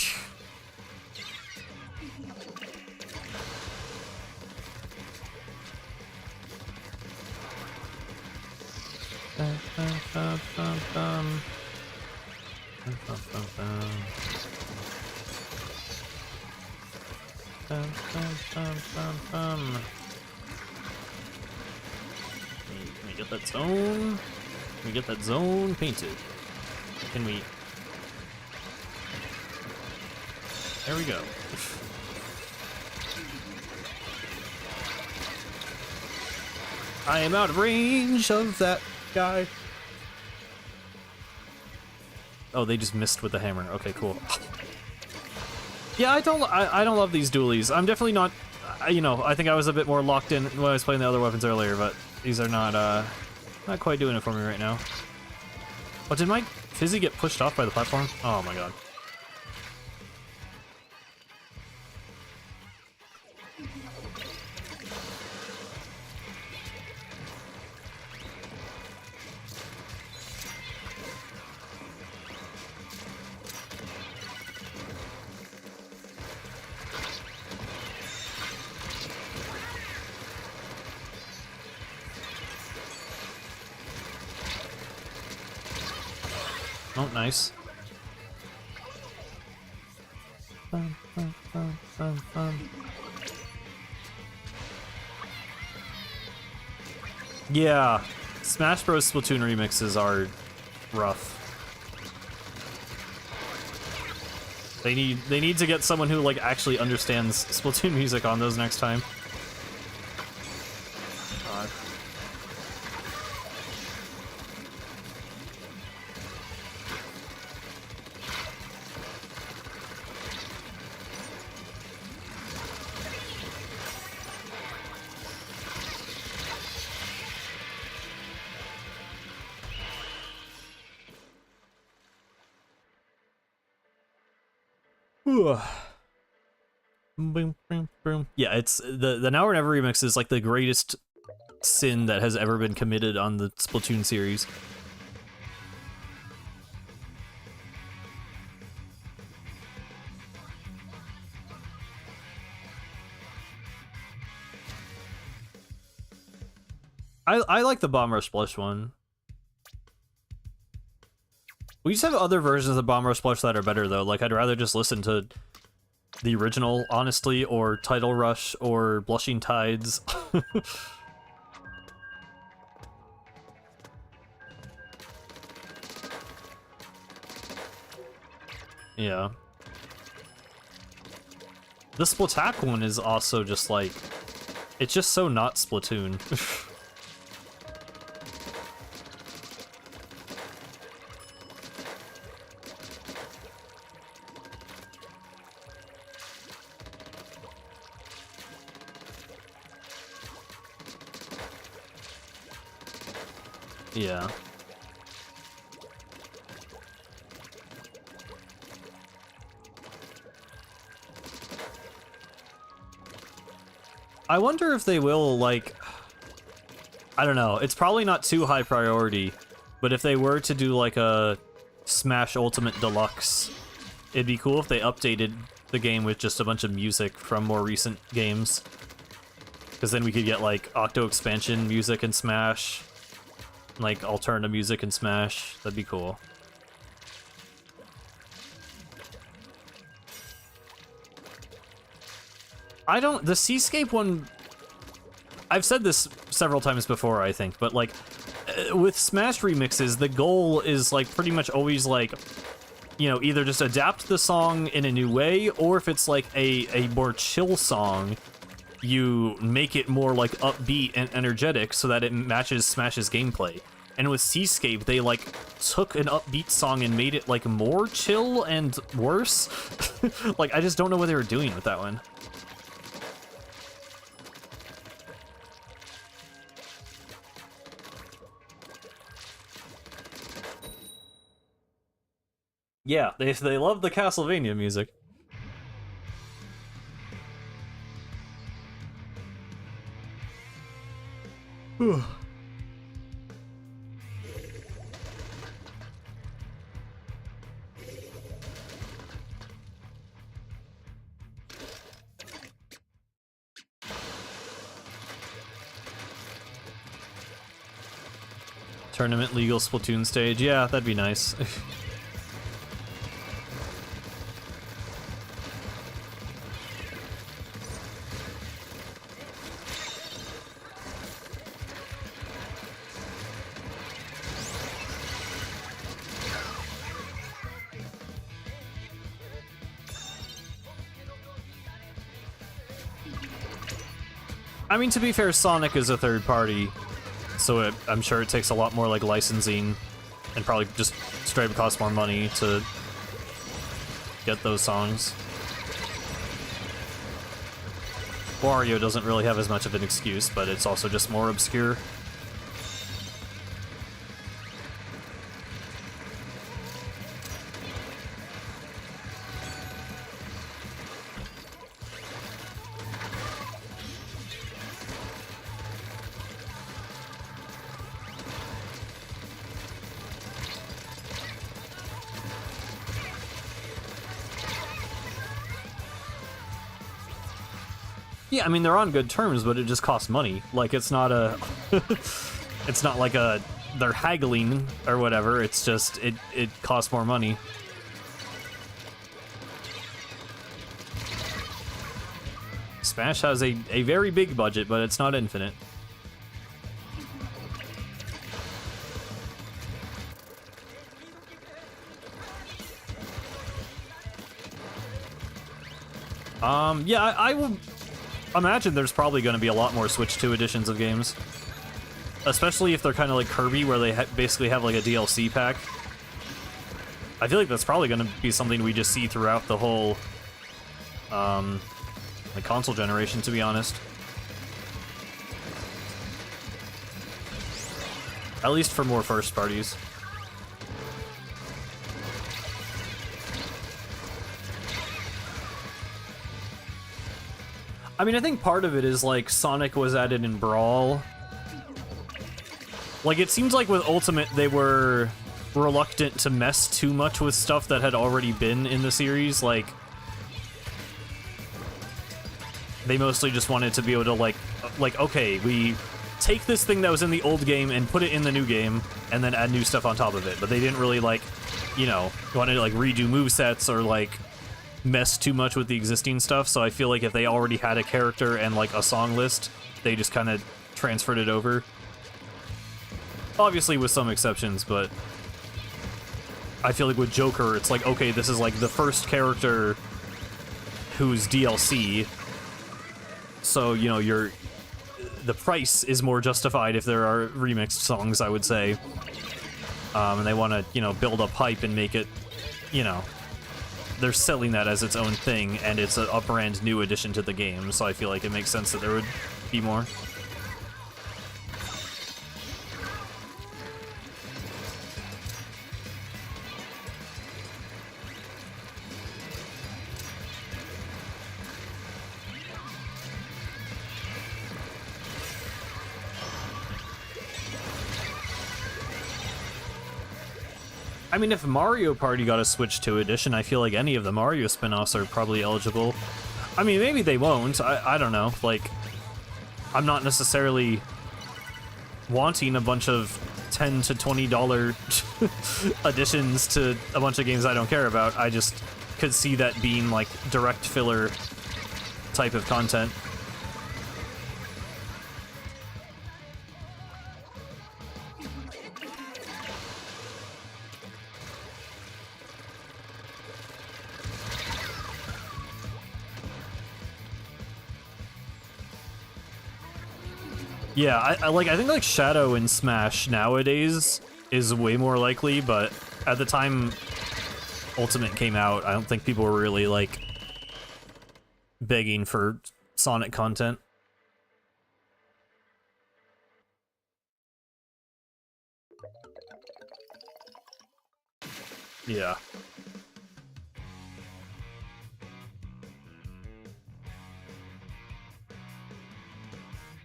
we get that zone? Can we get that zone painted? Can we? There we go. I am out of range of that guy. Oh, they just missed with the hammer. Okay, cool. Yeah, I don't love these dualies. I'm definitely not, you know, I think I was a bit more locked in when I was playing the other weapons earlier, but these are not quite doing it for me right now. Oh, did my Fizzy get pushed off by the platform? Oh my god. Oh, nice. Yeah, Smash Bros. Splatoon remixes are rough. They need to get someone who like actually understands Splatoon music on those next time. God. Boom, boom, boom. Yeah, it's the Now or Never remix is like the greatest sin that has ever been committed on the Splatoon series. I like the Bomb Rush Blush one. We just have other versions of Bomb Rush Blush that are better though. Like I'd rather just listen to the original, honestly, or Title Rush, or Blushing Tides. Yeah. The Splatack one is also just like, it's just so not Splatoon. Yeah. I wonder if they will, like, I don't know, it's probably not too high priority, but if they were to do like a Smash Ultimate Deluxe, it'd be cool if they updated the game with just a bunch of music from more recent games. Because then we could get like Octo Expansion music in Smash, like alternative music in Smash. That'd be cool. The Seascape one, I've said this several times before, I think, but like, with Smash remixes, the goal is like pretty much always like, you know, either just adapt the song in a new way, or if it's like a more chill song, you make it more like upbeat and energetic so that it matches Smash's gameplay. And with Seascape, they like took an upbeat song and made it like more chill and worse. Like, I just don't know what they were doing with that one. Yeah, they love the Castlevania music. Tournament legal Splatoon stage. Yeah, that'd be nice. I mean, to be fair, Sonic is a third party, so I'm sure it takes a lot more like licensing and probably just straight up costs more money to get those songs. Wario doesn't really have as much of an excuse, but it's also just more obscure. Yeah, I mean, they're on good terms, but it just costs money. Like, it's not a... it's not like a... they're haggling or whatever, it's just, it costs more money. Smash has a very big budget, but it's not infinite. Yeah, I will imagine there's probably going to be a lot more Switch 2 editions of games. Especially if they're kind of like Kirby, where they basically have like a DLC pack. I feel like that's probably going to be something we just see throughout the whole like console generation, to be honest. At least for more first parties. I mean, I think part of it is like Sonic was added in Brawl. Like, it seems like with Ultimate they were reluctant to mess too much with stuff that had already been in the series. Like, they mostly just wanted to be able to like, okay, we take this thing that was in the old game and put it in the new game, and then add new stuff on top of it. But they didn't really, like, you know, want to like redo movesets or like mess too much with the existing stuff. So I feel like if they already had a character and like a song list, they just kind of transferred it over. Obviously with some exceptions, but I feel like with Joker, it's like, okay, this is like the first character who's DLC, so, you know, the price is more justified if there are remixed songs, I would say. And they want to, you know, build up hype and make it, you know, they're selling that as its own thing, and it's a brand new addition to the game, so I feel like it makes sense that there would be more. I mean, if Mario Party got a Switch 2 edition, I feel like any of the Mario spin-offs are probably eligible. I mean, maybe they won't. I don't know. Like, I'm not necessarily wanting a bunch of $10 to $20 additions to a bunch of games I don't care about. I just could see that being, like, direct filler type of content. Yeah, I think like Shadow in Smash nowadays is way more likely, but at the time Ultimate came out, I don't think people were really like begging for Sonic content. Yeah.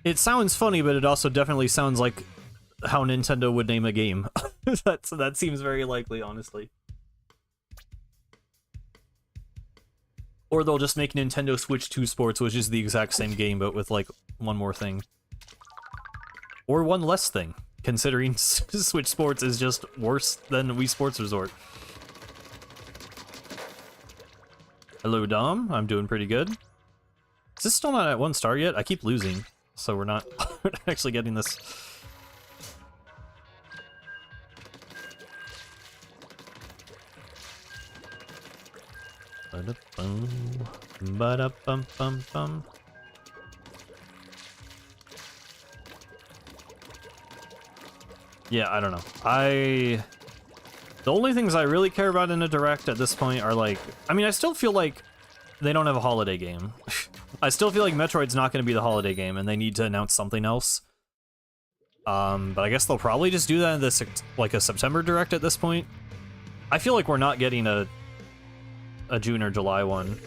It sounds funny, but it also definitely sounds like how Nintendo would name a game. That seems very likely, honestly. Or they'll just make Nintendo Switch 2 Sports, which is the exact same game, but with, like, one more thing. Or one less thing, considering Switch Sports is just worse than Wii Sports Resort. Hello, Dom. I'm doing pretty good. Is this still not at 1 star yet? I keep losing, so we're not actually getting this. Ba-da-bum-bum-bum. Yeah, I don't know. The only things I really care about in a Direct at this point are like... I mean, I still feel like they don't have a holiday game. I still feel like Metroid's not going to be the holiday game, and they need to announce something else. But I guess they'll probably just do that in this, like, a September Direct at this point. I feel like we're not getting a June or July one,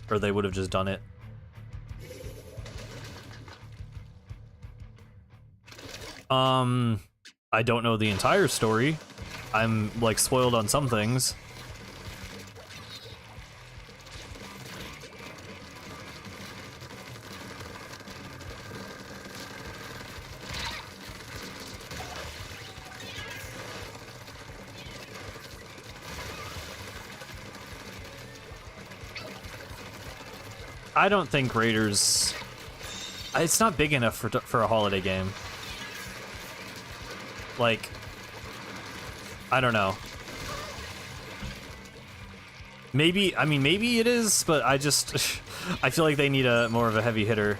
or they would have just done it. I don't know the entire story. I'm, like, spoiled on some things. I don't think Raiders... It's not big enough for a holiday game. Like... I don't know. Maybe, I mean, maybe it is, but I just... I feel like they need more of a heavy hitter.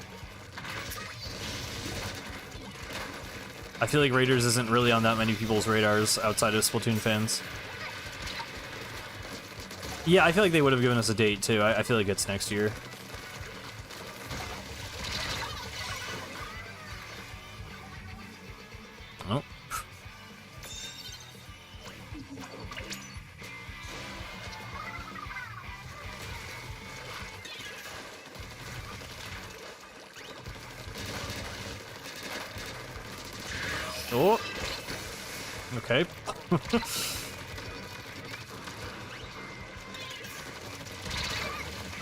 I feel like Raiders isn't really on that many people's radars outside of Splatoon fans. Yeah, I feel like they would have given us a date, too. I feel like it's next year. Oh. Oh. Okay.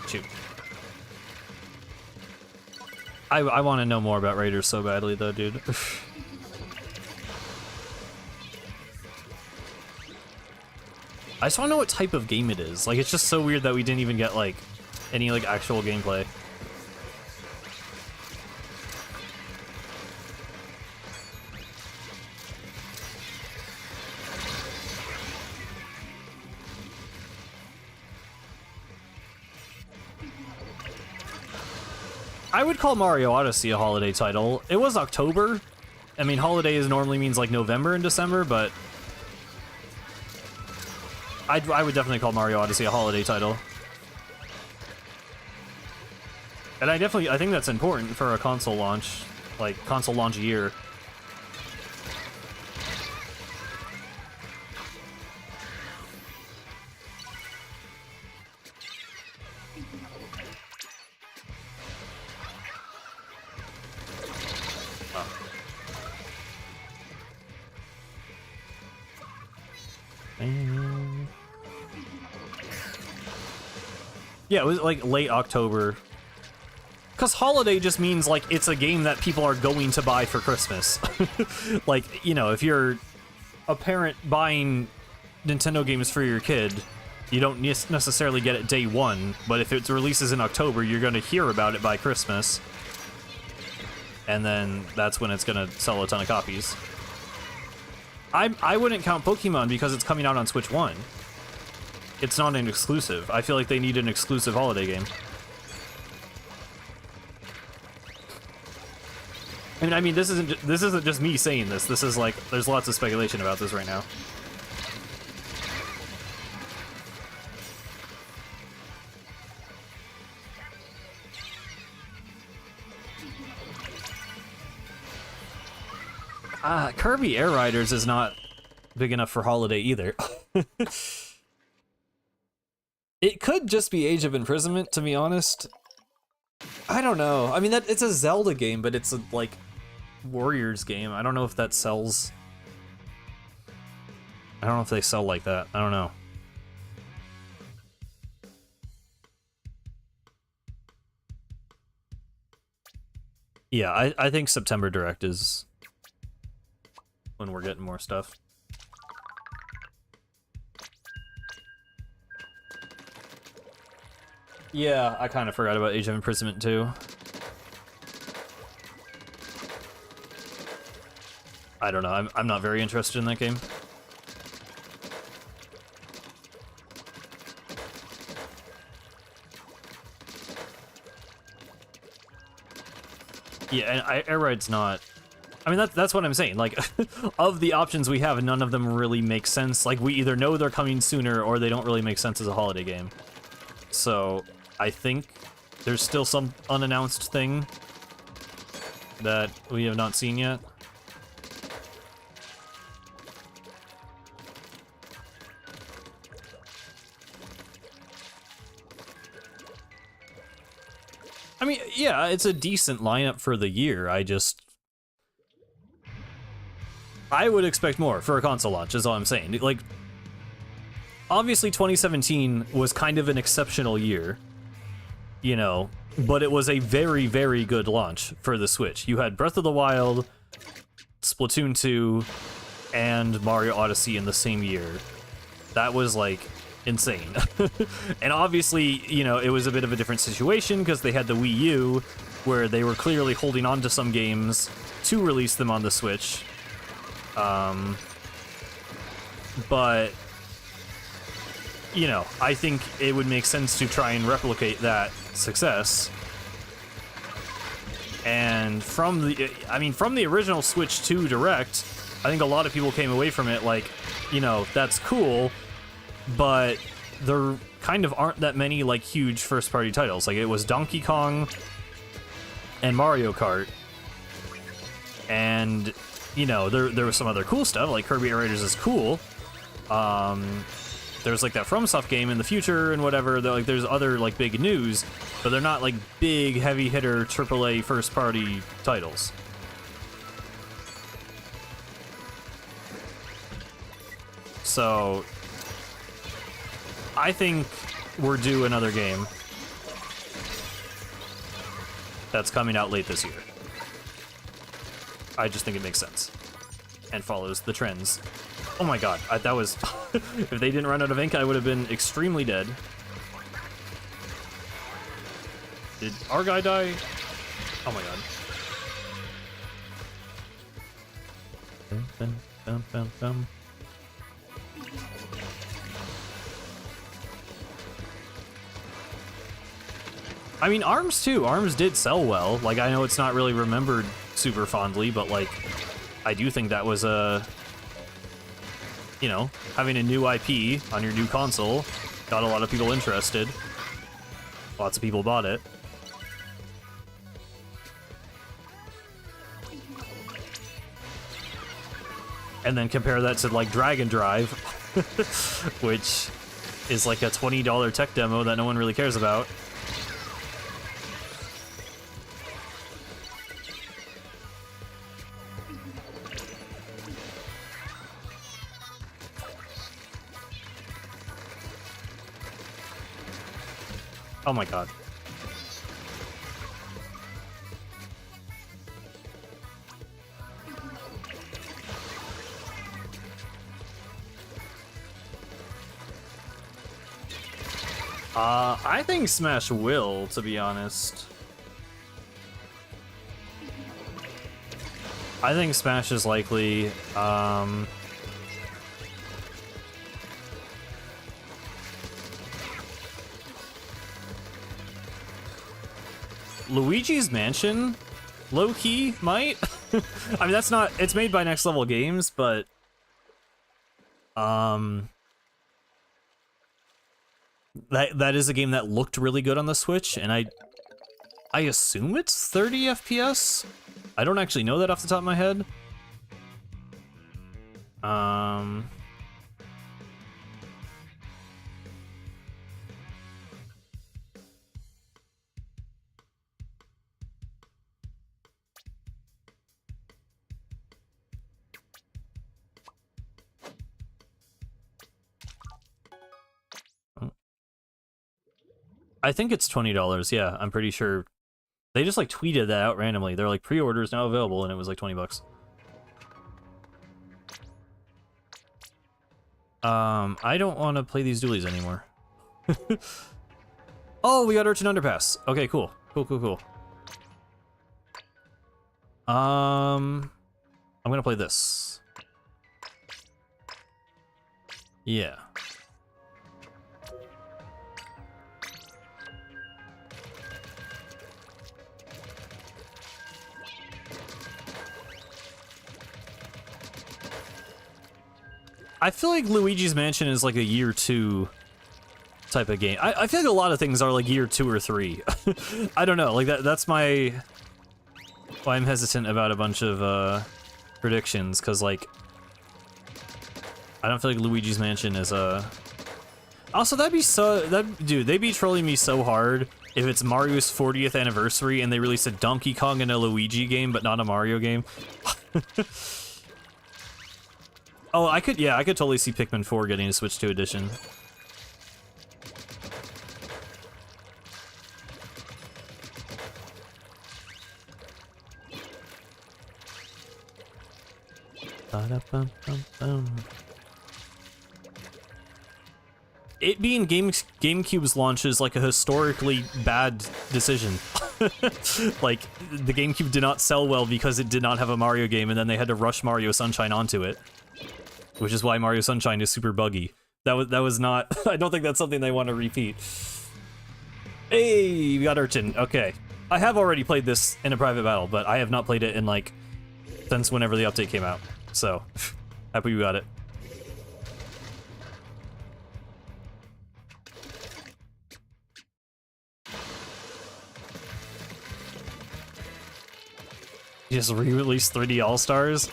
Shoot. I want to know more about Raiders so badly, though, dude. I just want to know what type of game it is. Like, it's just so weird that we didn't even get, like, any, like, actual gameplay. I would call Mario Odyssey a holiday title. It was October. I mean, holidays normally means, like, November and December, but... I would definitely call Mario Odyssey a holiday title. And I think that's important for a console launch, like, console launch year. Yeah, it was like late October. Because holiday just means, like, it's a game that people are going to buy for Christmas. Like, you know, if you're a parent buying Nintendo games for your kid, you don't necessarily get it day one, but if it releases in October, you're going to hear about it by Christmas. And then that's when it's going to sell a ton of copies. I wouldn't count Pokemon because it's coming out on Switch 1. It's not an exclusive. I feel like they need an exclusive holiday game. And I mean, this isn't just me saying this. This is like, there's lots of speculation about this right now. Kirby Air Riders is not big enough for holiday either. It could just be Age of Imprisonment, to be honest. I don't know. I mean, it's a Zelda game, but it's a, like, Warriors game. I don't know if that sells. I don't know if they sell like that. I don't know. Yeah, I think September Direct is when we're getting more stuff. Yeah, I kind of forgot about Age of Imprisonment too. I don't know. I'm not very interested in that game. Yeah, and Air Ride's not. I mean, that's what I'm saying. Like, of the options we have, none of them really make sense. Like, we either know they're coming sooner or they don't really make sense as a holiday game. So, I think there's still some unannounced thing that we have not seen yet. I mean, yeah, it's a decent lineup for the year. I would expect more for a console launch, is all I'm saying. Like, obviously 2017 was kind of an exceptional year, you know, but it was a very, very good launch for the Switch. You had Breath of the Wild, Splatoon 2, and Mario Odyssey in the same year. That was, like, insane. And obviously, you know, it was a bit of a different situation because they had the Wii U, where they were clearly holding on to some games to release them on the Switch. But, you know, I think it would make sense to try and replicate that success. And from the original Switch 2 Direct, I think a lot of people came away from it like, you know, that's cool, but there kind of aren't that many, like, huge first-party titles. Like, it was Donkey Kong and Mario Kart, and, you know, there was some other cool stuff, like Kirby Air Raiders is cool. There's, like, that FromSoft game in the future and whatever. Like, there's other, like, big news, but they're not, like, big, heavy-hitter AAA first-party titles. So, I think we're due another game that's coming out late this year. I just think it makes sense and follows the trends. Oh my god, that was... if they didn't run out of ink, I would have been extremely dead. Did our guy die? Oh my god. Dum, dum, dum, dum. I mean, ARMS too. ARMS did sell well. Like, I know it's not really remembered super fondly, but, like, I do think that was a... You know, having a new IP on your new console got a lot of people interested. Lots of people bought it. And then compare that to, like, Dragon Drive, which is like a $20 tech demo that no one really cares about. Oh my god. I think Smash will, to be honest. I think Smash is likely. Luigi's Mansion, low-key, might? I mean, that's not... It's made by Next Level Games, but... That is a game that looked really good on the Switch, and I assume it's 30 FPS? I don't actually know that off the top of my head. I think it's $20. Yeah, I'm pretty sure. They just like tweeted that out randomly. They're like pre-orders now available, and it was like 20 bucks. I don't want to play these dualies anymore. Oh, we got Urchin Underpass. Okay, cool. Cool. I'm gonna play this. Yeah. I feel like Luigi's Mansion is like a year 2 type of game. I feel like a lot of things are like year 2 or 3. I don't know, like that's why I'm hesitant about a bunch of predictions, because like I don't feel like Luigi's Mansion is also that'd be dude, they'd be trolling me so hard if it's Mario's 40th anniversary and they release a Donkey Kong and a Luigi game but not a Mario game. Oh, I could totally see Pikmin 4 getting a Switch 2 edition. It being GameCube's launch is like a historically bad decision. Like, the GameCube did not sell well because it did not have a Mario game, and then they had to rush Mario Sunshine onto it. Which is why Mario Sunshine is super buggy. That was not... I don't think that's something they want to repeat. Hey, we got Urchin. Okay. I have already played this in a private battle, but I have not played it in, like, since whenever the update came out. So, happy we got it. Just re-released 3D All-Stars?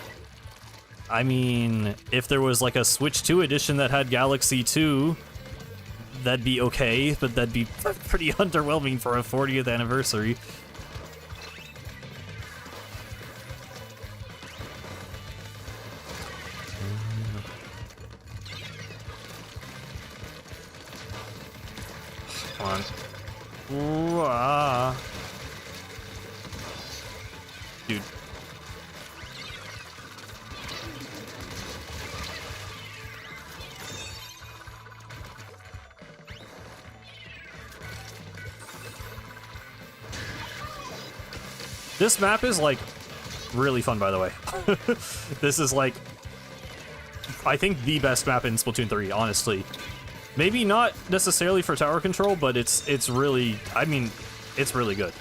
I mean, if there was like a Switch 2 edition that had Galaxy 2, that'd be okay, but that'd be pretty underwhelming for a 40th anniversary. Come on. Ooh, ah. Dude. This map is, like, really fun, by the way. This is, like, I think the best map in Splatoon 3, honestly. Maybe not necessarily for tower control, but it's really, I mean, it's really good.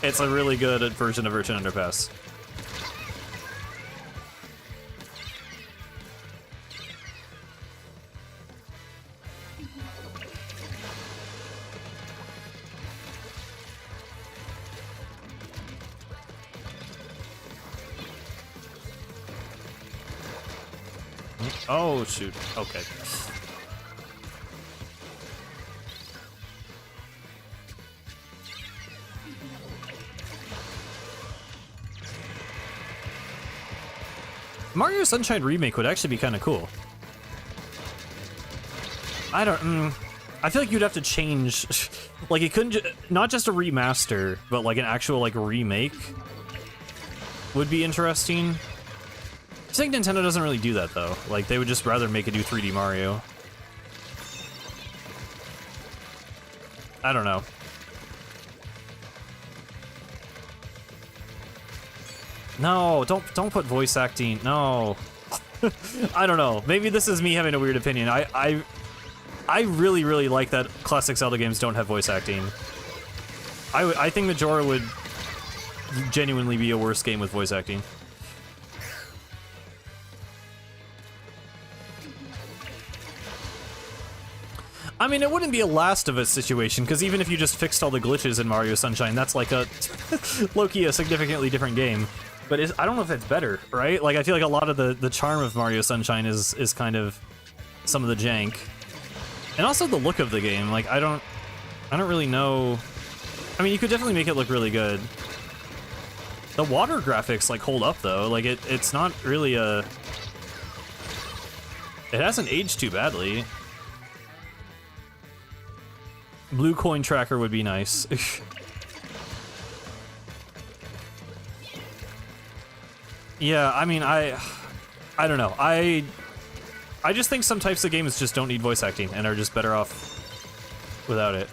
It's a really good version of Urchin Underpass. Oh, shoot. Okay. Mario Sunshine Remake would actually be kind of cool. I don't... I feel like you'd have to change... like, it couldn't... not just a remaster, but, like, an actual, like, remake would be interesting. I think Nintendo doesn't really do that, though. Like, they would just rather make it do 3D Mario. I don't know. No, don't put voice acting. No. I don't know. Maybe this is me having a weird opinion. I really, really like that classic Zelda games don't have voice acting. I think Majora would genuinely be a worse game with voice acting. I mean, it wouldn't be a Last of Us situation, because even if you just fixed all the glitches in Mario Sunshine, that's like a low-key a significantly different game. But I don't know if it's better, right? Like, I feel like a lot of the charm of Mario Sunshine is kind of some of the jank. And also the look of the game. Like, I don't really know. I mean, you could definitely make it look really good. The water graphics, like, hold up, though. Like, it's not really a... It hasn't aged too badly. Blue coin tracker would be nice. Yeah, I mean, I don't know. I just think some types of games just don't need voice acting and are just better off without it.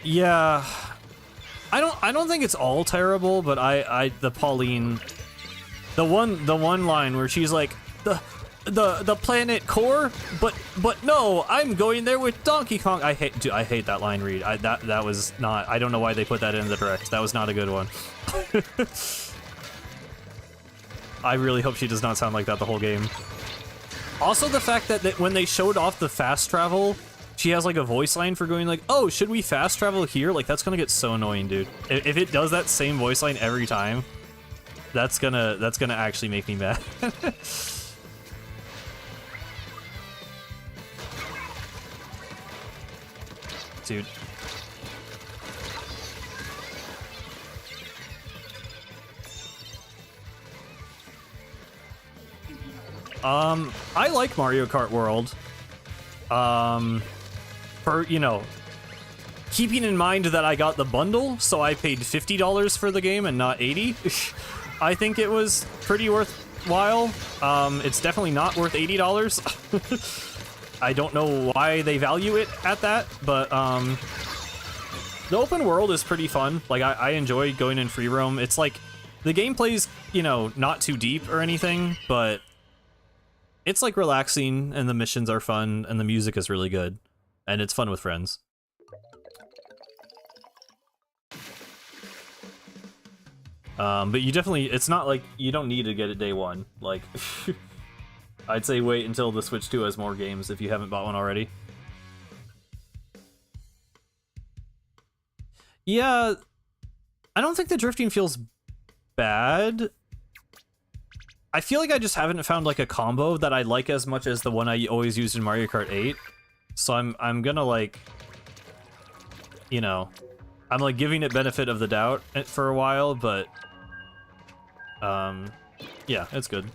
Yeah, I don't think it's all terrible, but the Pauline, the one line where she's like the planet core, but no, I'm going there with Donkey Kong. I hate that line read. That was not. I don't know why they put that in the direct. That was not a good one. I really hope she does not sound like that the whole game. Also, the fact that when they showed off the fast travel, she has like a voice line for going like, oh, should we fast travel here? Like, that's gonna get so annoying, dude. If it does that same voice line every time, that's gonna actually make me mad. Dude. I like Mario Kart World. For, you know, keeping in mind that I got the bundle, so I paid $50 for the game and not $80. I think it was pretty worthwhile. It's definitely not worth $80. I don't know why they value it at that, but the open world is pretty fun. Like, I enjoy going in free roam. It's like, the gameplay's, you know, not too deep or anything, but it's like relaxing, and the missions are fun, and the music is really good, and it's fun with friends. But you definitely, it's not like, you don't need to get it day one. Like, I'd say wait until the Switch 2 has more games if you haven't bought one already. Yeah, I don't think the drifting feels bad. I feel like I just haven't found like a combo that I like as much as the one I always used in Mario Kart 8. So I'm gonna like, you know, I'm like giving it benefit of the doubt for a while, but yeah, it's good.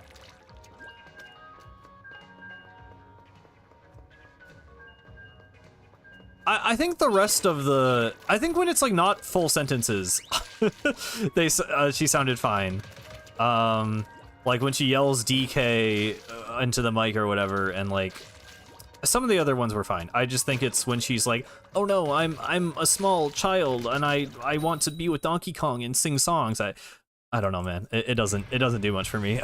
I think the rest of the, I think when it's like not full sentences, she sounded fine. Like when she yells DK into the mic or whatever, and like some of the other ones were fine. I just think it's when she's like, "Oh no, I'm a small child and I want to be with Donkey Kong and sing songs." I don't know, man. It doesn't do much for me.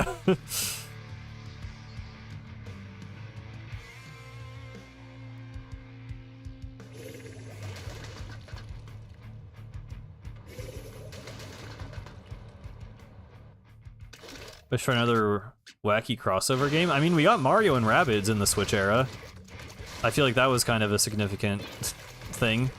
Wish for another wacky crossover game. I mean, we got Mario and Rabbids in the Switch era. I feel like that was kind of a significant thing.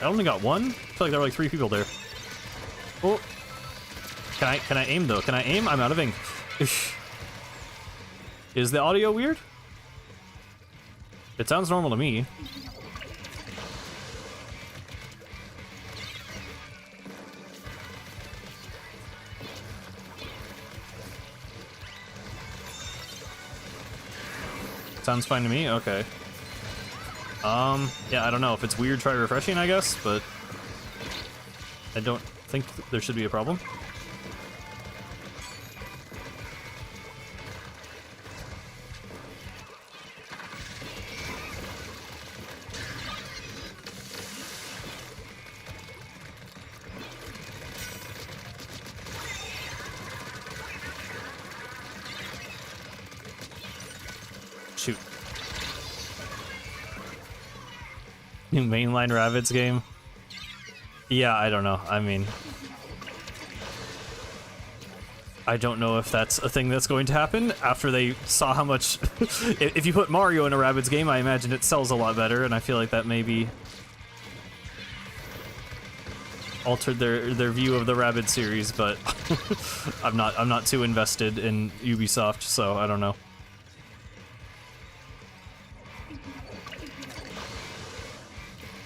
I only got one? I feel like there were like 3 people there. Oh. Can I aim though? Can I aim? I'm out of ink. Is the audio weird? It sounds normal to me. Sounds fine to me? Okay. Yeah, I don't know. If it's weird, try refreshing, I guess, but I don't think there should be a problem. shoot. New mainline Rabbids game? Yeah, I don't know. I mean, I don't know if that's a thing that's going to happen after they saw how much... If you put Mario in a Rabbids game, I imagine it sells a lot better, and I feel like that maybe altered their view of the Rabbids series, but I'm not too invested in Ubisoft, so I don't know.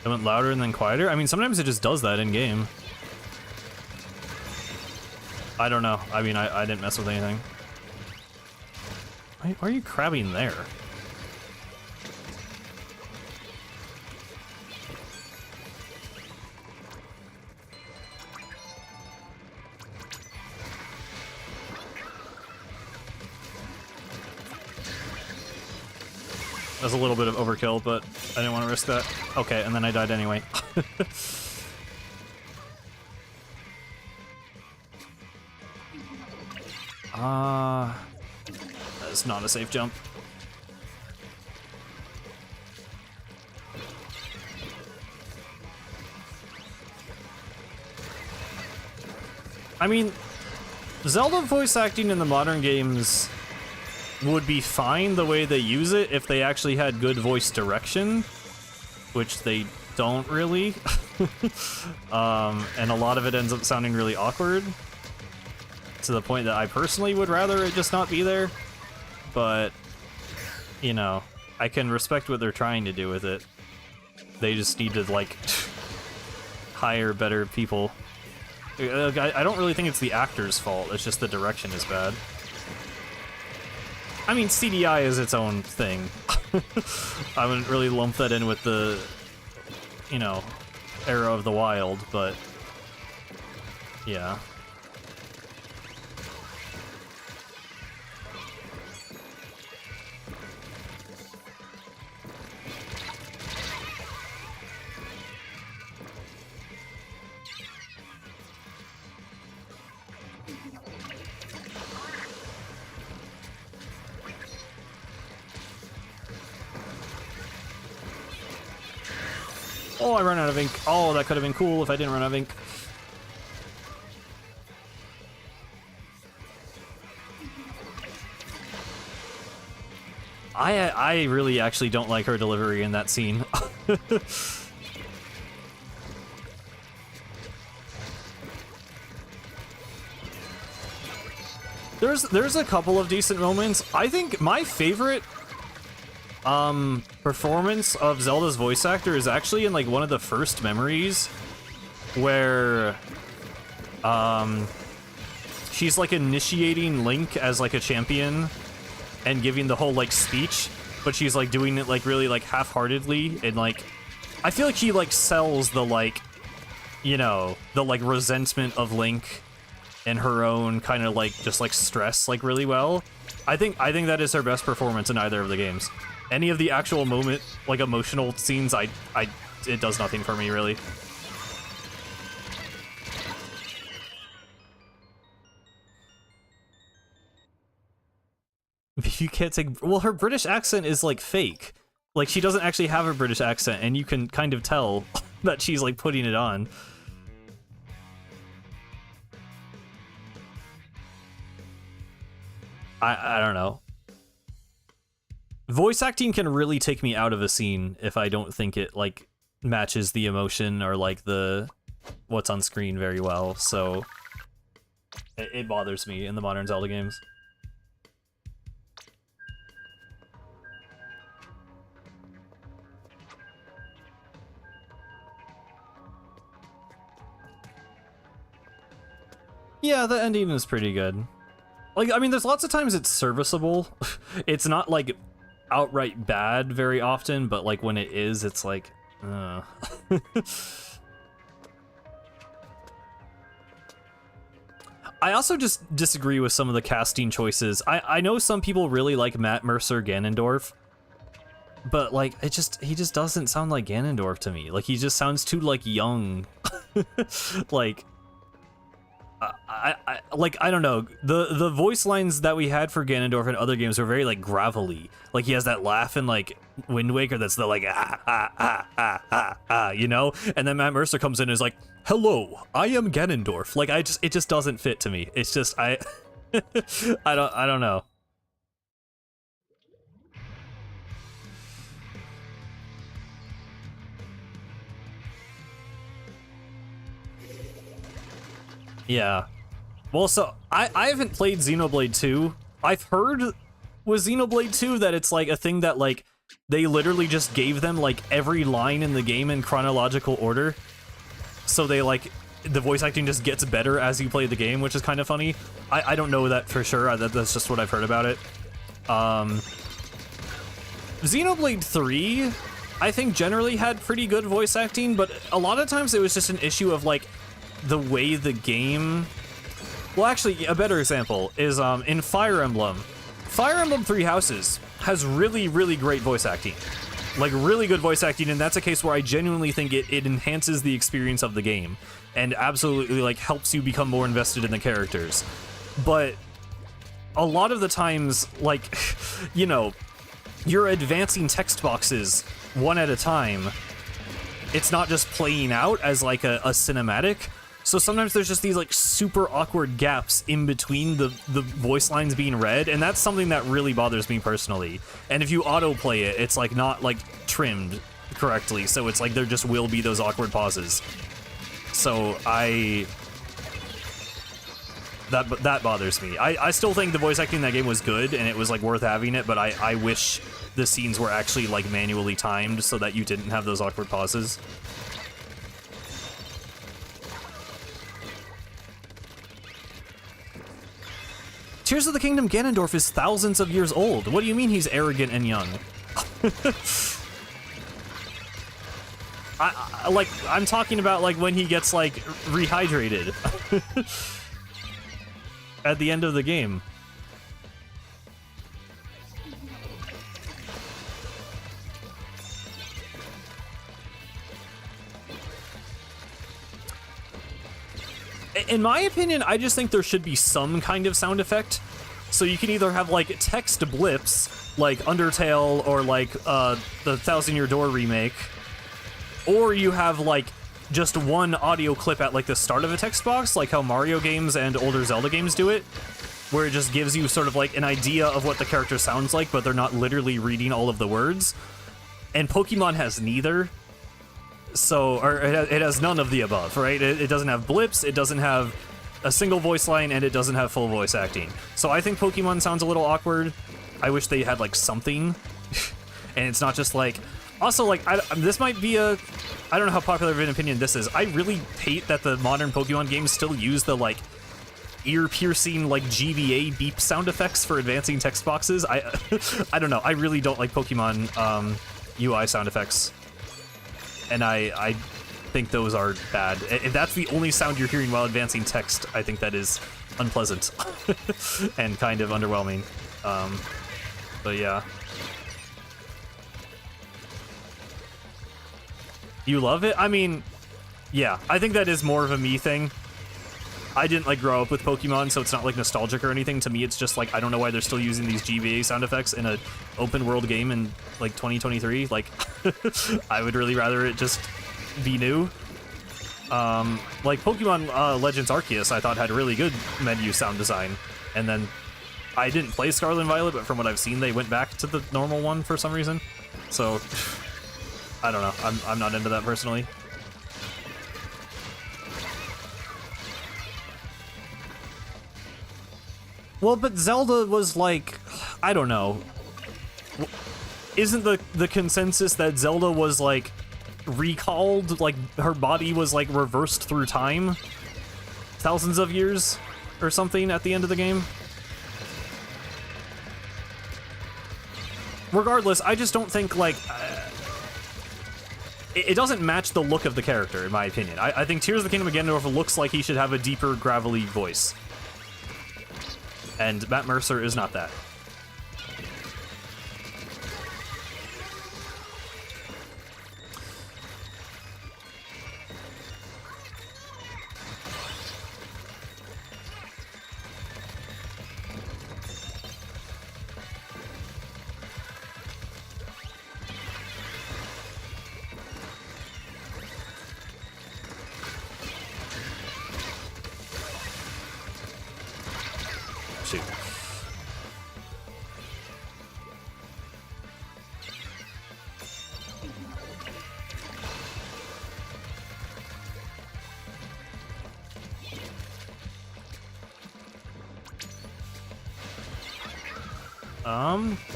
It went louder and then quieter? I mean, sometimes it just does that in-game. I don't know. I mean, I didn't mess with anything. Why are you crabbing there? That was a little bit of overkill, but I didn't want to risk that. Okay, and then I died anyway. That's not a safe jump. I mean, Zelda voice acting in the modern games would be fine the way they use it if they actually had good voice direction, which they don't really. And a lot of it ends up sounding really awkward, to the point that I personally would rather it just not be there. But, you know, I can respect what they're trying to do with it. They just need to, like, hire better people. I don't really think it's the actor's fault, it's just the direction is bad. I mean, CDI is its own thing. I wouldn't really lump that in with the, you know, era of the wild, but yeah. Oh, I ran out of ink. Oh, that could have been cool if I didn't run out of ink. I really actually don't like her delivery in that scene. There's a couple of decent moments. I think my favorite performance of Zelda's voice actor is actually in like one of the first memories where she's like initiating Link as like a champion and giving the whole like speech, but she's like doing it like really like half-heartedly, and like I feel like he like sells the like, you know, the like resentment of Link and her own kind of like just like stress like really well. I think that is her best performance in either of the games. Any of the actual moment, like emotional scenes, it does nothing for me, really. You can't take... Well, her British accent is, like, fake. Like, she doesn't actually have a British accent, and you can kind of tell that she's, like, putting it on. I don't know. Voice acting can really take me out of a scene if I don't think it, like, matches the emotion or, like, the what's on screen very well, so it bothers me in the modern Zelda games. Yeah, the ending is pretty good. Like, I mean, there's lots of times it's serviceable. It's not, like, outright bad very often, but like when it is, it's like I also just disagree with some of the casting choices. I know some people really like Matt Mercer Ganondorf, but like he just doesn't sound like Ganondorf to me. Like he just sounds too like young. Like I don't know, the voice lines that we had for Ganondorf in other games were very like gravelly. Like he has that laugh in like Wind Waker that's the like you know, and then Matt Mercer comes in and is like, hello, I am Ganondorf. Like it just doesn't fit to me. It's just I don't know. Yeah. Well, so I haven't played Xenoblade 2. I've heard with Xenoblade 2 that it's like a thing that like they literally just gave them like every line in the game in chronological order. So they like the voice acting just gets better as you play the game, which is kind of funny. I don't know that for sure. That's just what I've heard about it. Xenoblade 3, I think generally had pretty good voice acting, but a lot of times it was just an issue of like the way the game. Well, actually, a better example is in Fire Emblem. Fire Emblem Three Houses has really, really great voice acting. Like, really good voice acting, and that's a case where I genuinely think it enhances the experience of the game and absolutely, like, helps you become more invested in the characters. But a lot of the times, like, you know, you're advancing text boxes one at a time. It's not just playing out as, like, a cinematic. So sometimes there's just these like super awkward gaps in between the voice lines being read, and that's something that really bothers me personally. And if you autoplay it, it's like not like trimmed correctly, so it's like there just will be those awkward pauses. So that bothers me. I still think the voice acting in that game was good, and it was like worth having it, but I wish the scenes were actually like manually timed so that you didn't have those awkward pauses. Tears of the Kingdom Ganondorf is thousands of years old. What do you mean he's arrogant and young? I'm talking about like when he gets like rehydrated at the end of the game. In my opinion, I just think there should be some kind of sound effect. So you can either have like text blips, like Undertale or like the Thousand Year Door remake, or you have like just one audio clip at like the start of a text box, like how Mario games and older Zelda games do it, where it just gives you sort of like an idea of what the character sounds like, but they're not literally reading all of the words. And Pokemon has neither. So, or it has none of the above, right? It doesn't have blips, it doesn't have a single voice line, and it doesn't have full voice acting. So I think Pokemon sounds a little awkward. I wish they had like something, and it's not just like. Also, like this might be a. I don't know how popular of an opinion this is. I really hate that the modern Pokemon games still use the like ear-piercing like GBA beep sound effects for advancing text boxes. I don't know. I really don't like Pokemon UI sound effects. And I think those are bad. If that's the only sound you're hearing while advancing text, I think that is unpleasant and kind of underwhelming. But yeah. You love it? I mean, yeah, I think that is more of a me thing. I didn't like grow up with Pokemon, so it's not like nostalgic or anything. To me, it's just like I don't know why they're still using these GBA sound effects in a open world game in like 2023. Like, I would really rather it just be new. Like Pokemon Legends Arceus, I thought had really good menu sound design, and then I didn't play Scarlet and Violet, but from what I've seen, they went back to the normal one for some reason. So I don't know. I'm not into that personally. Well, but Zelda was like, I don't know. Isn't the consensus that Zelda was like recalled, like her body was like reversed through time? Thousands of years or something at the end of the game? Regardless, I just don't think like... it doesn't match the look of the character, in my opinion. I think Tears of the Kingdom of Ganondorf looks like he should have a deeper, gravelly voice. And Matt Mercer is not that. shoot.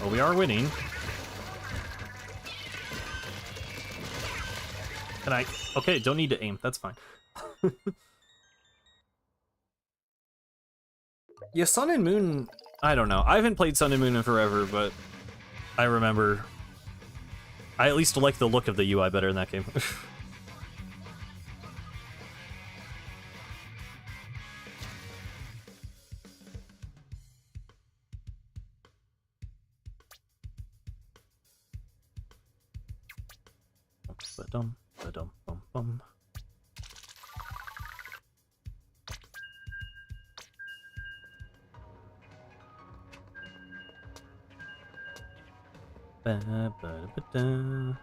Well, we are winning. Can I? Okay, don't need to aim. That's fine. Yeah, Sun and Moon, I don't know. I haven't played Sun and Moon in forever, but I remember I at least like the look of the UI better in that game. Ba-dum, ba-dum, bum, bum. Ba-ba-da-ba-da.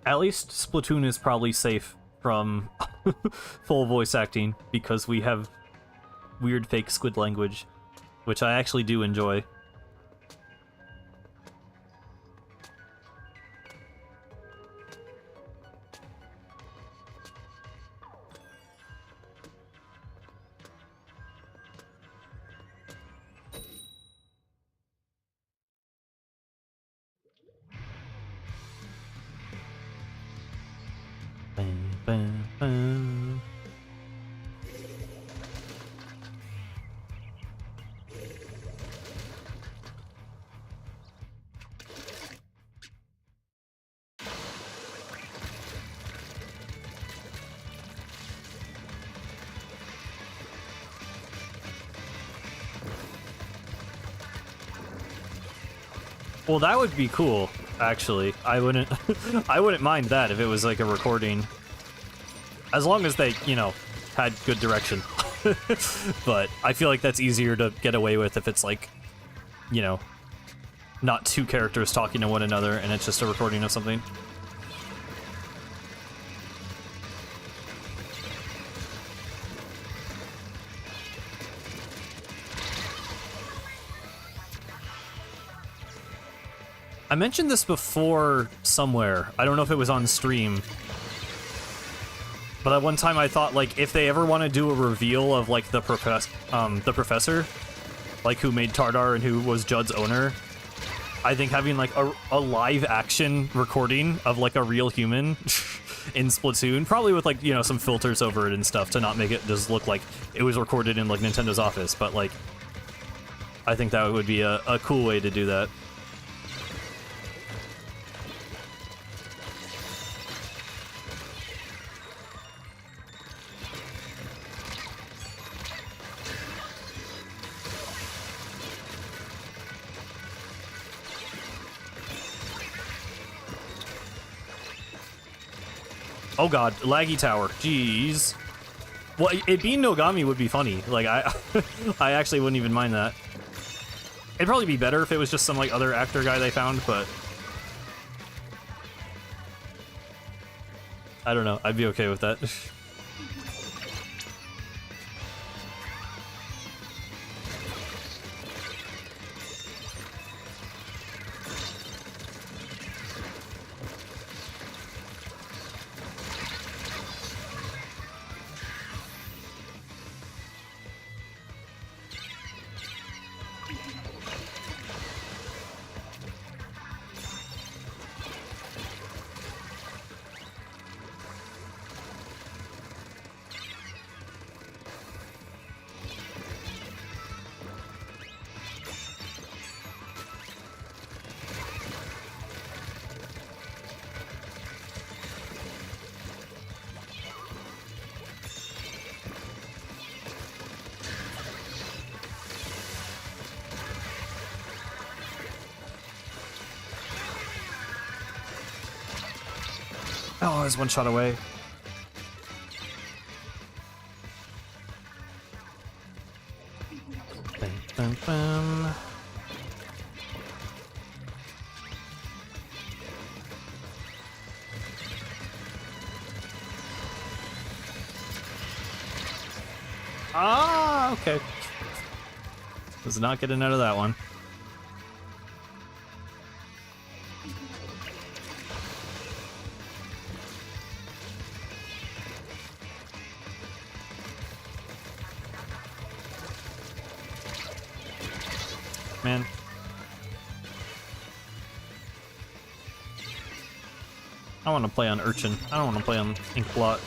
At least Splatoon is probably safe from full voice acting, because we have weird fake squid language, which I actually do enjoy. Bam, bam, bam. Well, that would be cool, actually. I wouldn't I wouldn't mind that if it was like a recording. As long as they, you know, had good direction. But I feel like that's easier to get away with if it's like, you know, not two characters talking to one another and it's just a recording of something. I mentioned this before somewhere. I don't know if it was on stream. But at one time I thought, like, if they ever want to do a reveal of, like, the professor, like, who made Tardar and who was Judd's owner, I think having, like, a live-action recording of, like, a real human in Splatoon, probably with, like, you know, some filters over it and stuff to not make it just look like it was recorded in, like, Nintendo's office, but, like, I think that would be a cool way to do that. Oh god, laggy tower. Jeez. Well, it being Nogami would be funny. Like, I actually wouldn't even mind that. It'd probably be better if it was just some, like, other actor guy they found, but... I don't know. I'd be okay with that. Oh, I was one shot away. Bam, bam, bam. Ah, okay. Was not getting out of that one. Man. I want to play on Urchin. I don't want to play on Inkblot.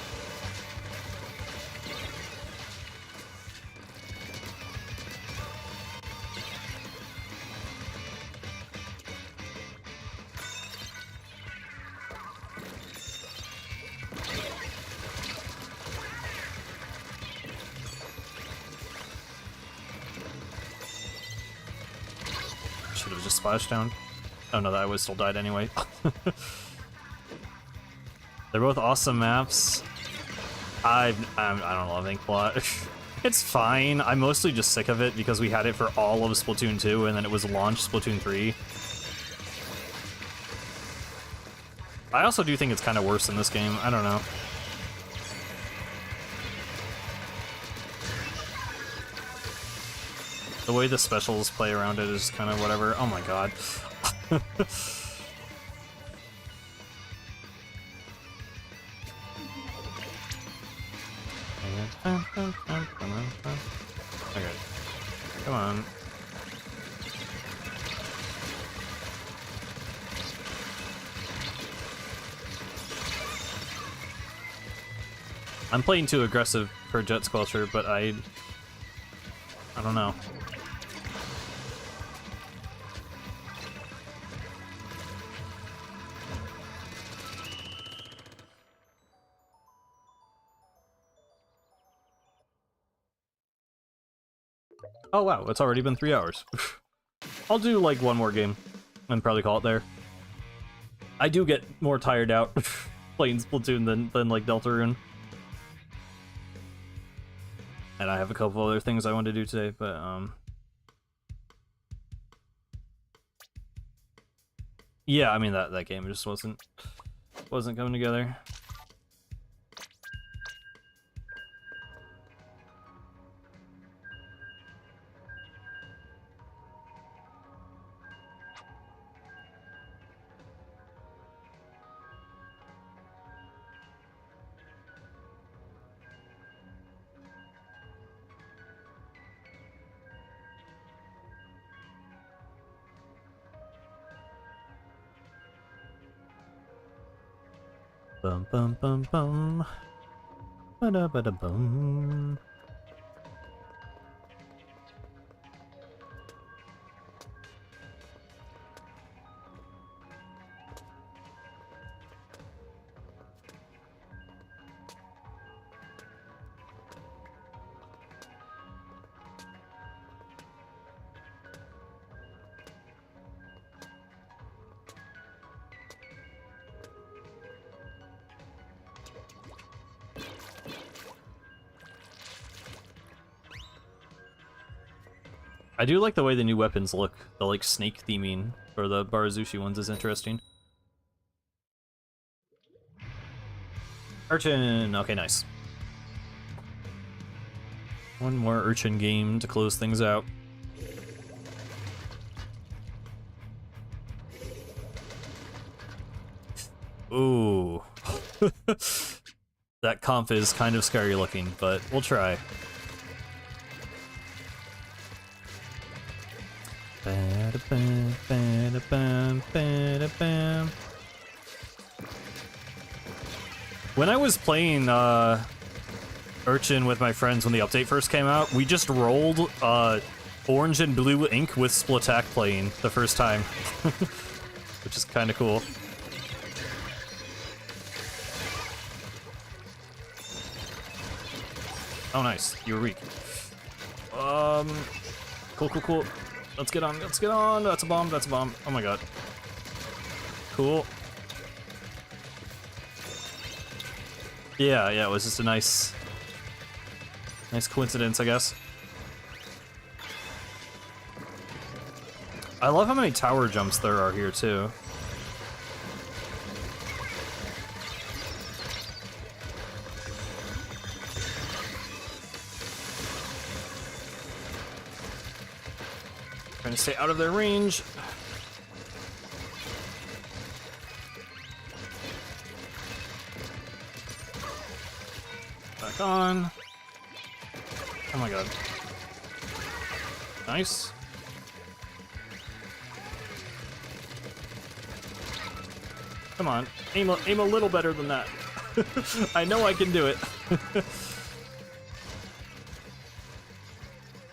Should have just splashed down. Oh no, that would still died anyway. They're both awesome maps. I don't love Inkblot. It's fine. I'm mostly just sick of it because we had it for all of Splatoon 2 and then it was launched Splatoon 3. I also do think it's kind of worse in this game. I don't know. The way the specials play around it is kind of whatever. Oh my god. Okay. Come on. I'm playing too aggressive for Jet Squelcher, but I don't know. Oh wow, it's already been 3 hours. I'll do like one more game and probably call it there. I do get more tired out playing Splatoon than like Deltarune. And I have a couple other things I want to do today, but yeah, I mean that game just wasn't coming together. Bum bum bum bum. Ba-da ba-da bum. I do like the way the new weapons look. The like snake theming for the Barazushi ones is interesting. Urchin! Okay, nice. One more Urchin game to close things out. Ooh. That comp is kind of scary looking, but we'll try. When I was playing Urchin with my friends when the update first came out, we just rolled orange and blue ink with Splatack playing the first time, which is kind of cool. Oh, nice. You were weak. Cool, cool, cool. Let's get on, let's get on. That's a bomb, that's a bomb. Oh my god. Cool. Yeah, yeah, it was just a nice coincidence, I guess. I love how many tower jumps there are here, too. Trying to stay out of their range. Back on. Oh my god. Nice. Come on, aim a little better than that. I know I can do it.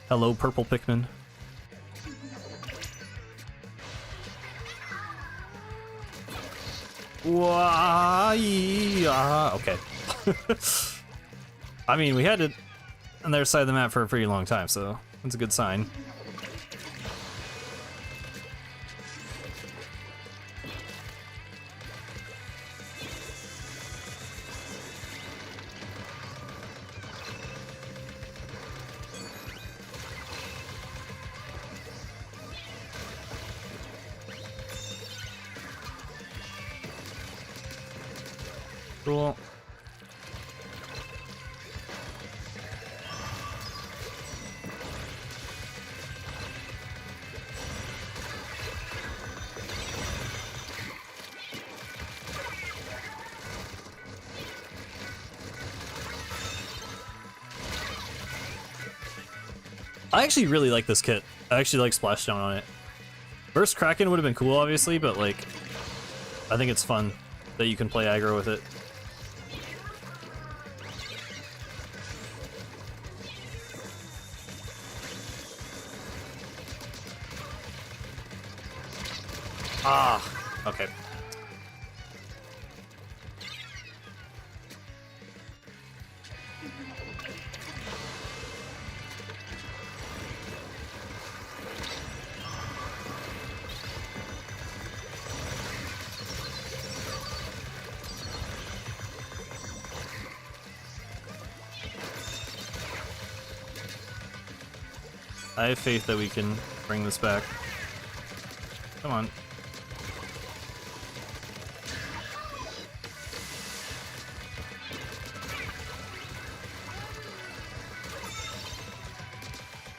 Hello, purple Pikmin. Okay. I mean, we had it on their side of the map for a pretty long time, so that's a good sign. Cool. I actually really like this kit. I actually like Splashdown on it. Burst Kraken would have been cool, obviously, but like, I think it's fun that you can play aggro with it. Ah, okay. I have faith that we can bring this back. Come on.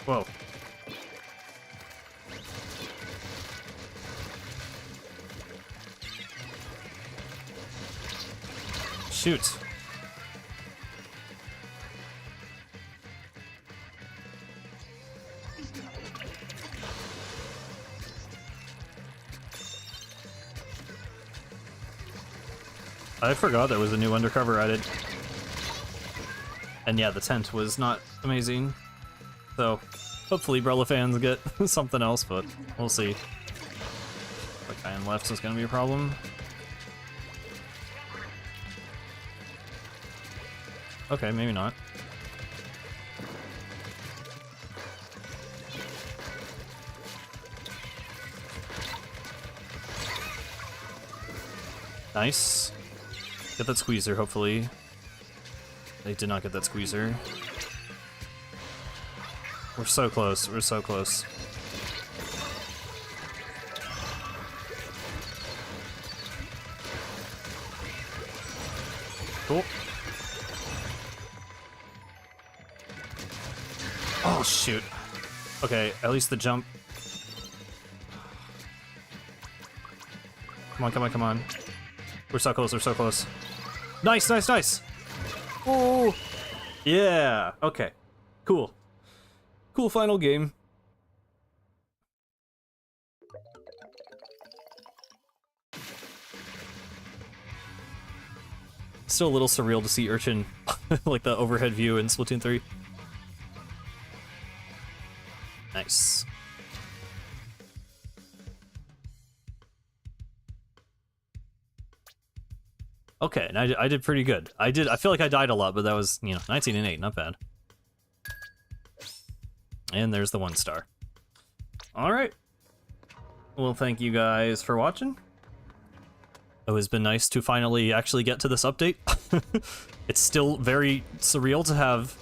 Whoa. Shoot. I forgot there was a new undercover added. And yeah, the tent was not amazing. So, hopefully Brella fans get something else, but we'll see. The guy on left is gonna be a problem. Okay, maybe not. Nice. Get that squeezer, hopefully. They did not get that squeezer. We're so close, we're so close. Cool. Oh, shoot. Okay, at least the jump. Come on, come on, come on. We're so close, we're so close. Nice, nice, nice! Oh! Yeah, okay. Cool. Cool final game. Still a little surreal to see Urchin, like the overhead view in Splatoon 3. Nice. Okay, and I did pretty good. I feel like I died a lot, but that was, 19 and 8, not bad. And there's the 1 star. Alright. Well, thank you guys for watching. It has been nice to finally actually get to this update. It's still very surreal to have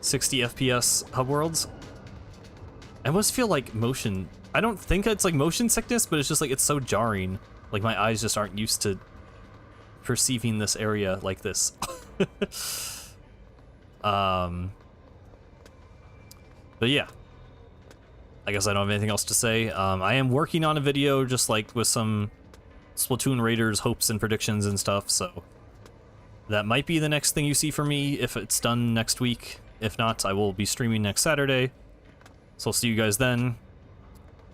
60 FPS hub worlds. I almost feel like motion... I don't think it's like motion sickness, but it's just like it's so jarring. Like my eyes just aren't used to perceiving this area like this. But yeah. I guess I don't have anything else to say. I am working on a video just like with some Splatoon Raiders hopes and predictions and stuff, so that might be the next thing you see from me if it's done next week. If not, I will be streaming next Saturday. So I'll see you guys then.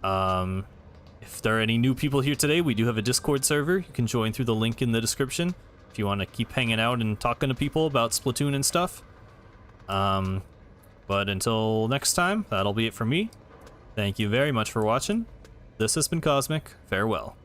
If there are any new people here today, we do have a Discord server. You can join through the link in the description if you want to keep hanging out and talking to people about Splatoon and stuff. But until next time, that'll be it for me. Thank you very much for watching. This has been Cosmic. Farewell.